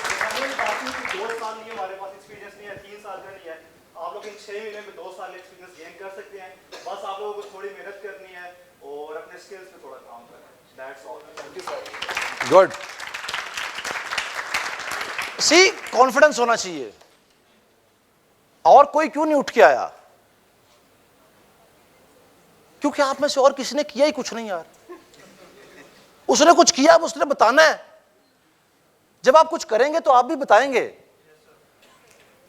घबराने वाली बात नहीं कि 2 साल नहीं है हमारे पास एक्सपीरियंस नहीं है, 3 साल का नहीं है। आप लोग इन 6 महीने में 2 साल एक्सपीरियंस गेन कर सकते हैं। बस आप लोगों को थोड़ी मेहनत करनी है और अपने स्किल्स पे थोड़ा काम करना है। That's all. Thank you sir. Good. See, confidence होना चाहिए। और कोई क्यों नहीं उठ के आया? क्योंकि आप में से और किसी ने किया ही कुछ नहीं यार। उसने कुछ किया, अब उसने बताना है। जब आप कुछ करेंगे तो आप भी बताएंगे।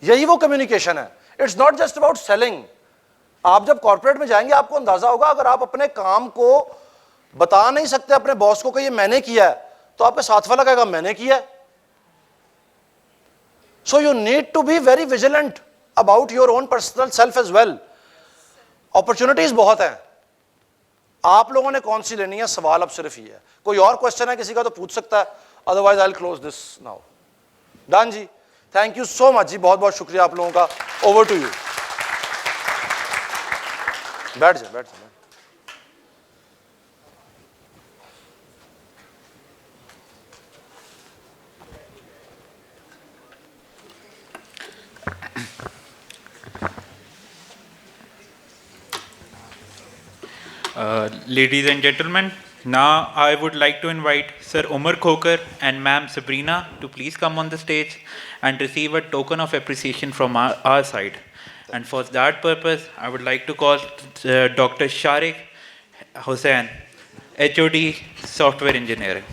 यही वो कम्युनिकेशन है। It's not just about selling. आप जब कॉर्पोरेट में जाएंगे आपको अंदाजा होगा, अगर आप अपने काम को बता नहीं सकते अपने बॉस को कि ये मैंने किया है, तो आपके साथ वाला कहेगा मैंने किया है। So you need to be very vigilant about your own personal self as well. Opportunities बहुत हैं। आप लोगों ने कौन सी लेनी है, सवाल अब सिर्फ ये है। कोई और क्वेश्चन है किसी का तो पूछ सकता है, otherwise I will close this now. Done जी, थैंक यू सो मच जी, बहुत बहुत शुक्रिया आप लोगों का। Over to you. बैठ जाए। Ladies and gentlemen, now I would like to invite Sir Umar Khokar and Ma'am Sabrina to please come on the stage and receive a token of appreciation from our side. And for that purpose, I would like to call Dr. Sharik Hussain, HOD Software Engineering.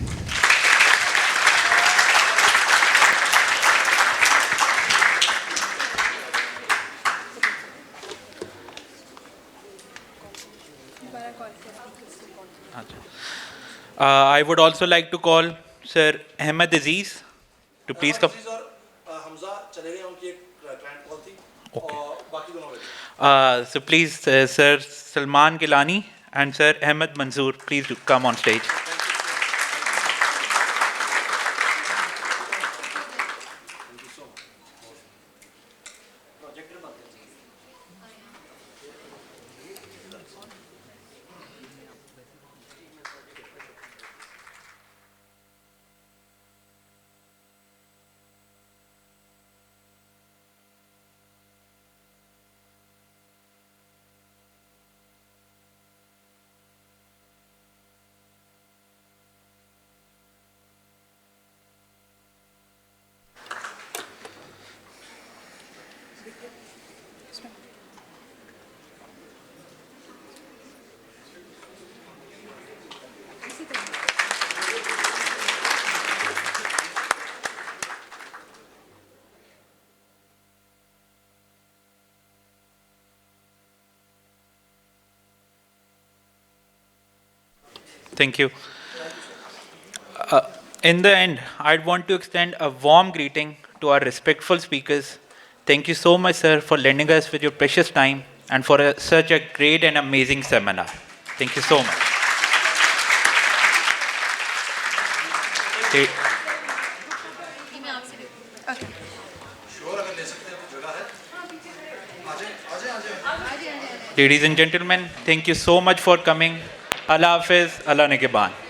I would also like to call Sir Ahmed Aziz to please come. और हमजा चले गए, उनकी एक क्लाइंट कॉल थी। और बाकी दोनों So please, Sir Salman Gilani and Sir Ahmed Manzoor, please do come on stage. Thank you. In the end, I'd want to extend a warm greeting to our respectful speakers. Thank you so much, sir, for lending us with your precious time and for such a great and amazing seminar. Thank you so much. Ladies and gentlemen, thank you so much for coming. Allah Hafiz, Allah Nigeban.